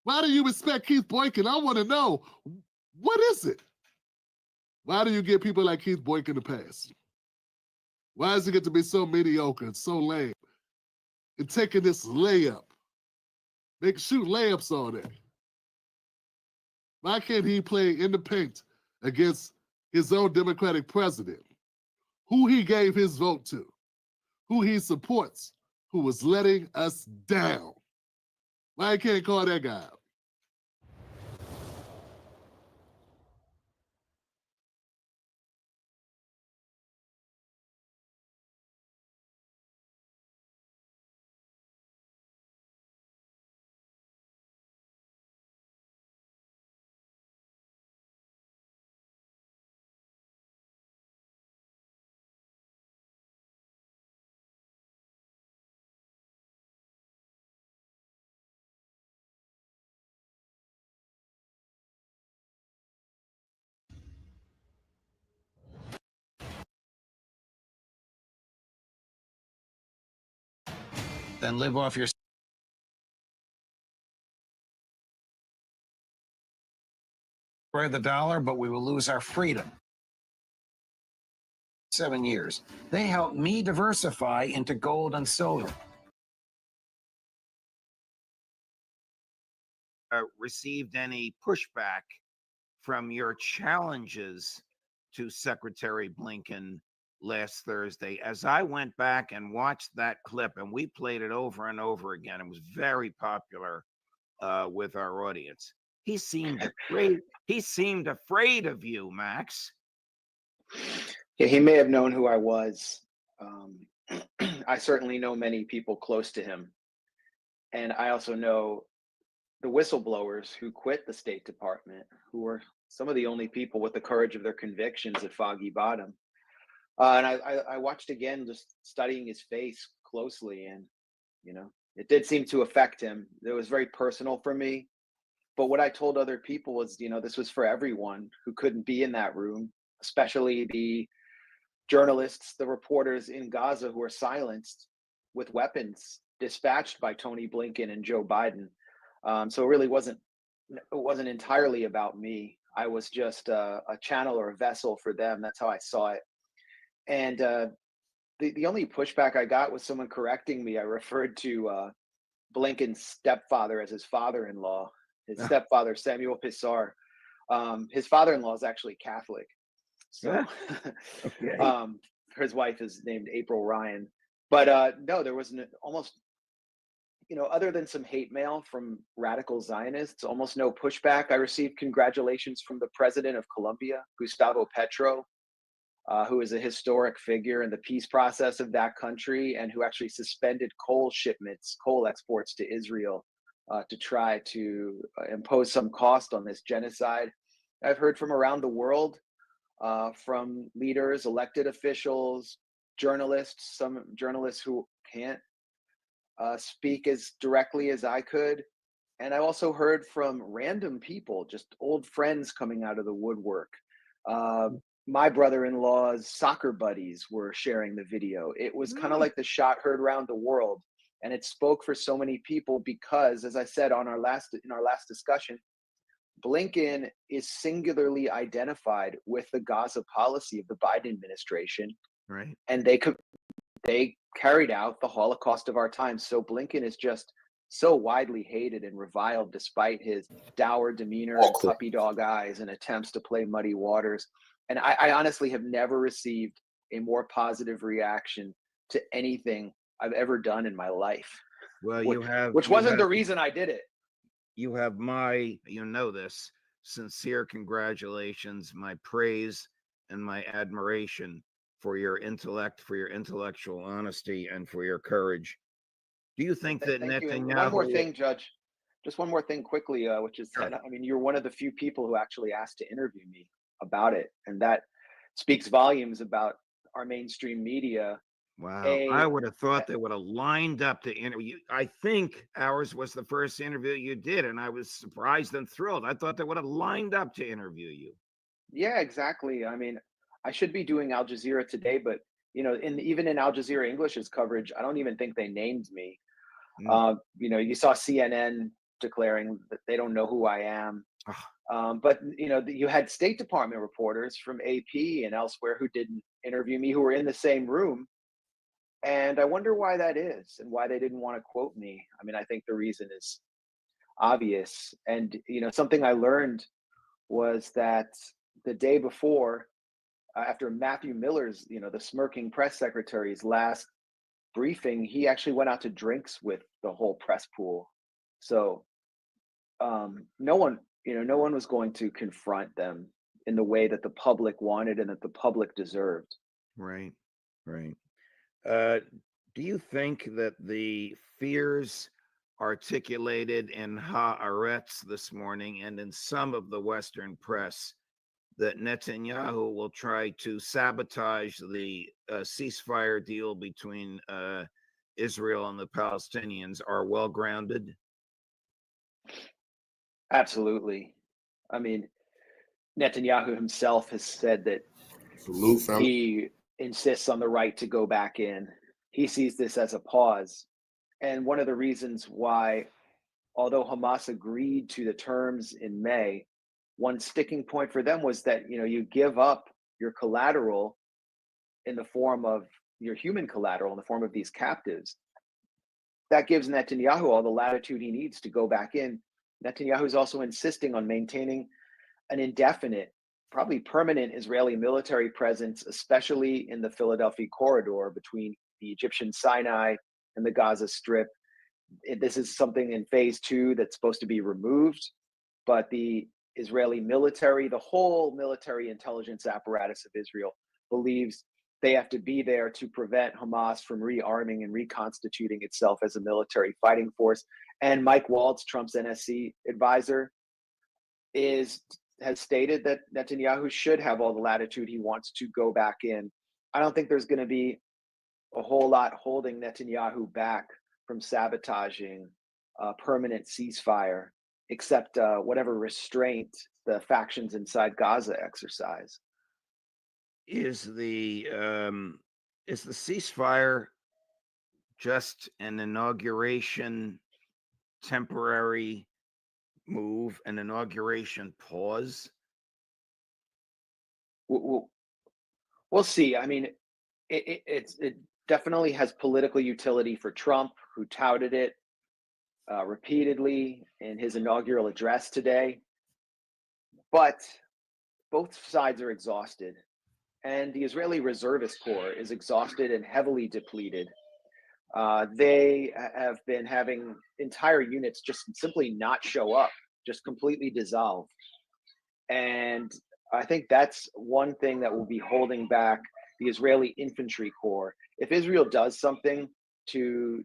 Why do you respect Keith Boykin? I want to know, what is it? Why do you give people like Keith Boykin a pass? Why does it get to be so mediocre and so lame? And taking this layup. They can shoot layups all day. Why can't he play in the paint against his own Democratic president, who he gave his vote to, who he supports, who was letting us down? Why can't he call that guy out? Then live off your destroy the dollar, but we will lose our freedom. 7 years. They helped me diversify into gold and silver. Received any pushback from your challenges to Secretary Blinken last Thursday? As I went back and watched that clip, and we played it over and over again, it was very popular with our audience. He seemed afraid. He seemed afraid of you, Max. Yeah, he may have known who I was. I certainly know many people close to him, and I also know the whistleblowers who quit the State Department, who were some of the only people with the courage of their convictions at Foggy Bottom. And I watched again, just studying his face closely, and it did seem to affect him. It was very personal for me. But what I told other people was, this was for everyone who couldn't be in that room, especially the journalists, the reporters in Gaza who are silenced with weapons dispatched by Tony Blinken and Joe Biden. So it really wasn't entirely about me. I was just a channel or a vessel for them. That's how I saw it. And the only pushback I got was someone correcting me. I referred to Blinken's stepfather as his father-in-law. His stepfather, Samuel Pisar. His father-in-law is actually Catholic. So Okay. his wife is named April Ryan. But no, there was almost, other than some hate mail from radical Zionists, almost no pushback. I received congratulations from the president of Colombia, Gustavo Petro, who is a historic figure in the peace process of that country and who actually suspended coal exports to Israel to try to impose some cost on this genocide. I've heard from around the world, from leaders, elected officials, journalists, some journalists who can't speak as directly as I could. And I also heard from random people, just old friends coming out of the woodwork. My brother-in-law's soccer buddies were sharing the video. It was kind of like the shot heard around the world, and it spoke for so many people because, as I said in our last discussion, Blinken is singularly identified with the Gaza policy of the Biden administration, Right. and they carried out the Holocaust of our time. So Blinken is just so widely hated and reviled despite his dour demeanor and puppy dog eyes and attempts to play muddy waters. And I honestly have never received a more positive reaction to anything I've ever done in my life. Well, which wasn't the reason I did it. You have my, this, sincere congratulations, my praise, and my admiration for your intellect, for your intellectual honesty, and for your courage. Do you think that Thank you. And Netanyahu? one more thing, Judge. Just one more thing quickly, which is that, you're one of the few people who actually asked to interview me about it. And that speaks volumes about our mainstream media. Wow. I would have thought they would have lined up to interview. I think ours was the first interview you did, and I was surprised and thrilled. I thought they would have lined up to interview you. Yeah, exactly. I should be doing Al Jazeera today, but even in Al Jazeera English's coverage, I don't even think they named me. You saw CNN declaring that they don't know who I am. But you had State Department reporters from AP and elsewhere who didn't interview me, who were in the same room. And I wonder why that is and why they didn't want to quote me. I think the reason is obvious. And, something I learned was that the day before, after Matthew Miller's, the smirking press secretary's last briefing, he actually went out to drinks with the whole press pool. So no one was going to confront them in the way that the public wanted and that the public deserved. Right. Do you think that the fears articulated in Haaretz this morning and in some of the Western press that Netanyahu will try to sabotage the ceasefire deal between Israel and the Palestinians are well grounded? Absolutely. Netanyahu himself has said that he insists on the right to go back in. He sees this as a pause. And one of the reasons why, although Hamas agreed to the terms in May, one sticking point for them was that, you give up your collateral in the form of your human collateral in the form of these captives. That gives Netanyahu all the latitude he needs to go back in. Netanyahu is also insisting on maintaining an indefinite, probably permanent Israeli military presence, especially in the Philadelphia corridor between the Egyptian Sinai and the Gaza Strip. This is something in phase 2 that's supposed to be removed, but the Israeli military, the whole military intelligence apparatus of Israel, believes they have to be there to prevent Hamas from rearming and reconstituting itself as a military fighting force. And Mike Waltz, Trump's NSC advisor, has stated that Netanyahu should have all the latitude he wants to go back in. I don't think there's going to be a whole lot holding Netanyahu back from sabotaging a permanent ceasefire, except whatever restraint the factions inside Gaza exercise. Is the ceasefire just an inauguration temporary move, an inauguration pause? We'll see. I mean, it definitely has political utility for Trump, who touted it repeatedly in his inaugural address today. But both sides are exhausted, and the Israeli Reservist Corps is exhausted and heavily depleted. They have been having entire units just simply not show up, just completely dissolve. And I think that's one thing that will be holding back the Israeli Infantry Corps. If Israel does something to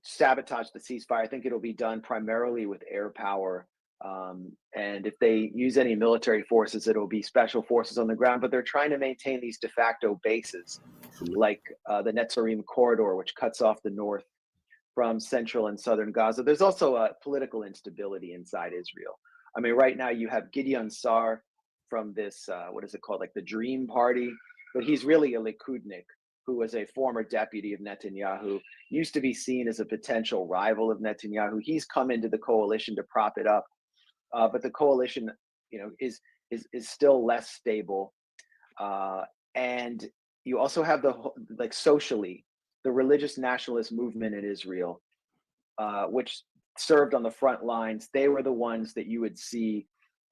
sabotage the ceasefire, I think it'll be done primarily with air power. And if they use any military forces, it'll be special forces on the ground. But they're trying to maintain these de facto bases, like the Netzarim corridor, which cuts off the north from central and southern Gaza. There's also a political instability inside Israel. I mean, right now you have Gideon Sar from this, what is it called, like the Dream Party, but he's really a Likudnik who was a former deputy of Netanyahu, used to be seen as a potential rival of Netanyahu. He's come into the coalition to prop it up, but the coalition, is still less stable. And you also have socially, the religious nationalist movement in Israel, which served on the front lines. They were the ones that you would see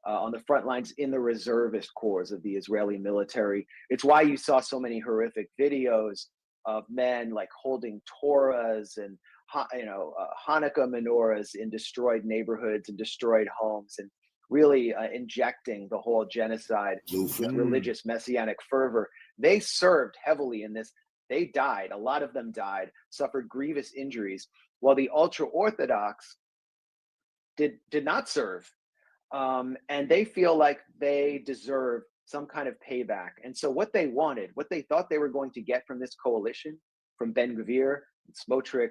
on the front lines in the reservist corps of the Israeli military. It's why you saw so many horrific videos of men like holding Torahs and Hanukkah menorahs in destroyed neighborhoods and destroyed homes, and really injecting the whole genocide religious messianic fervor. They served heavily in this. They died. A lot of them died, suffered grievous injuries, while the ultra-Orthodox did not serve. And they feel like they deserve some kind of payback. And so what they wanted, what they thought they were going to get from this coalition, from Ben-Gvir and Smotrich,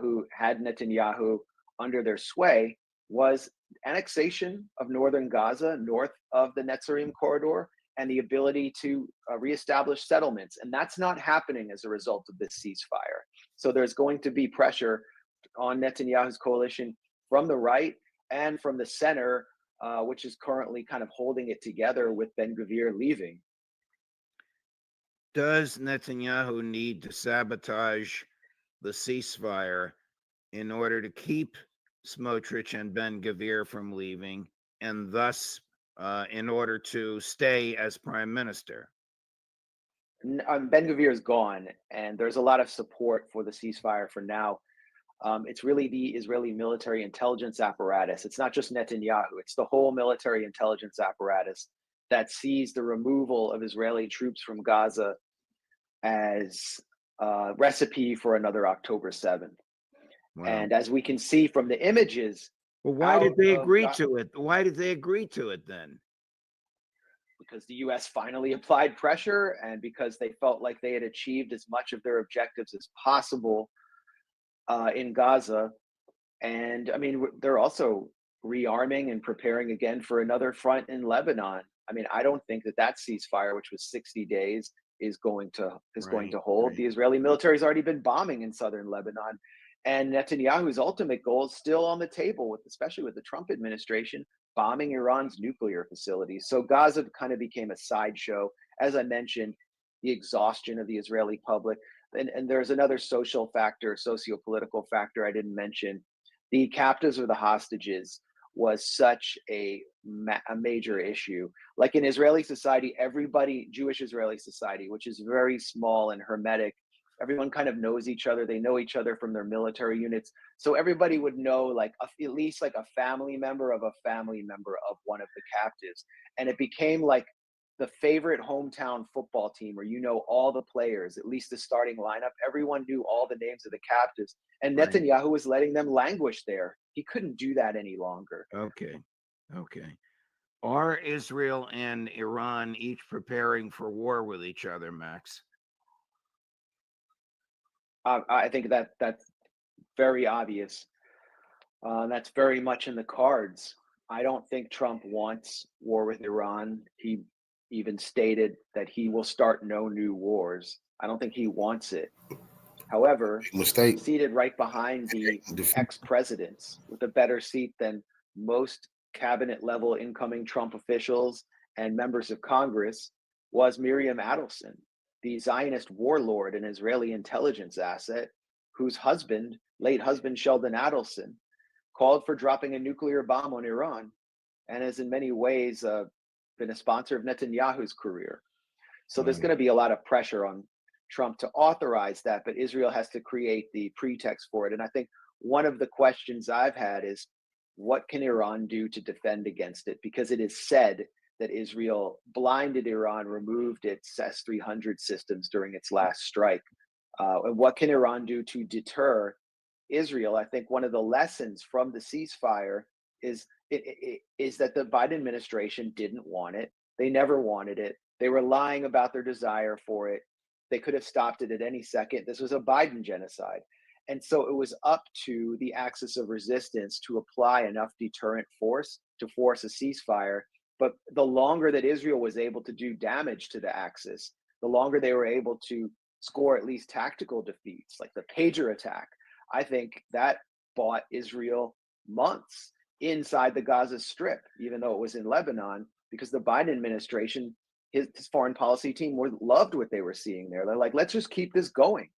who had Netanyahu under their sway, was annexation of northern Gaza, north of the Netzarim corridor, and the ability to reestablish settlements. And that's not happening as a result of this ceasefire. So there's going to be pressure on Netanyahu's coalition from the right and from the center, which is currently kind of holding it together with Ben-Gvir leaving. Does Netanyahu need to sabotage the ceasefire in order to keep Smotrich and Ben-Gvir from leaving, and thus in order to stay as prime minister? Ben-Gvir is gone, and there's a lot of support for the ceasefire for now. It's really the Israeli military intelligence apparatus. It's not just Netanyahu, it's the whole military intelligence apparatus that sees the removal of Israeli troops from Gaza as a recipe for another October 7th. Wow. And as we can see from the images. Well, why did they agree to it? Why did they agree to it then? Because the US finally applied pressure, and because they felt like they had achieved as much of their objectives as possible in Gaza. And I mean, they're also rearming and preparing again for another front in Lebanon. I mean, I don't think that ceasefire, which was 60 days, is going to hold. Right. The Israeli military has already been bombing in southern Lebanon, and Netanyahu's ultimate goal is still on the table, especially with the Trump administration bombing Iran's nuclear facilities. So Gaza kind of became a sideshow. As I mentioned, the exhaustion of the Israeli public. And there's another social factor, socio-political factor I didn't mention. The captives or the hostages was such a major issue. Like in Israeli society, Jewish Israeli society, which is very small and hermetic, everyone kind of knows each other. They know each other from their military units. So everybody would know like at least like a family member of one of the captives. And it became like the favorite hometown football team where you know all the players, at least the starting lineup. Everyone knew all the names of the captives. And Netanyahu was letting them languish there. He couldn't do that any longer. Okay. Are Israel and Iran each preparing for war with each other, Max? I think that's very obvious. That's very much in the cards. I don't think Trump wants war with Iran. He even stated that he will start no new wars. I don't think he wants it. However, Mistake. seated right behind the ex-presidents with a better seat than most cabinet level incoming Trump officials and members of Congress was Miriam Adelson, the Zionist warlord and Israeli intelligence asset, whose husband, late husband Sheldon Adelson, called for dropping a nuclear bomb on Iran and has in many ways been a sponsor of Netanyahu's career. So there's going to be a lot of pressure on Trump to authorize that, but Israel has to create the pretext for it. And I think one of the questions I've had is, what can Iran do to defend against it? Because it is said that Israel blinded Iran, removed its S-300 systems during its last strike. And what can Iran do to deter Israel? I think one of the lessons from the ceasefire is that the Biden administration didn't want it. They never wanted it. They were lying about their desire for it. They could have stopped it at any second. This was a Biden genocide. And so it was up to the axis of resistance to apply enough deterrent force to force a ceasefire. But the longer that Israel was able to do damage to the axis, the longer they were able to score at least tactical defeats, like the pager attack. I think that bought Israel months inside the Gaza Strip, even though it was in Lebanon, because the Biden administration, his foreign policy team loved what they were seeing there. They're like, let's just keep this going.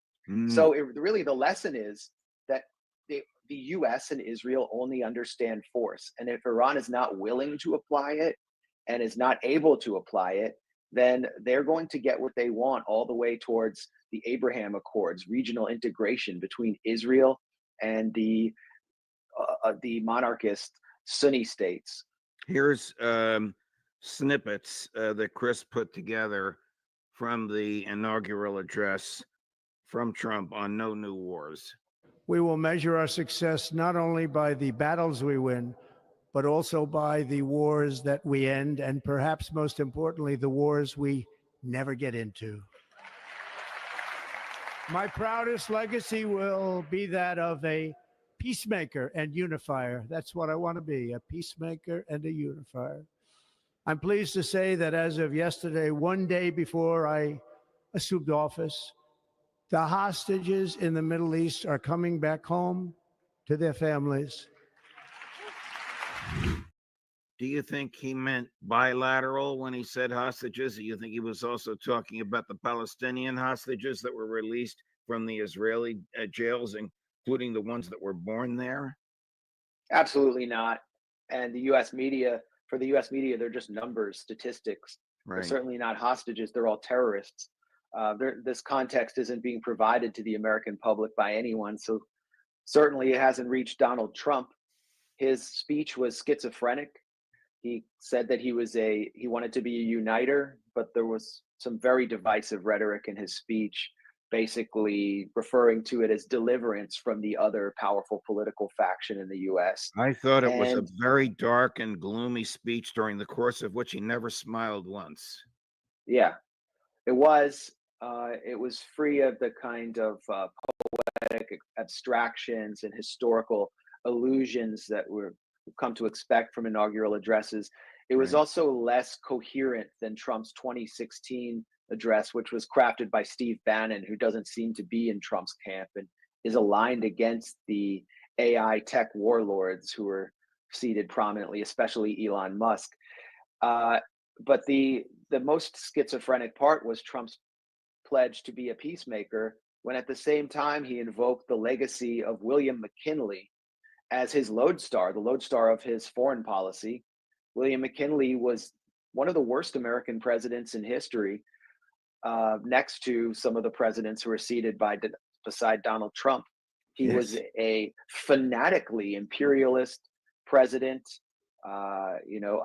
So really the lesson is that the US and Israel only understand force. And if Iran is not willing to apply it and is not able to apply it, then they're going to get what they want all the way towards the Abraham Accords, regional integration between Israel and the monarchist Sunni states. Here's snippets that Chris put together from the inaugural address from Trump on no new wars. We will measure our success not only by the battles we win, but also by the wars that we end, and perhaps most importantly, the wars we never get into. My proudest legacy will be that of a peacemaker and unifier. That's what I want to be, a peacemaker and a unifier. I'm pleased to say that as of yesterday, one day before I assumed office, the hostages in the Middle East are coming back home to their families. Do you think he meant bilateral when he said hostages? Do you think he was also talking about the Palestinian hostages that were released from the Israeli jails, including the ones that were born there? Absolutely not. And the US media, for the US media, they're just numbers, statistics. Right. They're certainly not hostages. They're all terrorists. This context isn't being provided to the American public by anyone. So certainly it hasn't reached Donald Trump. His speech was schizophrenic. He said that he wanted to be a uniter, but there was some very divisive rhetoric in his speech, basically referring to it as deliverance from the other powerful political faction in the US. I thought it was a very dark and gloomy speech, during the course of which he never smiled once. Yeah, it was. It was free of the kind of poetic abstractions and historical allusions that we've come to expect from inaugural addresses. It was also less coherent than Trump's 2016 address, which was crafted by Steve Bannon, who doesn't seem to be in Trump's camp and is aligned against the AI tech warlords who are seated prominently, especially Elon Musk. But the most schizophrenic part was Trump's pledge to be a peacemaker, when at the same time he invoked the legacy of William McKinley as his lodestar, the lodestar of his foreign policy. William McKinley was one of the worst American presidents in history, next to some of the presidents who were seated beside Donald Trump. He was a fanatically imperialist president. I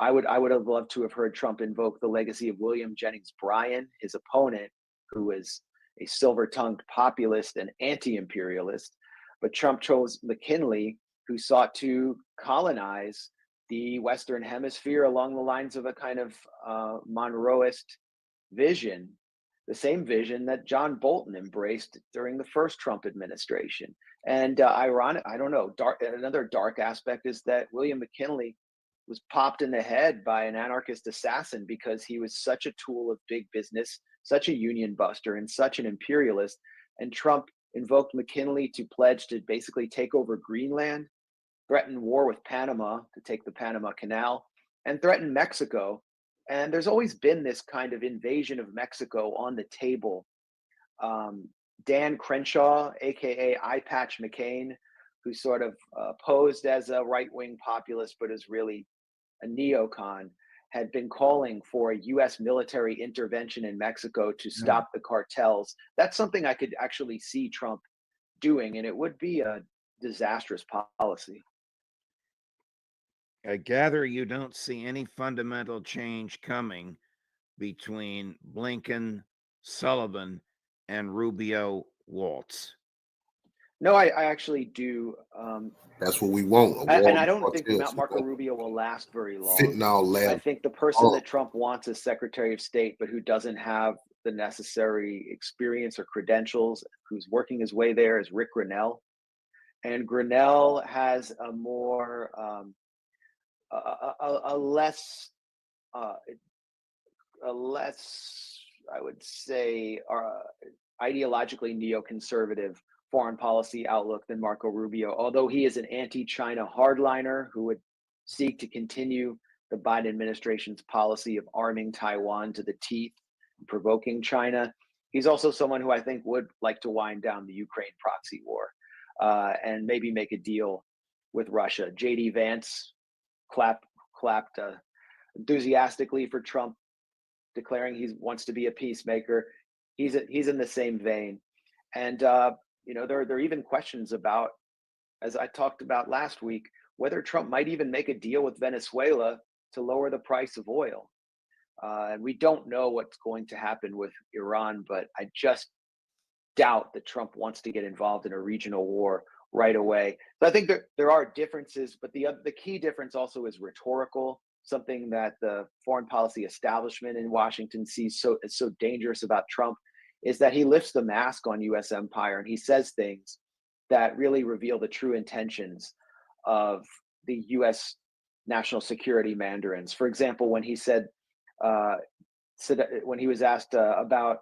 would have loved to have heard Trump invoke the legacy of William Jennings Bryan, his opponent, who was a silver-tongued populist and anti-imperialist. But Trump chose McKinley, who sought to colonize the Western Hemisphere along the lines of a kind of Monroeist vision, the same vision that John Bolton embraced during the first Trump administration. And ironic, I don't know, another dark aspect is that William McKinley was popped in the head by an anarchist assassin because he was such a tool of big business, such a union buster, and such an imperialist. And Trump invoked McKinley to pledge to basically take over Greenland, threaten war with Panama to take the Panama Canal, and threaten Mexico. And there's always been this kind of invasion of Mexico on the table. Dan Crenshaw, aka Eye Patch McCain, who sort of posed as a right-wing populist but is really a neocon, had been calling for a U.S. military intervention in Mexico to stop the cartels. That's something I could actually see Trump doing, and it would be a disastrous policy. I gather you don't see any fundamental change coming between Blinken, Sullivan, and Rubio Waltz. No, I actually do. That's what we want. And I don't think Marco Rubio will last very long. Fentanyl lab. I think the person that Trump wants as Secretary of State, but who doesn't have the necessary experience or credentials, who's working his way there, is Rick Grenell. And Grenell has a more, a less, I would say, ideologically neoconservative foreign policy outlook than Marco Rubio, although he is an anti-China hardliner who would seek to continue the Biden administration's policy of arming Taiwan to the teeth, provoking China. He's also someone who I think would like to wind down the Ukraine proxy war and maybe make a deal with Russia. J.D. Vance clapped enthusiastically for Trump, declaring he wants to be a peacemaker. He's in the same vein. And there are even questions about, as I talked about last week, whether Trump might even make a deal with Venezuela to lower the price of oil. And we don't know what's going to happen with Iran, but I just doubt that Trump wants to get involved in a regional war right away. So I think there are differences, but the key difference also is rhetorical, something that the foreign policy establishment in Washington sees is so dangerous about Trump, is that he lifts the mask on U.S. empire and he says things that really reveal the true intentions of the U.S. national security mandarins. For example, when he said, when he was asked about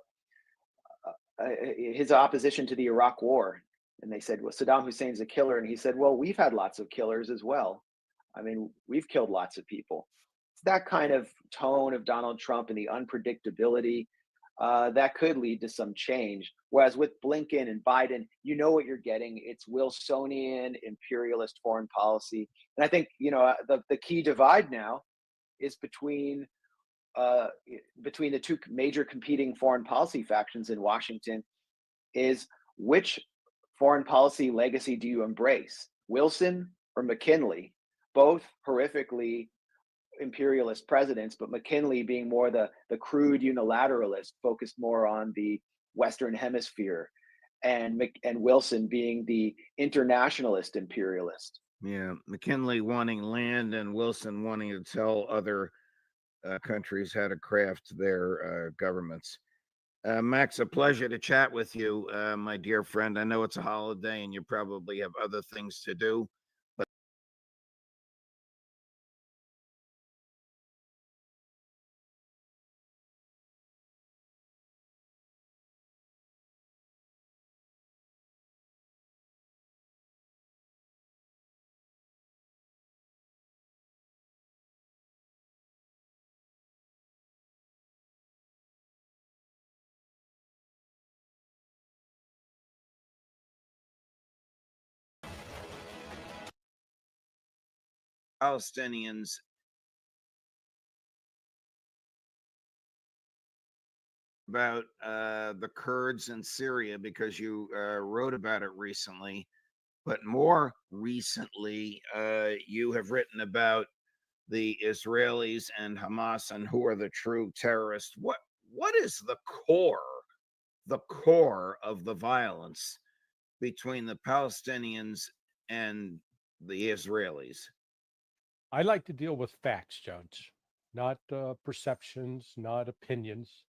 his opposition to the Iraq war, and they said, well, Saddam Hussein's a killer. And he said, well, we've had lots of killers as well. I mean, we've killed lots of people. It's that kind of tone of Donald Trump and the unpredictability that could lead to some change. Whereas with Blinken and Biden, you know what you're getting. It's Wilsonian, imperialist foreign policy. And I think, the key divide now is between the two major competing foreign policy factions in Washington is which foreign policy legacy do you embrace, Wilson or McKinley? Both horrifically imperialist presidents, but McKinley being more the crude unilateralist, focused more on the Western Hemisphere, and Wilson being the internationalist imperialist. Yeah, McKinley wanting land and Wilson wanting to tell other countries how to craft their governments. Max, a pleasure to chat with you, my dear friend. I know it's a holiday and you probably have other things to do, but Palestinians about the Kurds in Syria, because you wrote about it recently, but more recently, you have written about the Israelis and Hamas and who are the true terrorists. What is the core of the violence between the Palestinians and the Israelis? I like to deal with facts, Judge, not perceptions, not opinions.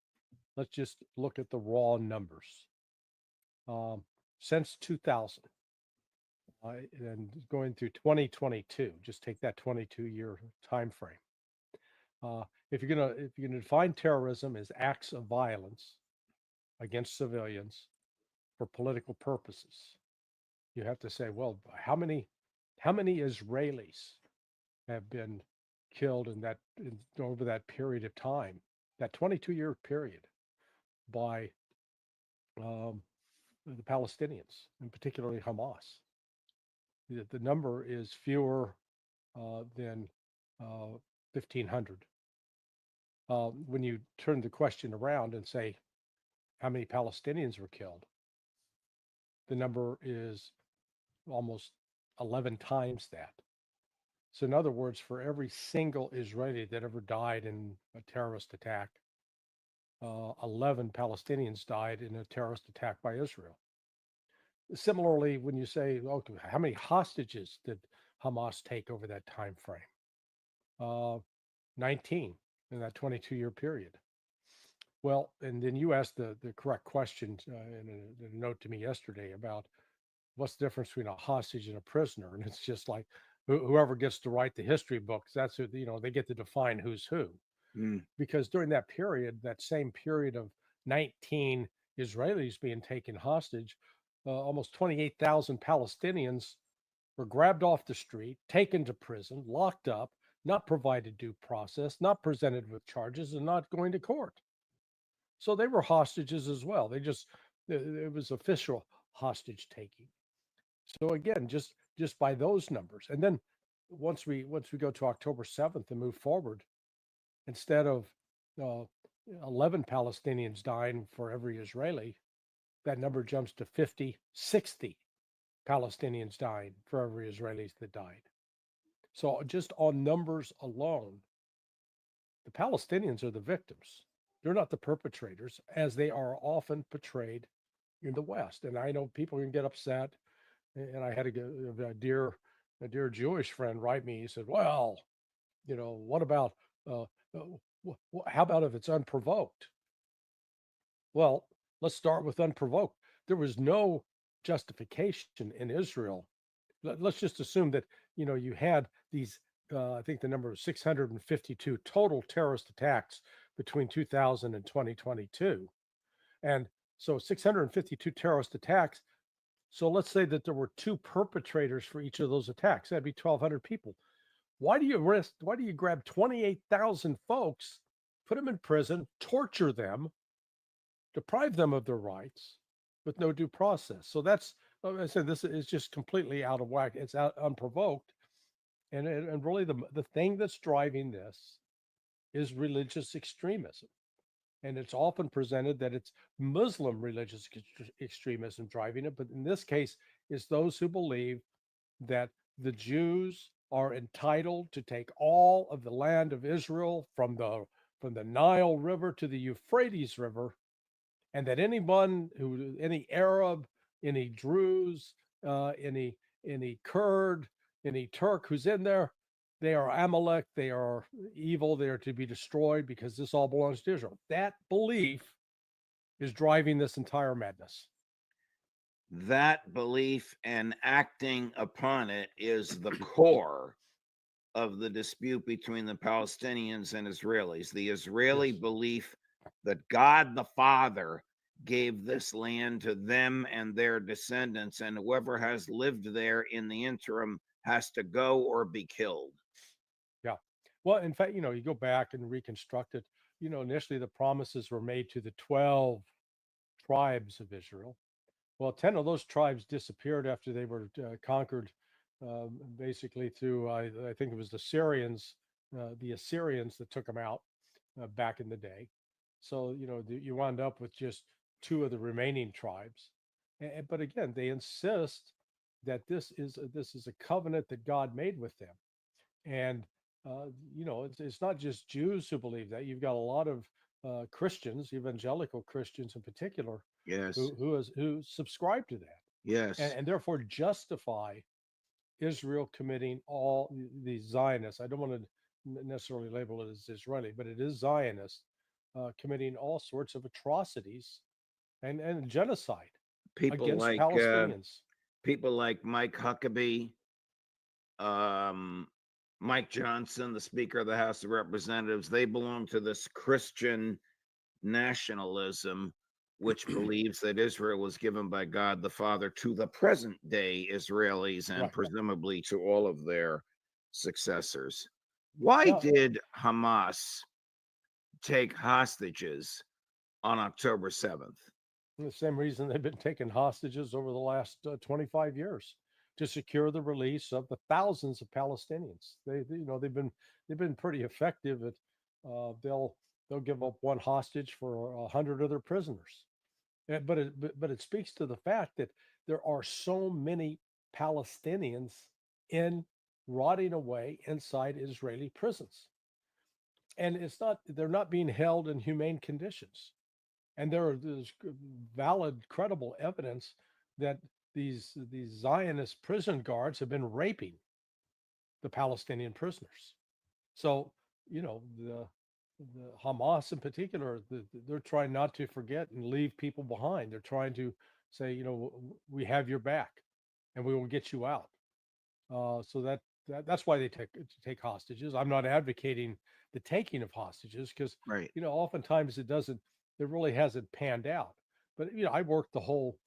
Let's just look at the raw numbers. Since 2000, and going through 2022, just take that 22-year time frame. If you're gonna define terrorism as acts of violence against civilians for political purposes, you have to say, well, how many Israelis have been killed over that period of time, that 22-year period, by the Palestinians, and particularly Hamas? The number is fewer than 1,500. When you turn the question around and say, how many Palestinians were killed? The number is almost 11 times that. So in other words, for every single Israeli that ever died in a terrorist attack, 11 Palestinians died in a terrorist attack by Israel. Similarly, when you say, okay, how many hostages did Hamas take over that time frame? 19 in that 22-year period. Well, and then you asked the correct question in a note to me yesterday about what's the difference between a hostage and a prisoner. And it's just like whoever gets to write the history books, that's who, they get to define who's who. Because during that period, that same period of 19 Israelis being taken hostage, almost 28,000 Palestinians were grabbed off the street, taken to prison, locked up, not provided due process, not presented with charges, and not going to court. So they were hostages as well. It was official hostage taking. So again, just by those numbers. And then once we go to October 7th and move forward, instead of 11 Palestinians dying for every Israeli, that number jumps to 50, 60 Palestinians dying for every Israelis that died. So just on numbers alone, the Palestinians are the victims. They're not the perpetrators, as they are often portrayed in the West. And I know people can get upset. And I had a dear Jewish friend write me. He said, well, what about, how about if it's unprovoked? Well, let's start with unprovoked. There was no justification in Israel. Let's just assume that, you had these, I think the number was 652 total terrorist attacks between 2000 and 2022. And so 652 terrorist attacks. So let's say that there were 2 perpetrators for each of those attacks. That'd be 1,200 people. Why do you grab 28,000 folks, put them in prison, torture them, deprive them of their rights with no due process? So that's, like I said, this is just completely out of whack. It's unprovoked. And really the thing that's driving this is religious extremism. And it's often presented that it's Muslim religious extremism driving it. But in this case, it's those who believe that the Jews are entitled to take all of the land of Israel from the Nile River to the Euphrates River, and that any Arab, any Druze, any Kurd, any Turk who's in there, they are Amalek, they are evil, they are to be destroyed because this all belongs to Israel. That belief is driving this entire madness. That belief and acting upon it is the core of the dispute between the Palestinians and Israelis. The Israeli belief that God the Father gave this land to them and their descendants, and whoever has lived there in the interim has to go or be killed. Yeah. Well, in fact, you go back and reconstruct it. Initially the promises were made to the 12 tribes of Israel. Well, 10 of those tribes disappeared after they were conquered, basically through, I think it was the Assyrians that took them out back in the day. So, you wound up with just 2 of the remaining tribes. But again, they insist that this is a covenant that God made with them. And, it's not just Jews who believe that. You've got a lot of Christians, evangelical Christians in particular, yes, who subscribe to that. Yes. And therefore justify Israel committing all these Zionists. I don't want to necessarily label it as Israeli, but it is Zionist, committing all sorts of atrocities and genocide People against like Palestinians. people like Mike Huckabee, Mike Johnson, the Speaker of the House of Representatives, they belong to this Christian nationalism, which believes that Israel was given by God the Father to the present day Israelis and Right. presumably to all of their successors. Why No, did Hamas take hostages on October 7th? the same reason they've been taking hostages over the last 25 years, to secure the release of the thousands of Palestinians. They've been pretty effective at they'll give up one hostage for 100 other prisoners. But it speaks to the fact that there are so many Palestinians rotting away inside Israeli prisons, and they're not being held in humane conditions. And there's valid, credible evidence that these Zionist prison guards have been raping the Palestinian prisoners. So, the Hamas in particular, they're trying not to forget and leave people behind. They're trying to say, we have your back, and we will get you out. So that's why they take hostages. I'm not advocating the taking of hostages because, Right. oftentimes it really hasn't panned out. But I worked the whole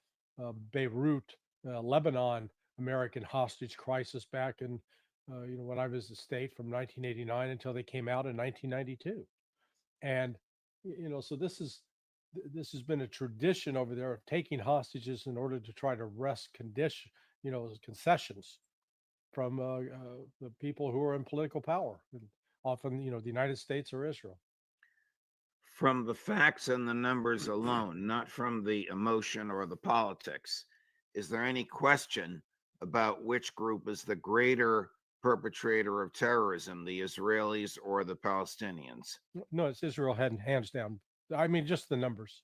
Beirut, Lebanon American hostage crisis back in when I was the state from 1989 until they came out in 1992. And so this has been a tradition over there of taking hostages in order to try to wrest concessions from the people who are in political power, and often the United States or Israel. From the facts and the numbers alone, not from the emotion or the politics, is there any question about which group is the greater perpetrator of terrorism, the Israelis or the Palestinians? No, it's Israel, hands down. I mean, just the numbers.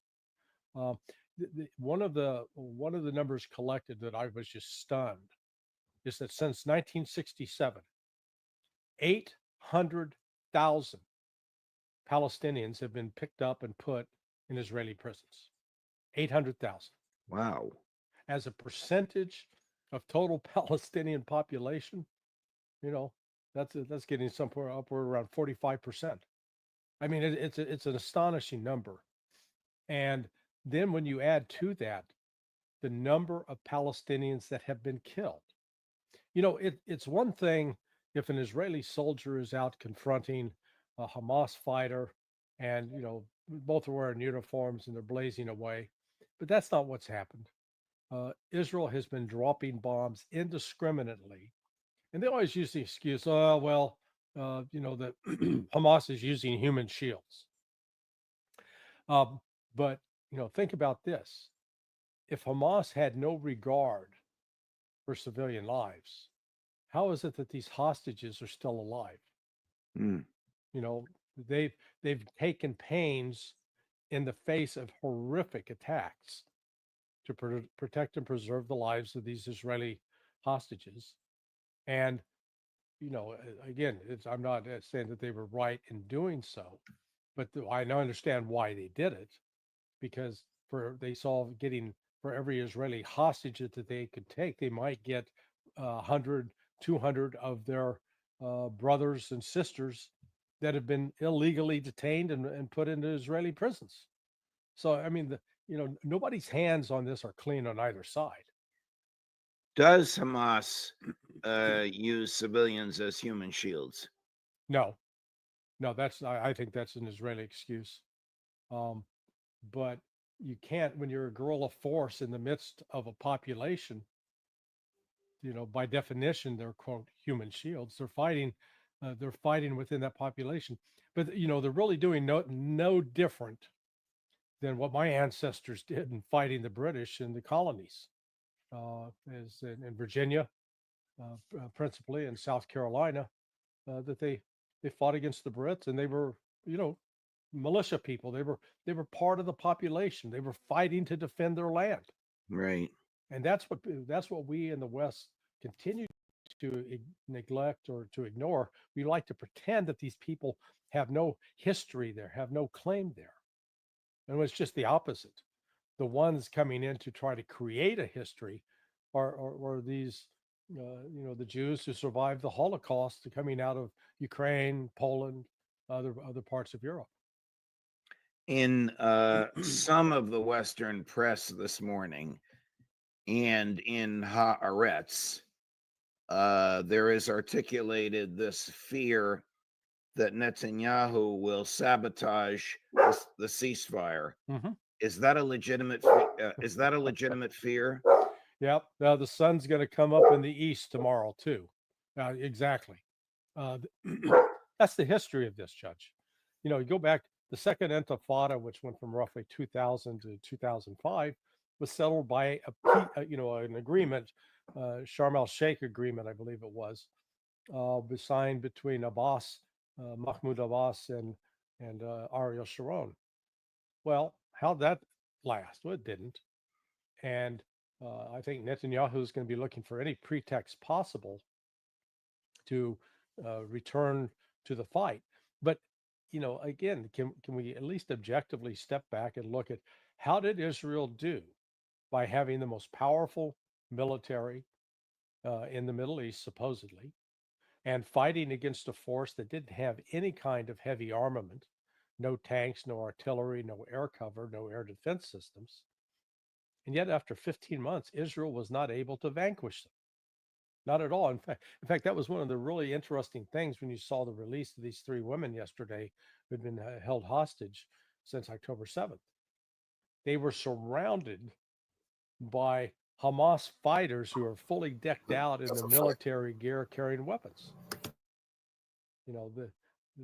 One of the numbers collected that I was just stunned is that since 1967, 800,000 Palestinians have been picked up and put in Israeli prisons. 800,000. Wow. As a percentage of total Palestinian population, that's getting somewhere upward around 45%. I mean, it's an astonishing number. And then when you add to that the number of Palestinians that have been killed, it's one thing if an Israeli soldier is out confronting a Hamas fighter and, both are wearing uniforms and they're blazing away, but that's not what's happened. Israel has been dropping bombs indiscriminately, and they always use the excuse, that Hamas is using human shields. But think about this. If Hamas had no regard for civilian lives, how is it that these hostages are still alive? They've taken pains in the face of horrific attacks to protect and preserve the lives of these Israeli hostages. And, again, I'm not saying that they were right in doing so, but I now understand why they did it, because they saw for every Israeli hostage that they could take, they might get 100, 200 of their brothers and sisters that have been illegally detained and put into Israeli prisons. So, I mean, nobody's hands on this are clean on either side. Does Hamas use civilians as human shields? No, I think that's an Israeli excuse. But you can't, when you're a guerrilla force in the midst of a population, by definition, they're quote human shields. They're fighting within that population, but they're really doing no different than what my ancestors did in fighting the British in the colonies, as in Virginia, principally in South Carolina, that they fought against the Brits, and they were militia people. They were part of the population. They were fighting to defend their land. Right. And that's what we in the West continue to neglect or to ignore. We like to pretend that these people have no history there, have no claim there. And it's just the opposite. The ones coming in to try to create a history are these, the Jews who survived the Holocaust coming out of Ukraine, Poland, other parts of Europe. In some of the Western press this morning and in Haaretz, there is articulated this fear that Netanyahu will sabotage the ceasefire. Is that a legitimate? Is that a legitimate fear? Yep. Now the sun's going to come up in the east tomorrow too. Exactly. That's the history of this, Judge. You go back. The Second Intifada, which went from roughly 2000 to 2005, was settled by an agreement, Sharm el-Sheikh agreement, I believe it was signed between Mahmoud Abbas and Ariel Sharon. Well, how'd that last? Well, it didn't. And I think Netanyahu is going to be looking for any pretext possible to return to the fight. But again, can we at least objectively step back and look at how did Israel do by having the most powerful military in the Middle East, supposedly, and fighting against a force that didn't have any kind of heavy armament, no tanks, no artillery, no air cover, no air defense systems. And yet after 15 months, Israel was not able to vanquish them. Not at all. In fact, that was one of the really interesting things when you saw the release of these 3 women yesterday who had been held hostage since October 7th. They were surrounded by Hamas fighters who are fully decked out in the military gear carrying weapons.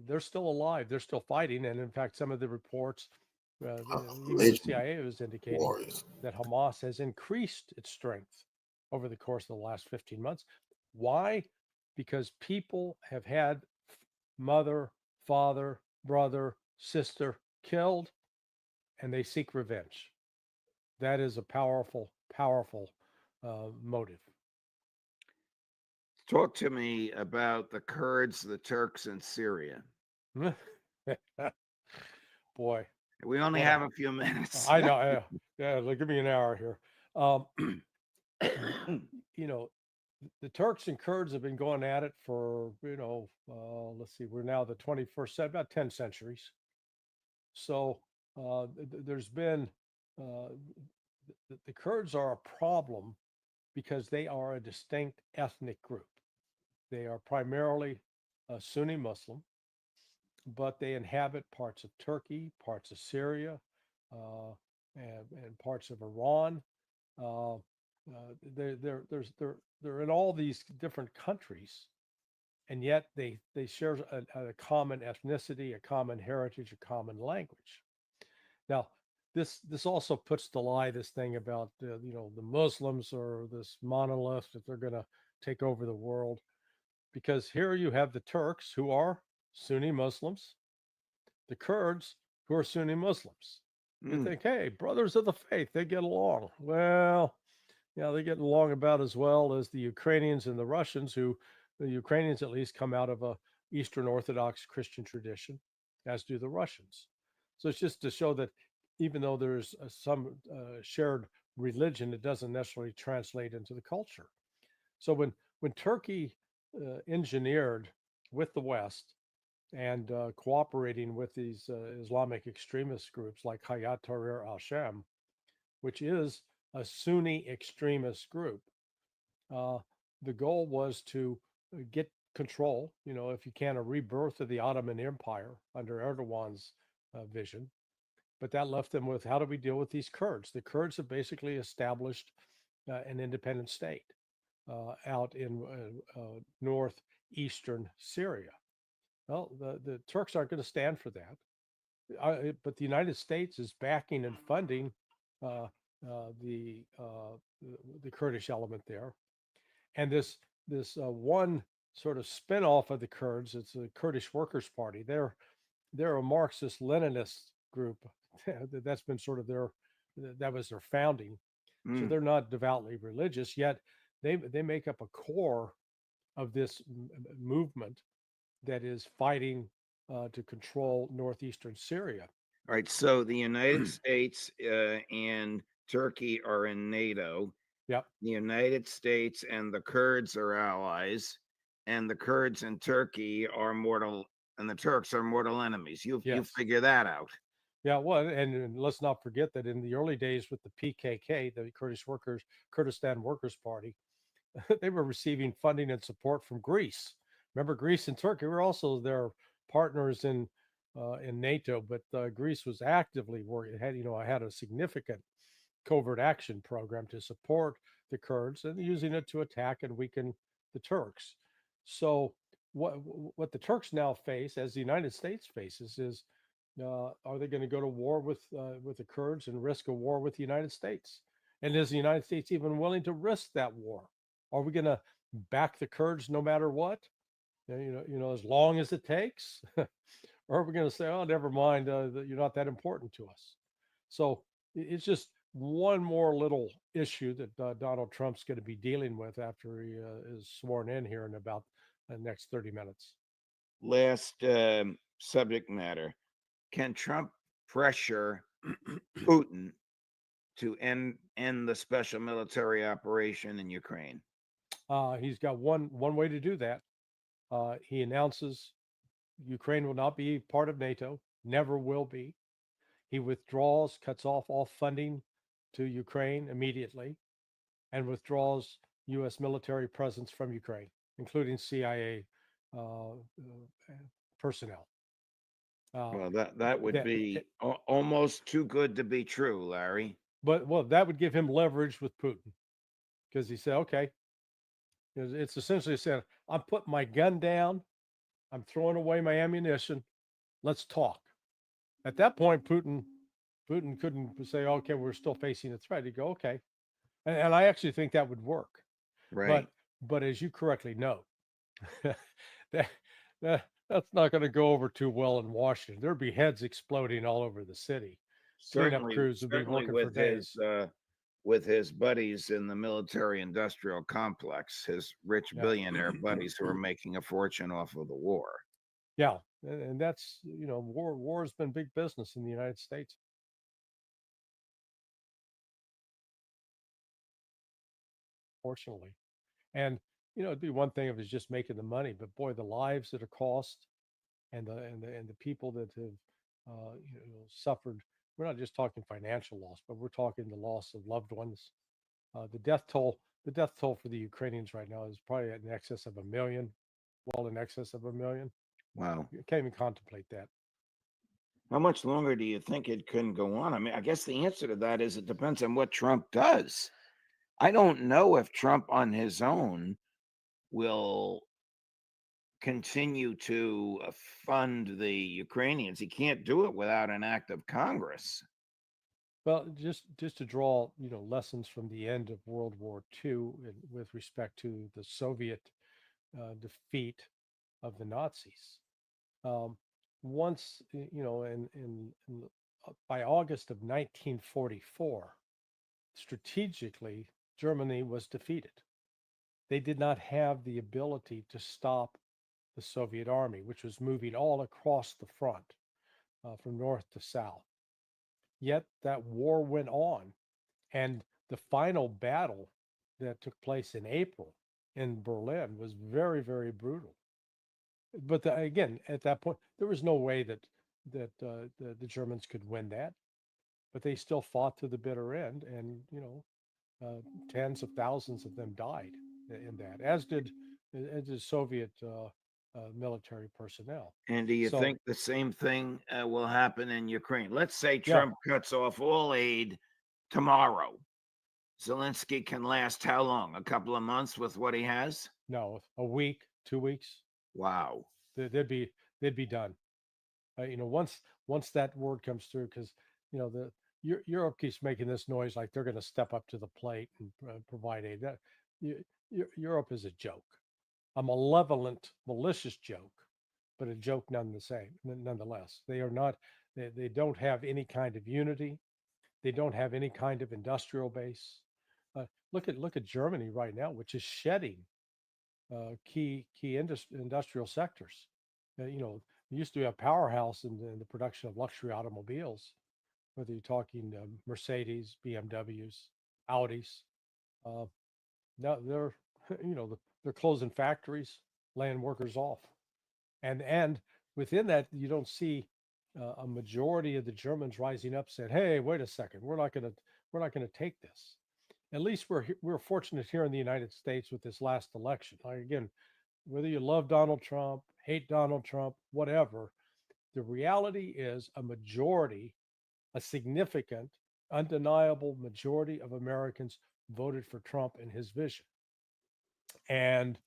They're still alive. They're still fighting. And in fact, some of the reports, even the CIA was indicating that Hamas has increased its strength over the course of the last 15 months. Why? Because people have had mother, father, brother, sister killed, and they seek revenge. That is a powerful, powerful motive. Talk to me about the Kurds, the Turks, and Syria. Boy. We only have a few minutes. I know. Yeah, give me an hour here. The Turks and Kurds have been going at it for, let's see, we're now the 21st century, about 10 centuries. So there's been, the Kurds are a problem because they are a distinct ethnic group. They are primarily Sunni Muslim, but they inhabit parts of Turkey, parts of Syria, and parts of Iran. They're in all these different countries, and yet they share a common ethnicity, a common heritage, a common language. Now, this also puts to lie this thing about the Muslims or this monolith that they're going to take over the world, because here you have the Turks who are Sunni Muslims, the Kurds who are Sunni Muslims. You think, hey, brothers of the faith, they get along. Well, they get along about as well as the Ukrainians and the Russians, who the Ukrainians at least come out of a Eastern Orthodox Christian tradition, as do the Russians. So it's just to show that even though there's some shared religion, it doesn't necessarily translate into the culture. So when Turkey engineered with the West and cooperating with these Islamic extremist groups like Hayat Tahrir al-Sham, which is a Sunni extremist group, the goal was to get control, if you can, a rebirth of the Ottoman Empire under Erdogan's vision. But that left them with, how do we deal with these Kurds? The Kurds have basically established an independent state out in northeastern Syria. Well, the Turks aren't going to stand for that. But the United States is backing and funding the Kurdish element there. And this one sort of spin-off of the Kurds, it's the Kurdish Workers' Party. They're a Marxist Leninist group. That's been sort of that was their founding. So they're not devoutly religious, yet they make up a core of this movement that is fighting to control northeastern Syria. All right. So the United States and Turkey are in NATO. Yep. The United States and the Kurds are allies, and the Kurds and Turkey are mortal, and the Turks are mortal enemies. You Yes. figure that out. Yeah, well, and let's not forget that in the early days with the PKK, the Kurdistan Workers Party, they were receiving funding and support from Greece. Remember, Greece and Turkey were also their partners in NATO, but Greece was actively working. It had a significant covert action program to support the Kurds and using it to attack and weaken the Turks. So what the Turks now face, as the United States faces, is are they going to go to war with the Kurds and risk a war with the United States? And is the United States even willing to risk that war? Are we going to back the Kurds no matter what? As long as it takes, or are we going to say, oh, never mind, you're not that important to us? So it's just one more little issue that Donald Trump's going to be dealing with after he is sworn in here in about the next 30 minutes. Last subject matter. Can Trump pressure Putin to end the special military operation in Ukraine? He's got one way to do that. He announces Ukraine will not be part of NATO, never will be. He withdraws, cuts off all funding to Ukraine immediately, and withdraws U.S. military presence from Ukraine, including CIA personnel. Well, that would be almost too good to be true, Larry. But that would give him leverage with Putin, because he said, okay, it's essentially said, I'm putting my gun down, I'm throwing away my ammunition, let's talk. At that point, Putin couldn't say, okay, we're still facing a threat. He'd go, okay. And I actually think that would work. Right. But as you correctly note, that's not going to go over too well in Washington. There'd be heads exploding all over the city. Cleanup crews would be working for days. With his buddies in the military-industrial complex, his rich billionaire buddies who are making a fortune off of the war. Yeah, and that's, war has been big business in the United States. Fortunately. And, it'd be one thing if it's just making the money, but boy, the lives that are cost and the people that have, suffered. We're not just talking financial loss, but we're talking the loss of loved ones. The death toll for the Ukrainians right now is probably in excess of 1 million, well in excess of 1 million. Wow. You can't even contemplate that. How much longer do you think it can go on? I mean, I guess the answer to that is it depends on what Trump does. I don't know if Trump on his own will continue to fund the Ukrainians. He can't do it without an act of Congress. Well, just to draw, lessons from the end of World War II with respect to the Soviet defeat of the Nazis. Once, by August of 1944, strategically, Germany was defeated. They did not have the ability to stop the Soviet army, which was moving all across the front from north to south. Yet that war went on, and the final battle that took place in April in Berlin was very, very brutal. But again, at that point, there was no way that the Germans could win that, but they still fought to the bitter end, and tens of thousands of them died in that, as did Soviet military personnel. And do you think the same thing will happen in Ukraine? Let's say Trump cuts off all aid tomorrow. Zelensky can last how long? A couple of months with what he has? No, a week, 2 weeks. Wow. They'd be done. Once that word comes through, because Europe keeps making this noise like they're going to step up to the plate and provide aid. Europe is a joke, a malevolent, malicious joke, but a joke nonetheless. They are not. They don't have any kind of unity. They don't have any kind of industrial base. Look at Germany right now, which is shedding key industrial sectors. It used to be a powerhouse in the production of luxury automobiles, whether you're talking Mercedes, BMWs, Audis. Now they're, they're closing factories, laying workers off, and within that you don't see a majority of the Germans rising up saying, "Hey, wait a second, we're not gonna take this." At least we're fortunate here in the United States with this last election. Like, again, whether you love Donald Trump, hate Donald Trump, whatever, the reality is a significant, undeniable majority of Americans voted for Trump and his vision, and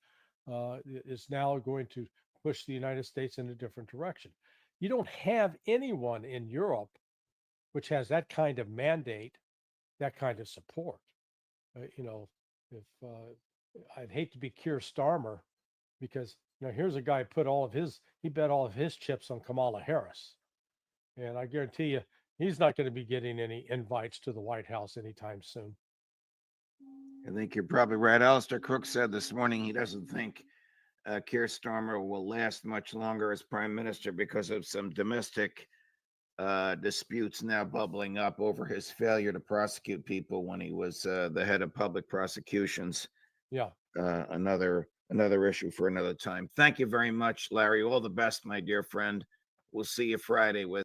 is now going to push the United States in a different direction. You don't have anyone in Europe which has that kind of mandate, that kind of support. If I'd hate to be Keir Starmer, because here's a guy he bet all of his chips on Kamala Harris, and I guarantee you he's not going to be getting any invites to the White House anytime soon. I think you're probably right. Alistair Crook said this morning he doesn't think Keir Starmer will last much longer as prime minister because of some domestic disputes now bubbling up over his failure to prosecute people when he was the head of public prosecutions. Yeah. Another issue for another time. Thank you very much, Larry. All the best, my dear friend. We'll see you Friday with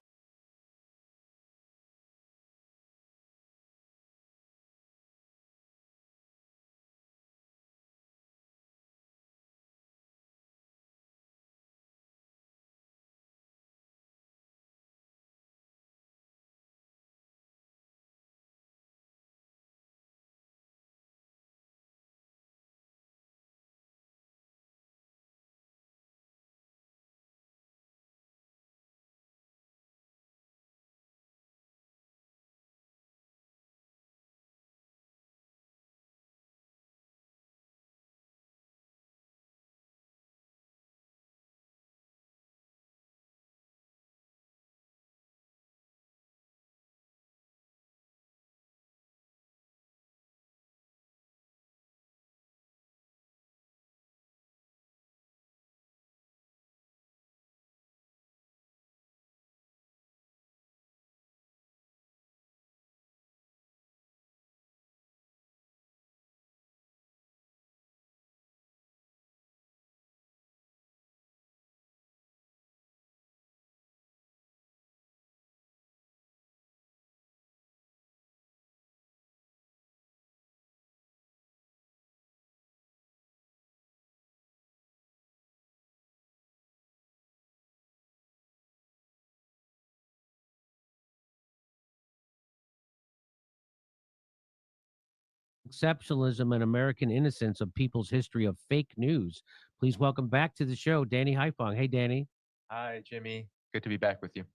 exceptionalism and American innocence of people's history of fake news. Please welcome back to the show, Danny Haifong. Hey, Danny. Hi, Jimmy. Good to be back with you.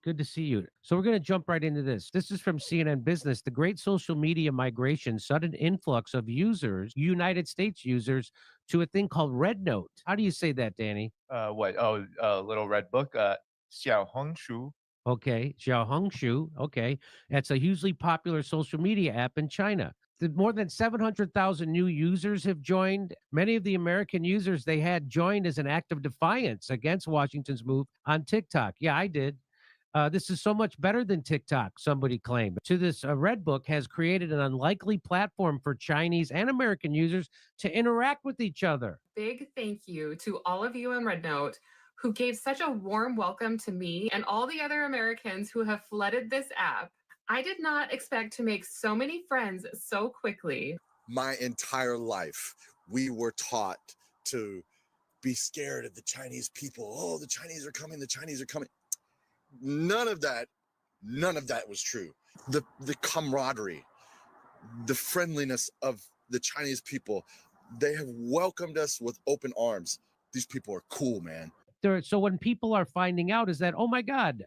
Good to see you. So we're going to jump right into this. This is from CNN Business. The great social media migration, sudden influx of users, United States users, to a thing called Red Note. How do you say that, Danny? What? Oh, Little Red Book. Xiaohongshu. Okay, Xiaohongshu. Okay, that's a hugely popular social media app in China. More than 700,000 new users have joined. Many of the American users they had joined as an act of defiance against Washington's move on TikTok. Yeah, I did. This is so much better than TikTok, somebody claimed. To this, Red Book has created an unlikely platform for Chinese and American users to interact with each other. Big thank you to all of you on Red Note who gave such a warm welcome to me and all the other Americans who have flooded this app. I did not expect to make so many friends so quickly. My entire life, we were taught to be scared of the Chinese people. Oh, the Chinese are coming. The Chinese are coming. None of that was true. The camaraderie, the friendliness of the Chinese people, they have welcomed us with open arms. These people are cool, man. So when people are finding out is that, oh my God,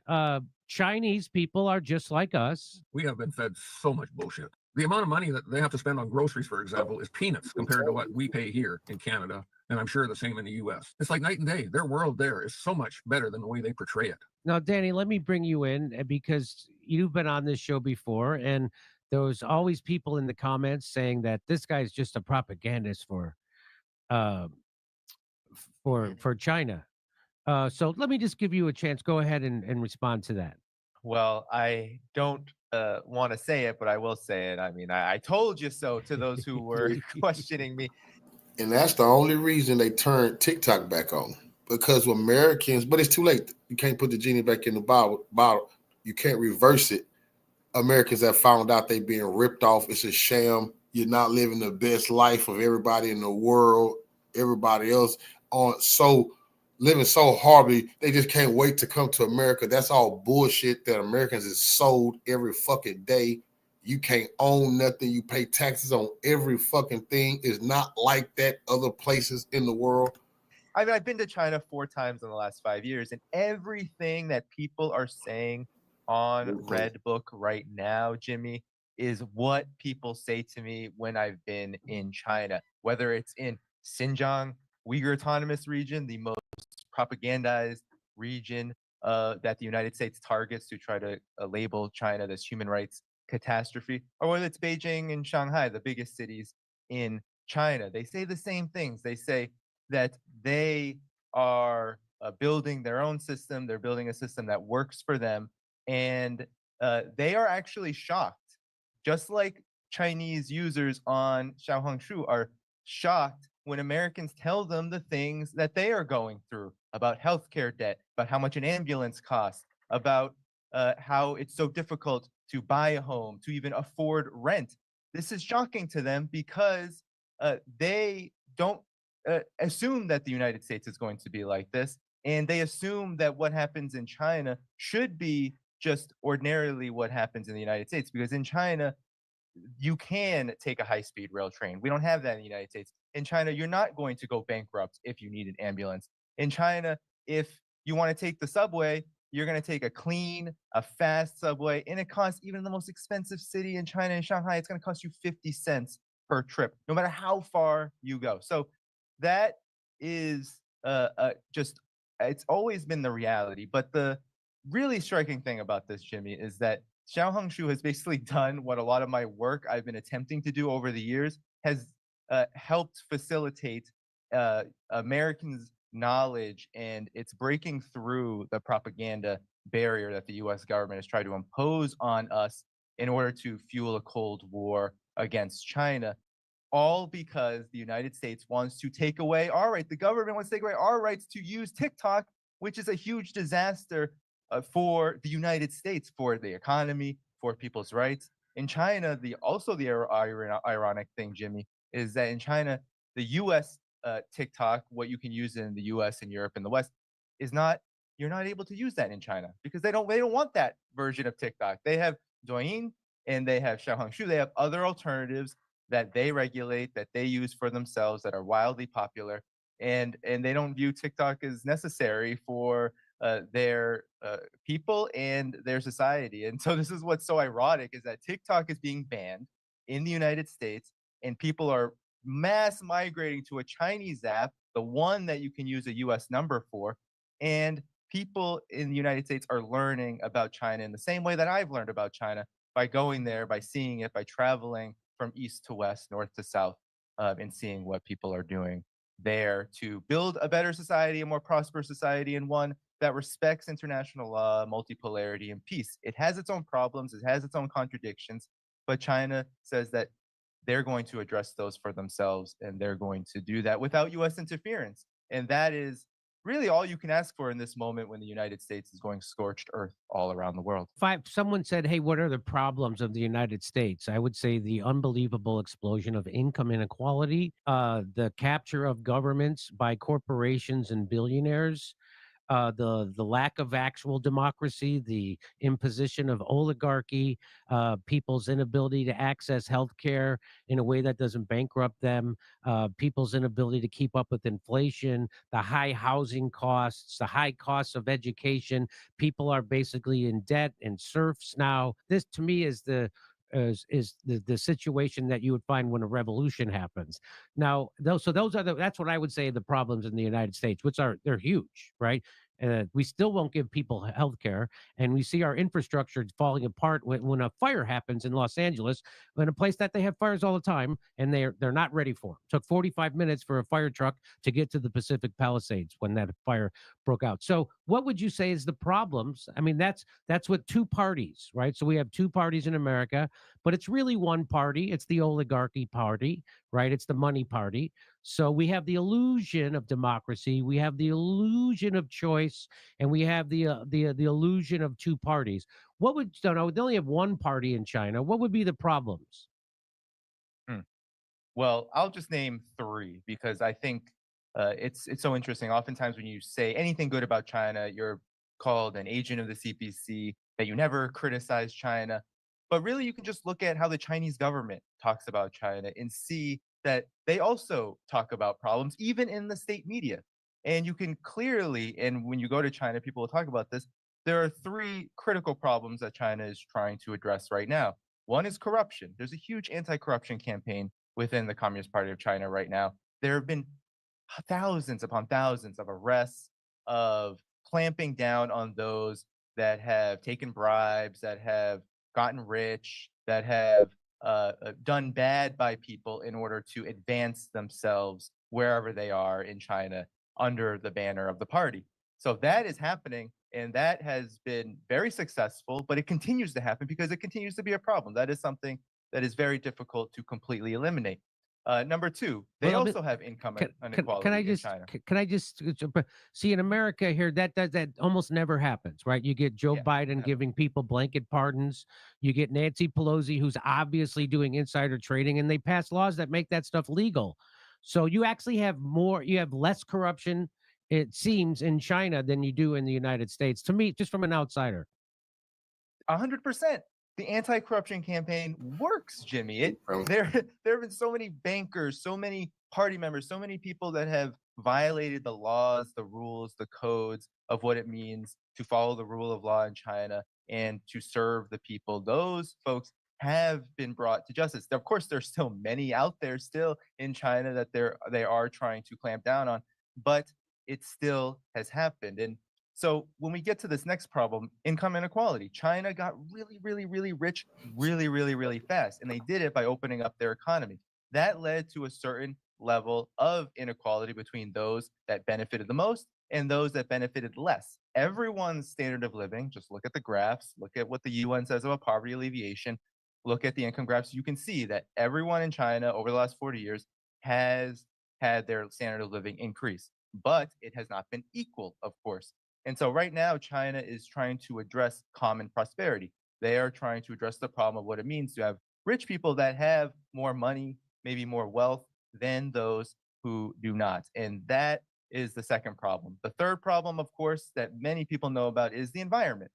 Chinese people are just like us. We have been fed so much bullshit. The amount of money that they have to spend on groceries, for example, is peanuts compared to what we pay here in Canada. And I'm sure the same in the US. It's like night and day. Their world there is so much better than the way they portray it. Now, Danny, let me bring you in because you've been on this show before, and there was always people in the comments saying that this guy's just a propagandist for China. So let me just give you a chance. Go ahead and respond to that. Well, I don't want to say it, but I will say it. I mean, I told you so to those who were questioning me. And that's the only reason they turned TikTok back on. Because Americans, but it's too late. You can't put the genie back in the bottle. You can't reverse it. Americans have found out they're being ripped off. It's a sham. You're not living the best life of everybody in the world. Everybody else living so horribly, they just can't wait to come to America. That's all bullshit that Americans is sold every fucking day. You can't own nothing. You pay taxes on every fucking thing. It's not like that other places in the world. I mean, I've been to China 4 times in the last 5 years, and everything that people are saying on Redbook right now, Jimmy, is what people say to me when I've been in China, whether it's in Xinjiang, Uyghur Autonomous Region, the most propagandized region that the United States targets to try to label China this human rights catastrophe, or whether it's Beijing and Shanghai, the biggest cities in China. They say the same things. They say that they are building their own system. They're building a system that works for them. And they are actually shocked, just like Chinese users on Xiaohongshu are shocked when Americans tell them the things that they are going through about healthcare debt, about how much an ambulance costs, about how it's so difficult to buy a home, to even afford rent. This is shocking to them because they don't assume that the United States is going to be like this. And they assume that what happens in China should be just ordinarily what happens in the United States, because in China, you can take a high-speed rail train. We don't have that in the United States. In China, you're not going to go bankrupt if you need an ambulance. In China, if you want to take the subway, you're going to take a clean, a fast subway, and it costs, even in the most expensive city in China, in Shanghai, it's going to cost you 50 cents per trip, no matter how far you go. So that is just, it's always been the reality. But the really striking thing about this, Jimmy, is that Xiaohongshu has basically done what a lot of my work I've been attempting to do over the years has helped facilitate Americans' knowledge, and it's breaking through the propaganda barrier that the U.S. government has tried to impose on us in order to fuel a Cold War against China, all because the United States wants to take away our right. The government wants to take away our rights to use TikTok, which is a huge disaster for the United States, for the economy, for people's rights. In China, the ironic thing, Jimmy, is that in China, the U.S. TikTok, what you can use in the U.S. and Europe and the West, is not. You're not able to use that in China because they don't want that version of TikTok. They have Douyin and they have Xiaohongshu. They have other alternatives that they regulate, that they use for themselves, that are wildly popular, and they don't view TikTok as necessary for their people and their society. And so this is what's so ironic, is that TikTok is being banned in the United States, and people are mass migrating to a Chinese app, the one that you can use a US number for. And people in the United States are learning about China in the same way that I've learned about China, by going there, by seeing it, by traveling from east to west, north to south, and seeing what people are doing there to build a better society, a more prosperous society, and one that respects international law, multipolarity, and peace. It has its own problems, it has its own contradictions, but China says that they're going to address those for themselves, and they're going to do that without U.S. interference. And that is really all you can ask for in this moment when the United States is going scorched earth all around the world. If someone said, hey, what are the problems of the United States? I would say the unbelievable explosion of income inequality, the capture of governments by corporations and billionaires, the lack of actual democracy, the imposition of oligarchy, people's inability to access healthcare in a way that doesn't bankrupt them, people's inability to keep up with inflation, the high housing costs, the high costs of education. People are basically in debt and serfs now. This, to me, is the situation that you would find when a revolution happens. Now, that's what I would say the problems in the United States, which they're huge, right? We still won't give people health care, and we see our infrastructure falling apart when a fire happens in Los Angeles, in a place that they have fires all the time, and they're not ready for them. Took 45 minutes for a fire truck to get to the Pacific Palisades when that fire broke out. So, what would you say is the problems? I mean, that's with two parties, right? So we have two parties in America, but it's really one party. It's the oligarchy party, right? It's the money party. So we have the illusion of democracy, we have the illusion of choice, and we have the illusion of two parties. What would they only have one party in China? What would be the problems? Hmm. Well, I'll just name three because I think it's so interesting. Oftentimes, when you say anything good about China, you're called an agent of the CPC, that you never criticize China. But really, you can just look at how the Chinese government talks about China and see that they also talk about problems, even in the state media. And you can clearly, and when you go to China, people will talk about this. There are three critical problems that China is trying to address right now. One is corruption. There's a huge anti corruption campaign within the Communist Party of China right now. There have been thousands upon thousands of arrests, of clamping down on those that have taken bribes, that have gotten rich, that have done bad by people in order to advance themselves wherever they are in China under the banner of the party. So that is happening, and that has been very successful, but it continues to happen because it continues to be a problem. That is something that is very difficult to completely eliminate. Number two, they Well, also have income inequality can I in just China. can I just see in America here that almost never happens, right? You get Joe Biden giving people blanket pardons. You get Nancy Pelosi, who's obviously doing insider trading, and they pass laws that make that stuff legal. So you actually have you have less corruption, it seems, in China than you do in the United States. To me, just from an outsider. 100%. The anti-corruption campaign works, Jimmy. There have been so many bankers, so many party members, so many people that have violated the laws, the rules, the codes of what it means to follow the rule of law in China and to serve the people. Those folks have been brought to justice. Of course, there's still many out there still in China that they are trying to clamp down on, but it still has happened. And so when we get to this next problem, income inequality, China got really, really, really rich, really, really, really fast. And they did it by opening up their economy. That led to a certain level of inequality between those that benefited the most and those that benefited less. Everyone's standard of living, just look at the graphs, look at what the UN says about poverty alleviation, look at the income graphs. You can see that everyone in China over the last 40 years has had their standard of living increase, but it has not been equal, of course. And so right now, China is trying to address common prosperity. They are trying to address the problem of what it means to have rich people that have more money, maybe more wealth than those who do not. And that is the second problem. The third problem, of course, that many people know about is the environment.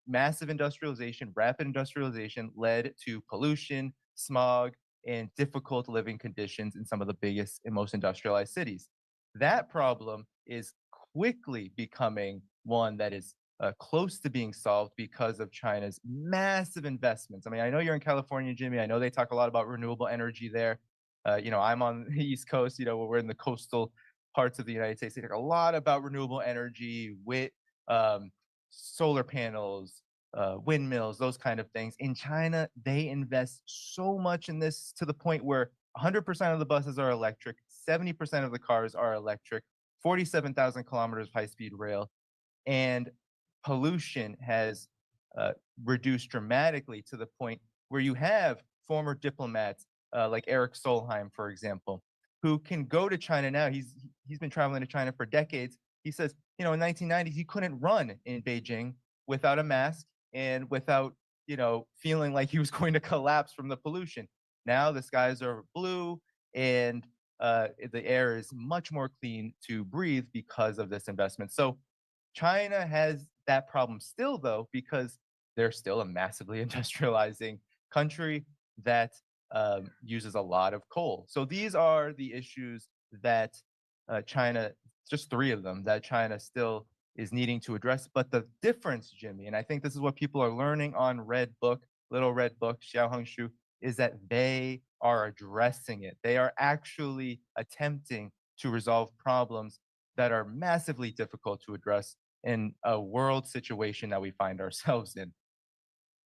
Massive industrialization, rapid industrialization led to pollution, smog, and difficult living conditions in some of the biggest and most industrialized cities. That problem is quickly becoming one that is close to being solved because of China's massive investments. I mean, I know you're in California, Jimmy. I know they talk a lot about renewable energy there. I'm on the East Coast, we're in the coastal parts of the United States. They talk a lot about renewable energy, with solar panels, windmills, those kind of things. In China, they invest so much in this to the point where 100% of the buses are electric, 70% of the cars are electric, 47,000 kilometers of high-speed rail, and pollution has reduced dramatically to the point where you have former diplomats like Eric Solheim, for example, who can go to China now. He's been traveling to China for decades. He says, in 1990s, he couldn't run in Beijing without a mask and without, feeling like he was going to collapse from the pollution. Now the skies are blue and the air is much more clean to breathe because of this investment. So China has that problem still, though, because they're still a massively industrializing country that uses a lot of coal. So these are the issues that China, just three of them, that China still is needing to address. But the difference, Jimmy, and I think this is what people are learning on Red Book, Little Red Book, Xiaohongshu, is that they are addressing it. They are actually attempting to resolve problems that are massively difficult to address in a world situation that we find ourselves in.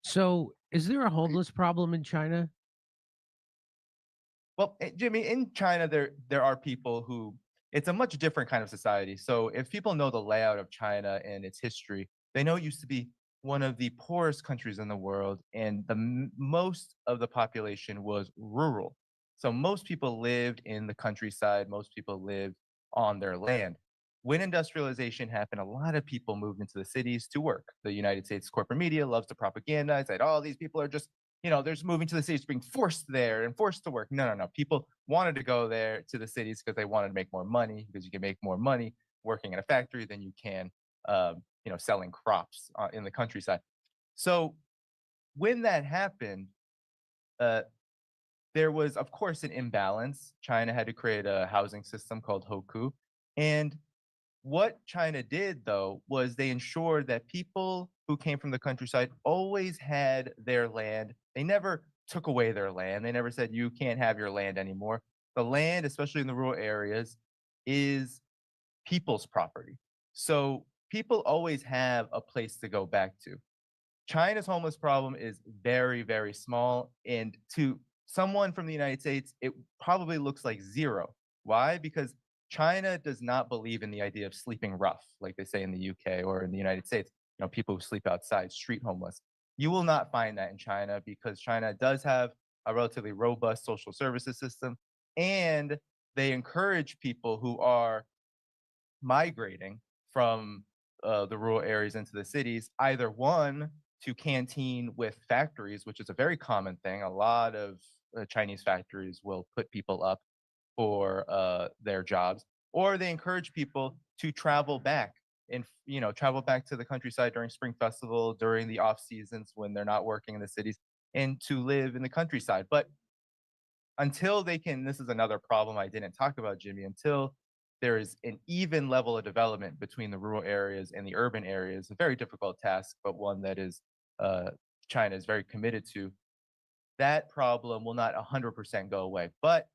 So, is there a homeless problem in China? Well, Jimmy, in China, there are people who it's a much different kind of society. So if people know the layout of China and its history, they know it used to be one of the poorest countries in the world, and most of the population was rural. So most people lived in the countryside. Most people lived on their land. When industrialization happened, a lot of people moved into the cities to work. The United States corporate media loves to propagandize that, oh, these people are just, they're just moving to the cities, being forced there and forced to work. No, no, no. People wanted to go there to the cities because they wanted to make more money, because you can make more money working in a factory than you can, selling crops in the countryside. So when that happened, there was, of course, an imbalance. China had to create a housing system called Hoku. And what China did, though, was they ensured that people who came from the countryside always had their land. They never took away their land. They never said, you can't have your land anymore. The land, especially in the rural areas, is people's property. So people always have a place to go back to. China's homeless problem is very, very small. And to someone from the United States, it probably looks like zero. Why? Because China does not believe in the idea of sleeping rough, like they say in the UK or in the United States, people who sleep outside, street homeless. You will not find that in China because China does have a relatively robust social services system, and they encourage people who are migrating from the rural areas into the cities, either one, to canteen with factories, which is a very common thing. A lot of Chinese factories will put people up for their jobs, or they encourage people to travel back and travel back to the countryside during Spring Festival, during the off seasons when they're not working in the cities, and to live in the countryside. But until they can, this is another problem I didn't talk about, Jimmy, until there is an even level of development between the rural areas and the urban areas, a very difficult task, but one that is China is very committed to. That problem will not 100% go away. But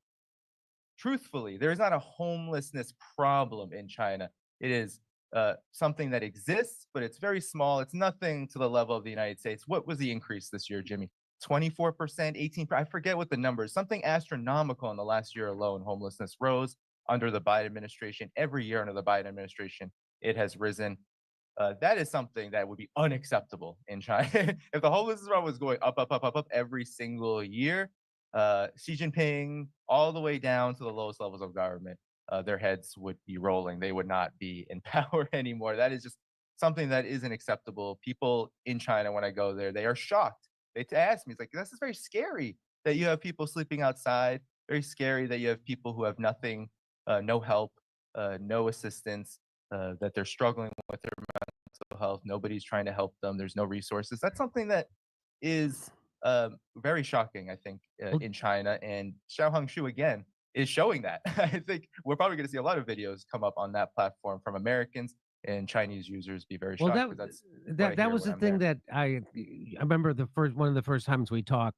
truthfully, there is not a homelessness problem in China. It is something that exists, but it's very small. It's nothing to the level of the United States. What was the increase this year, Jimmy? 24%, 18%? I forget what the number is. Something astronomical in the last year alone. Homelessness rose under the Biden administration. Every year under the Biden administration, it has risen. That is something that would be unacceptable in China. If the homelessness rate was going up, up, up, up, up every single year, Xi Jinping, all the way down to the lowest levels of government, their heads would be rolling. They would not be in power anymore. That is just something that isn't acceptable. People in China, when I go there, they are shocked. They ask me, it's like, this is very scary that you have people sleeping outside. Very scary that you have people who have nothing, no help, no assistance, that they're struggling with their mental health. Nobody's trying to help them. There's no resources. That's something that is very shocking, I think, in China. And Xiaohong Shu, again, is showing that. I think we're probably going to see a lot of videos come up on that platform from Americans, and Chinese users be very shocked. Well, because that was the thing that I remember one of the first times we talked.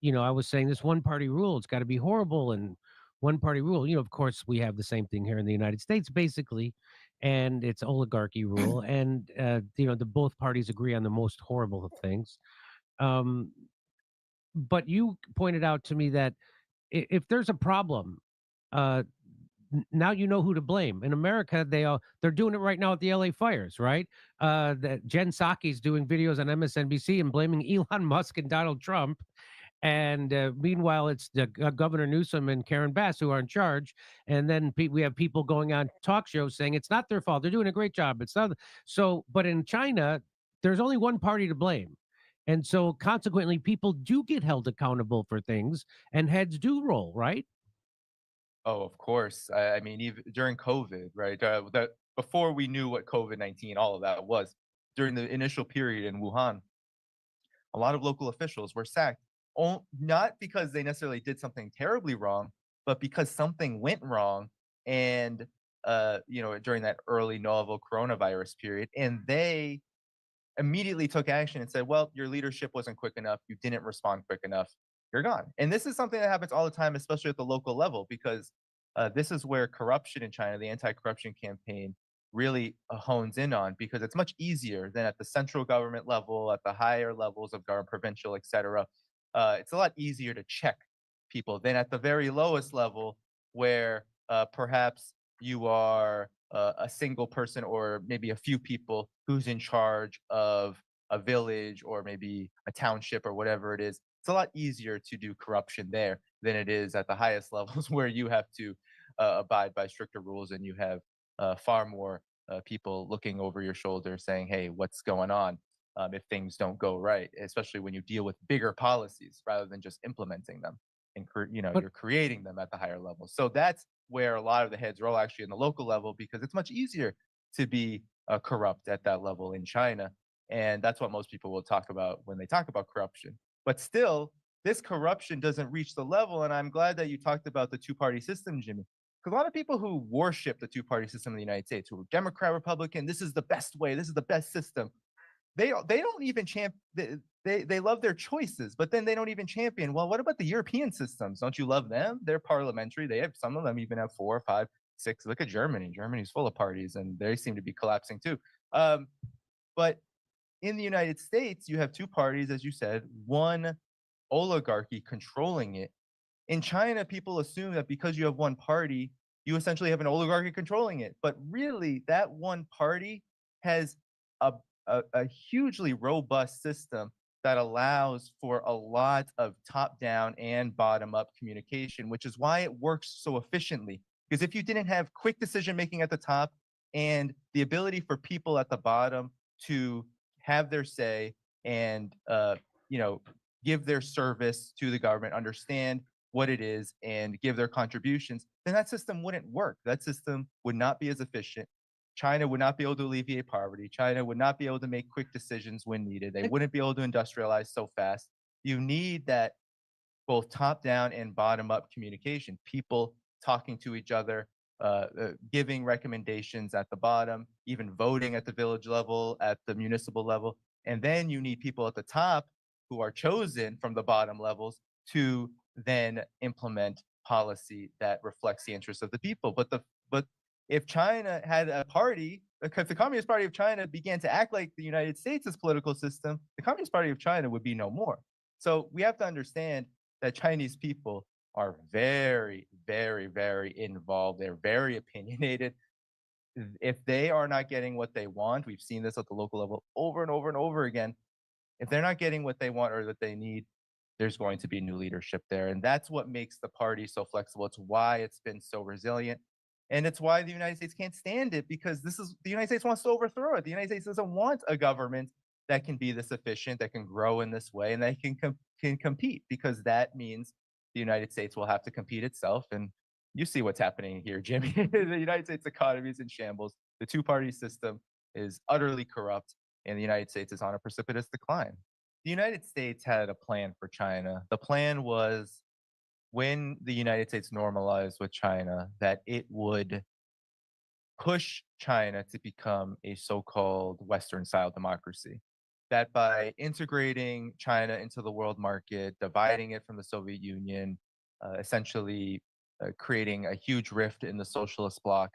I was saying this one party rule, it's got to be horrible, and one party rule. Of course, we have the same thing here in the United States, basically, and it's oligarchy rule, and the both parties agree on the most horrible of things. But you pointed out to me that if there's a problem, now you know who to blame. In America, they're doing it right now at the LA fires, right? That Jen Psaki's doing videos on MSNBC and blaming Elon Musk and Donald Trump. And meanwhile, it's the Governor Newsom and Karen Bass who are in charge. And then we have people going on talk shows saying it's not their fault. They're doing a great job. It's not so. But in China, there's only one party to blame. And so consequently, people do get held accountable for things and heads do roll, right? Oh, of course. I mean, even during COVID, right? That before we knew what COVID-19, all of that was, during the initial period in Wuhan, a lot of local officials were sacked. Not because they necessarily did something terribly wrong, but because something went wrong, and during that early novel coronavirus period, and they immediately took action and said, well, your leadership wasn't quick enough, you didn't respond quick enough, you're gone. And this is something that happens all the time, especially at the local level, because this is where corruption in China, the anti-corruption campaign, really hones in on, because it's much easier than at the central government level, at the higher levels of government, provincial, etc. It's a lot easier to check people than at the very lowest level, where perhaps you are a single person or maybe a few people who's in charge of a village or maybe a township or whatever it is. It's a lot easier to do corruption there than it is at the highest levels, where you have to abide by stricter rules and you have far more people looking over your shoulder saying, hey, what's going on, if things don't go right, especially when you deal with bigger policies rather than just implementing them. And you're creating them at the higher level. So that's where a lot of the heads roll, actually, in the local level, because it's much easier to be corrupt at that level in China. And that's what most people will talk about when they talk about corruption. But still, this corruption doesn't reach the level. And I'm glad that you talked about the two-party system, Jimmy. Because a lot of people who worship the two-party system in the United States, who are Democrat, Republican, this is the best way, this is the best system, they don't even they love their choices, but then they don't even champion, well, what about the European systems? Don't you love them? They're parliamentary. They have, some of them even have 4, 5, 6. Look at Germany. Germany's full of parties, and they seem to be collapsing too. But in the United States, you have two parties, as you said, one oligarchy controlling it. In China, people assume that because you have one party, you essentially have an oligarchy controlling it. But really, that one party has a hugely robust system that allows for a lot of top-down and bottom-up communication, which is why it works so efficiently. Because if you didn't have quick decision-making at the top and the ability for people at the bottom to have their say and give their service to the government, understand what it is, and give their contributions, then that system wouldn't work. That system would not be as efficient. China would not be able to alleviate poverty. China would not be able to make quick decisions when needed. They wouldn't be able to industrialize so fast. You need that both top-down and bottom-up communication, people talking to each other, giving recommendations at the bottom, even voting at the village level, at the municipal level. And then you need people at the top who are chosen from the bottom levels to then implement policy that reflects the interests of the people. But if China had a party, because the Communist Party of China began to act like the United States' political system, the Communist Party of China would be no more. So we have to understand that Chinese people are very, very, very involved. They're very opinionated. If they are not getting what they want, we've seen this at the local level over and over and over again. If they're not getting what they want or that they need, there's going to be new leadership there. And that's what makes the party so flexible. It's why it's been so resilient. And it's why the United States can't stand it, because the United States wants to overthrow it. The United States doesn't want a government that can be this efficient, that can grow in this way, and that can compete, because that means the United States will have to compete itself. And you see what's happening here, Jimmy. The United States economy is in shambles. The two-party system is utterly corrupt, and the United States is on a precipitous decline. The United States had a plan for China. The plan was, when the United States normalized with China, that it would push China to become a so-called Western-style democracy. That by integrating China into the world market, dividing it from the Soviet Union, essentially creating a huge rift in the socialist bloc,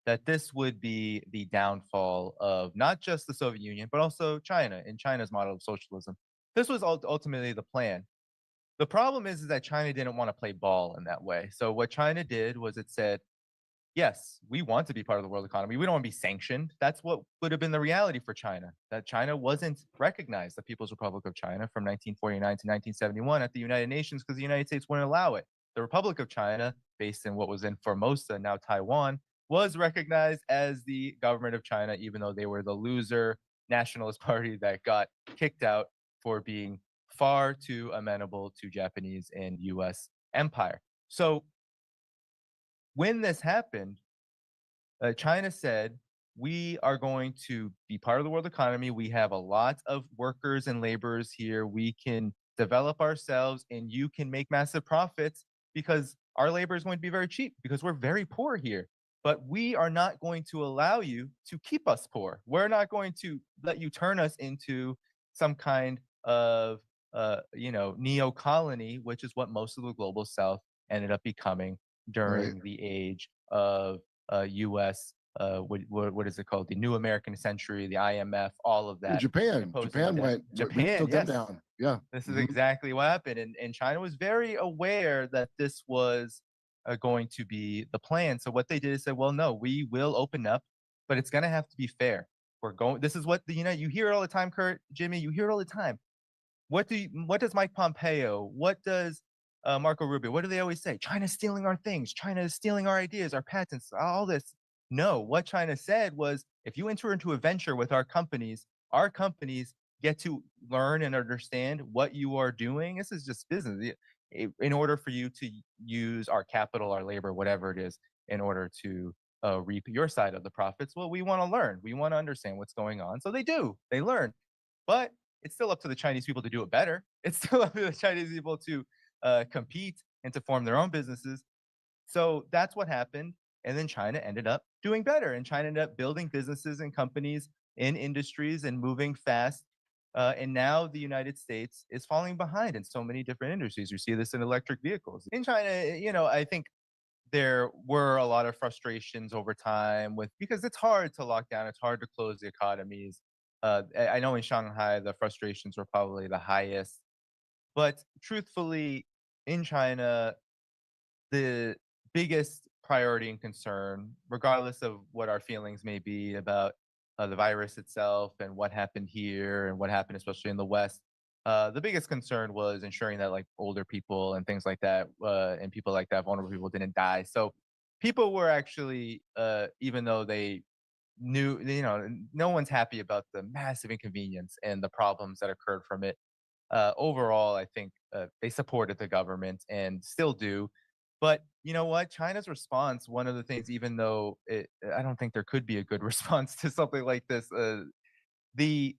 that this would be the downfall of not just the Soviet Union, but also China, in China's model of socialism. This was ultimately the plan. The problem is that China didn't want to play ball in that way. So what China did was it said, yes, we want to be part of the world economy. We don't want to be sanctioned. That's what would have been the reality for China, that China wasn't recognized, the People's Republic of China, from 1949 to 1971 at the United Nations, because the United States wouldn't allow it. The Republic of China, based in what was in Formosa, now Taiwan, was recognized as the government of China, even though they were the loser nationalist party that got kicked out for being far too amenable to Japanese and US empire. So when this happened, China said, we are going to be part of the world economy. We have a lot of workers and laborers here. We can develop ourselves and you can make massive profits because our labor is going to be very cheap because we're very poor here. But we are not going to allow you to keep us poor. We're not going to let you turn us into some kind of neo-colony, which is what most of the global South ended up becoming during the age of U.S. What is it called? The New American Century, the IMF, all of that. Japan imposing debt. we Japan, took them yes. down. Yeah. This is Mhm. exactly what happened. And China was very aware that this was going to be the plan. So what they did is say, well, no, we will open up, but it's going to have to be fair. This is what you hear it all the time, Kurt, Jimmy, you hear it all the time. What does Mike Pompeo, what does Marco Rubio, what do they always say? China's stealing our things. China is stealing our ideas, our patents, all this. No, what China said was, if you enter into a venture with our companies get to learn and understand what you are doing. This is just business. In order for you to use our capital, our labor, whatever it is, in order to reap your side of the profits, well, we want to learn. We want to understand what's going on. So they do. They learn. But it's still up to the Chinese people to do it better. It's still up to the Chinese people to compete and to form their own businesses. So that's what happened. And then China ended up doing better. And China ended up building businesses and companies in industries and moving fast. And now the United States is falling behind in so many different industries. You see this in electric vehicles. In China, I think there were a lot of frustrations over time because it's hard to lock down. It's hard to close the economies. I know in Shanghai, the frustrations were probably the highest. But truthfully, in China, the biggest priority and concern, regardless of what our feelings may be about the virus itself and what happened here and what happened, especially in the West, the biggest concern was ensuring that older people and things like that, and people like that, vulnerable people, didn't die. So people were actually, even though they knew, no one's happy about the massive inconvenience and the problems that occurred from it. Overall, I think they supported the government and still do. But you know what? China's response, one of the things, even though I don't think there could be a good response to something like this, the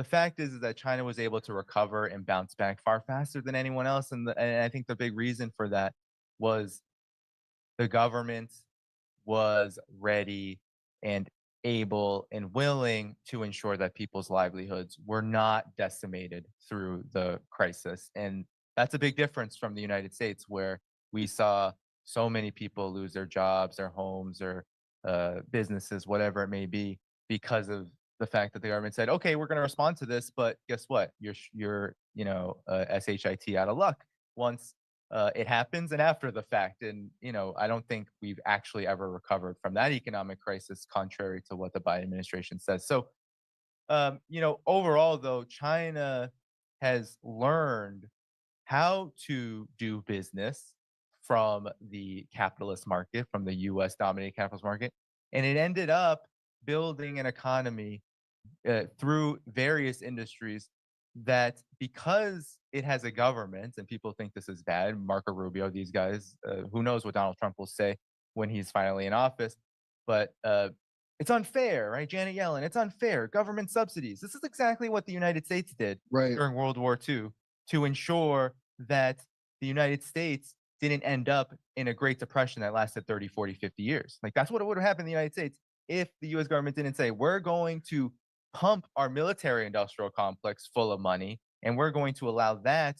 fact is that China was able to recover and bounce back far faster than anyone else. And I think the big reason for that was the government was ready and able and willing to ensure that people's livelihoods were not decimated through the crisis. And that's a big difference from the United States, where we saw so many people lose their jobs, their homes, their businesses, whatever it may be, because of the fact that the government said, okay, we're going to respond to this, but guess what? You're SHIT out of luck once it happens and after the fact. And, I don't think we've actually ever recovered from that economic crisis, contrary to what the Biden administration says. So, overall, though, China has learned how to do business from the capitalist market, from the US dominated capitalist market. And it ended up building an economy through various industries that, because it has a government, and people think this is bad, Marco Rubio, these guys, who knows what Donald Trump will say when he's finally in office, but it's unfair, right? Janet Yellen, it's unfair. Government subsidies. This is exactly what the United States did during World War II to ensure that the United States didn't end up in a Great Depression that lasted 30, 40, 50 years. That's what would have happened in the United States if the US government didn't say, we're going to pump our military industrial complex full of money, and we're going to allow that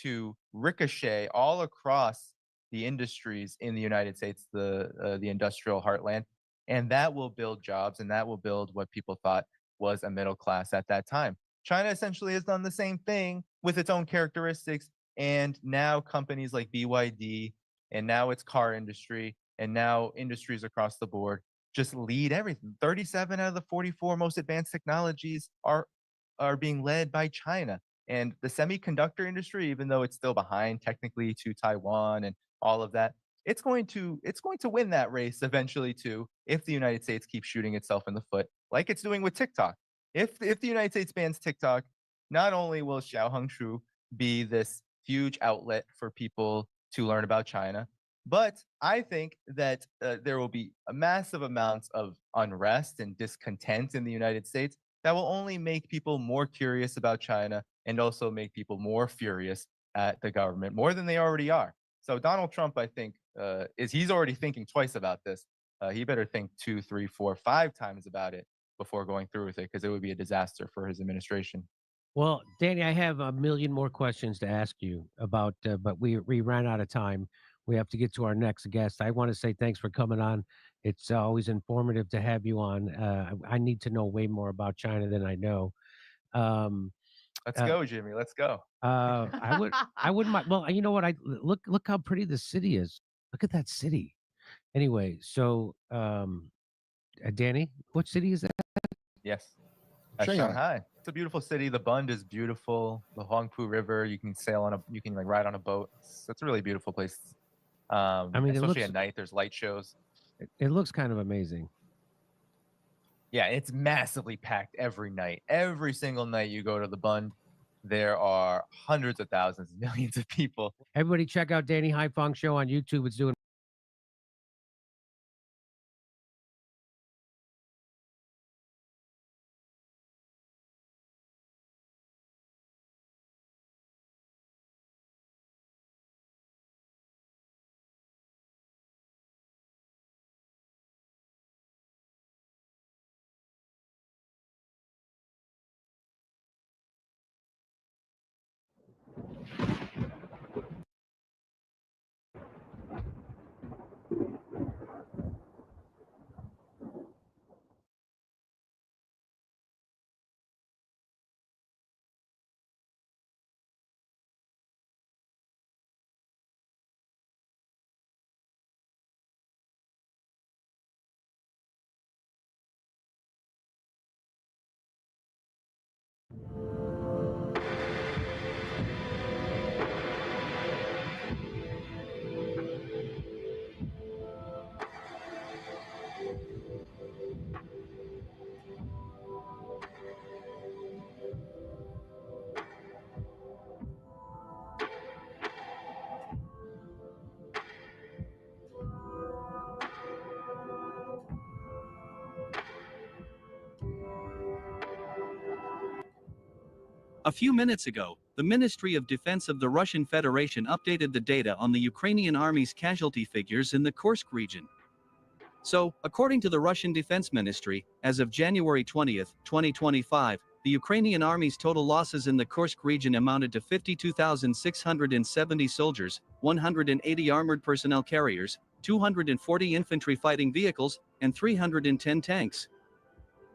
to ricochet all across the industries in the United States, the industrial heartland. And that will build jobs, and that will build what people thought was a middle class at that time. China essentially has done the same thing with its own characteristics. And now companies like BYD, and now its car industry, and now industries across the board just lead everything. 37 out of the 44 most advanced technologies are being led by China. And the semiconductor industry, even though it's still behind technically to Taiwan and all of that, it's going to win that race eventually too, if the United States keeps shooting itself in the foot like it's doing with TikTok. If the United States bans TikTok, not only will Xiaohongshu be this huge outlet for people to learn about China, but I think that there will be a massive amounts of unrest and discontent in the United States that will only make people more curious about China, and also make people more furious at the government, more than they already are. So Donald Trump, I think, he's already thinking twice about this. He better think 2, 3, 4, 5 times about it before going through with it, because it would be a disaster for his administration. Well, Danny, I have a million more questions to ask you about, but we ran out of time. we have to get to our next guest. I want to say thanks for coming on. It's always informative to have you on. I need to know way more about China than I know. Let's go, Jimmy. Let's go. I wouldn't mind. Well, you know what? Look how pretty the city is. Look at that city. Anyway, so Danny, what city is that? Yes. Shanghai. Shanghai. It's a beautiful city. The Bund is beautiful. The Huangpu River. You can you can like ride on a boat. It's a really beautiful place. I mean, it especially looks- at night. There's light shows. It looks kind of amazing. Yeah, it's massively packed every night. Every single night you go to the Bund, there are hundreds of thousands, millions of people. Everybody, check out Danny Haifong show on YouTube. It's doing. A few minutes ago, the Ministry of Defense of the Russian Federation updated the data on the Ukrainian army's casualty figures in the Kursk region. So, according to the Russian Defense Ministry, as of January 20, 2025, the Ukrainian army's total losses in the Kursk region amounted to 52,670 soldiers, 180 armored personnel carriers, 240 infantry fighting vehicles, and 310 tanks.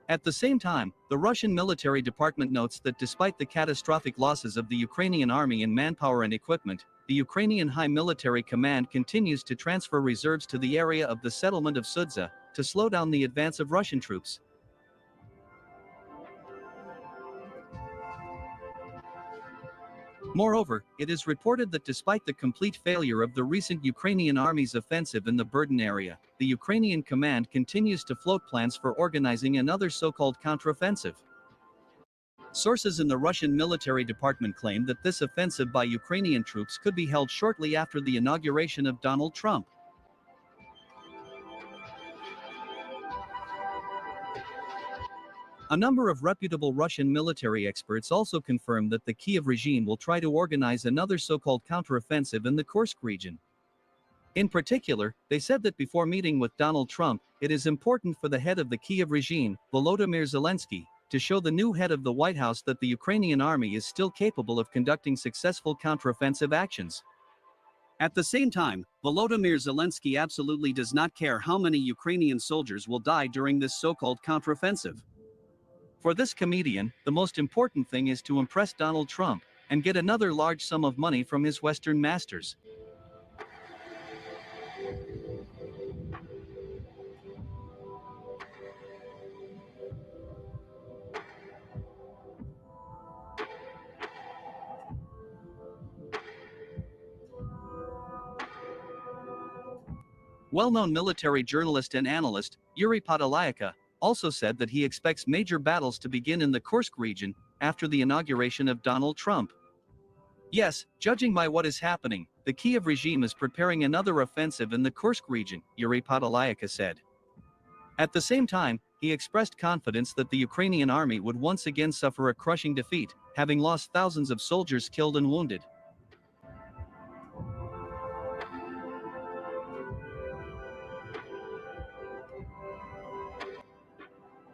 At the same time, the Russian military department notes that despite the catastrophic losses of the Ukrainian army in manpower and equipment, the Ukrainian High Military Command continues to transfer reserves to the area of the settlement of Sudza to slow down the advance of Russian troops. Moreover, it is reported that despite the complete failure of the recent Ukrainian army's offensive in the Burden area, the Ukrainian command continues to float plans for organizing another so-called counteroffensive. Sources in the Russian military department claim that this offensive by Ukrainian troops could be held shortly after the inauguration of Donald Trump. A number of reputable Russian military experts also confirm that the Kiev regime will try to organize another so-called counteroffensive in the Kursk region. In particular, they said that before meeting with Donald Trump, it is important for the head of the Kiev regime, Volodymyr Zelensky, to show the new head of the White House that the Ukrainian army is still capable of conducting successful counteroffensive actions. At the same time, Volodymyr Zelensky absolutely does not care how many Ukrainian soldiers will die during this so-called counteroffensive. For this comedian, the most important thing is to impress Donald Trump and get another large sum of money from his Western masters. Well-known military journalist and analyst, Yuri Podolyak, also said that he expects major battles to begin in the Kursk region after the inauguration of Donald Trump. Yes, judging by what is happening, the Kiev regime is preparing another offensive in the Kursk region, Yuri Podolyak said. At the same time, he expressed confidence that the Ukrainian army would once again suffer a crushing defeat, having lost thousands of soldiers killed and wounded.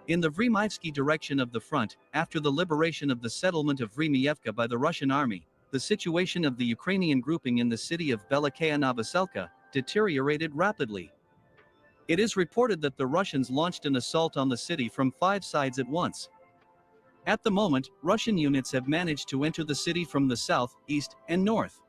In the Vremyevsky direction of the front, after the liberation of the settlement of Vremyevka by the Russian army, the situation of the Ukrainian grouping in the city of Belakaya Novoselka deteriorated rapidly. It is reported that the Russians launched an assault on the city from 5 sides at once. At the moment, Russian units have managed to enter the city from the south, east, and north.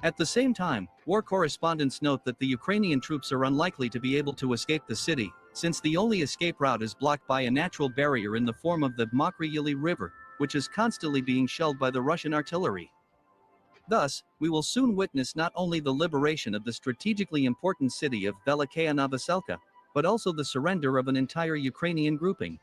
At the same time, war correspondents note that the Ukrainian troops are unlikely to be able to escape the city, since the only escape route is blocked by a natural barrier in the form of the Mokry River, which is constantly being shelled by the Russian artillery. Thus, we will soon witness not only the liberation of the strategically important city of Belakaya Novoselka, but also the surrender of an entire Ukrainian grouping.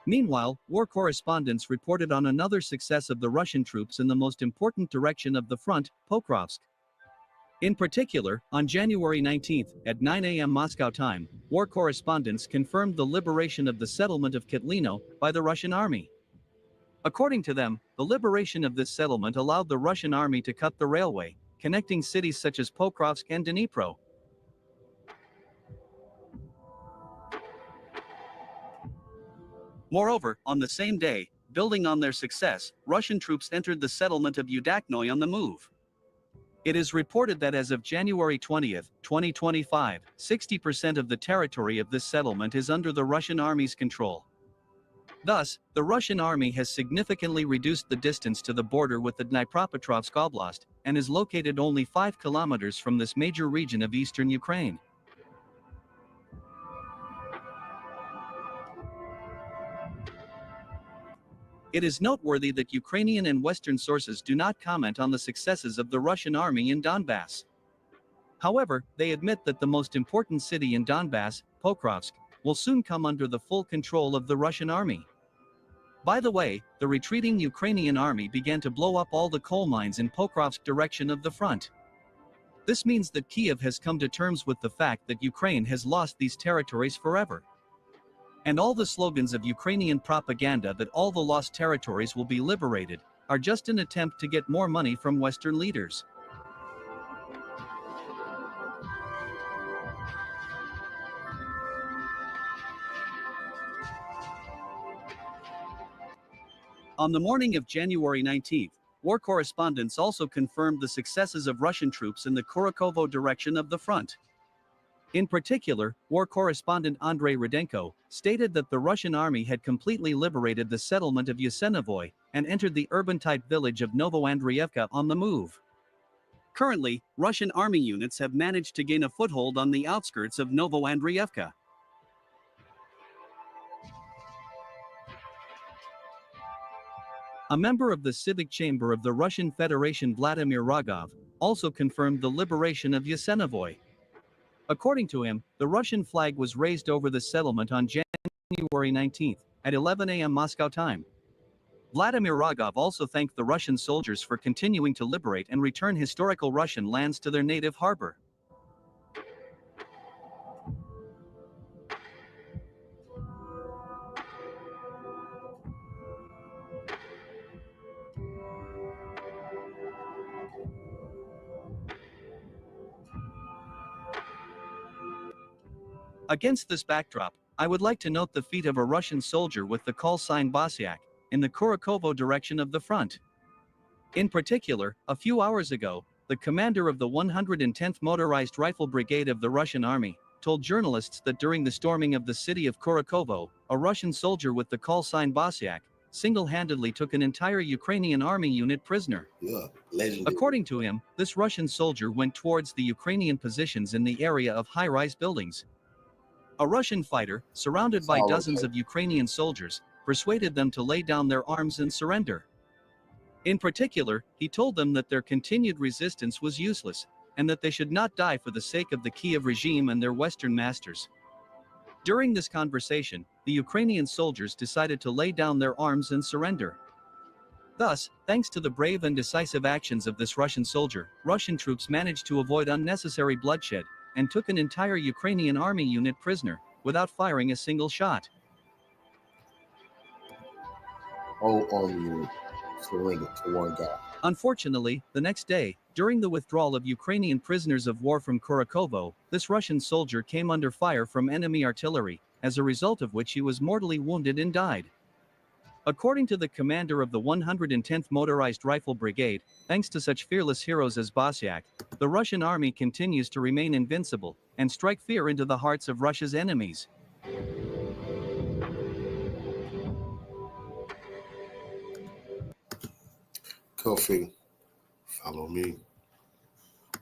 Meanwhile, war correspondents reported on another success of the Russian troops in the most important direction of the front, Pokrovsk. In particular, on January 19 at 9 a.m. Moscow time, war correspondents confirmed the liberation of the settlement of Kotlino by the Russian army. According to them, the liberation of this settlement allowed the Russian army to cut the railway, connecting cities such as Pokrovsk and Dnipro. Moreover, on the same day, building on their success, Russian troops entered the settlement of Yudaknoy on the move. It is reported that as of January 20, 2025, 60% of the territory of this settlement is under the Russian army's control. Thus, the Russian army has significantly reduced the distance to the border with the Dnipropetrovsk Oblast, and is located only 5 kilometers from this major region of eastern Ukraine. It is noteworthy that Ukrainian and Western sources do not comment on the successes of the Russian army in Donbass. However, they admit that the most important city in Donbass, Pokrovsk, will soon come under the full control of the Russian army. By the way, the retreating Ukrainian army began to blow up all the coal mines in Pokrovsk direction of the front. This means that Kiev has come to terms with the fact that Ukraine has lost these territories forever. And all the slogans of Ukrainian propaganda that all the lost territories will be liberated are just an attempt to get more money from Western leaders. On the morning of January 19, war correspondents also confirmed the successes of Russian troops in the Kurakovo direction of the front. In particular, war correspondent Andrei Rudenko stated that the Russian army had completely liberated the settlement of Yasenovoy and entered the urban-type village of Novoandrievka on the move. Currently, Russian army units have managed to gain a foothold on the outskirts of Novoandrievka. A member of the Civic Chamber of the Russian Federation, Vladimir Rogov, also confirmed the liberation of Yasenovoy. According to him, the Russian flag was raised over the settlement on January 19 at 11 a.m. Moscow time. Vladimir Rogov also thanked the Russian soldiers for continuing to liberate and return historical Russian lands to their native harbor. Against this backdrop, I would like to note the feat of a Russian soldier with the call sign Bosyak in the Kurakovo direction of the front. In particular, a few hours ago, the commander of the 110th Motorized Rifle Brigade of the Russian Army told journalists that during the storming of the city of Kurakovo, a Russian soldier with the call sign Bosyak single-handedly took an entire Ukrainian army unit prisoner. Yeah, legendary. According to him, this Russian soldier went towards the Ukrainian positions in the area of high-rise buildings. A Russian fighter, surrounded by dozens of Ukrainian soldiers, persuaded them to lay down their arms and surrender. In particular, he told them that their continued resistance was useless, and that they should not die for the sake of the Kiev regime and their Western masters. During this conversation, the Ukrainian soldiers decided to lay down their arms and surrender. Thus, thanks to the brave and decisive actions of this Russian soldier, Russian troops managed to avoid unnecessary bloodshed, and took an entire Ukrainian army unit prisoner, without firing a single shot. whole army unit surrendered to one guy. Unfortunately, the next day, during the withdrawal of Ukrainian prisoners of war from Kurakovo, this Russian soldier came under fire from enemy artillery, as a result of which he was mortally wounded and died. According to the commander of the 110th Motorized Rifle Brigade, thanks to such fearless heroes as Bosyak, the Russian army continues to remain invincible and strike fear into the hearts of Russia's enemies. Kofi, follow me.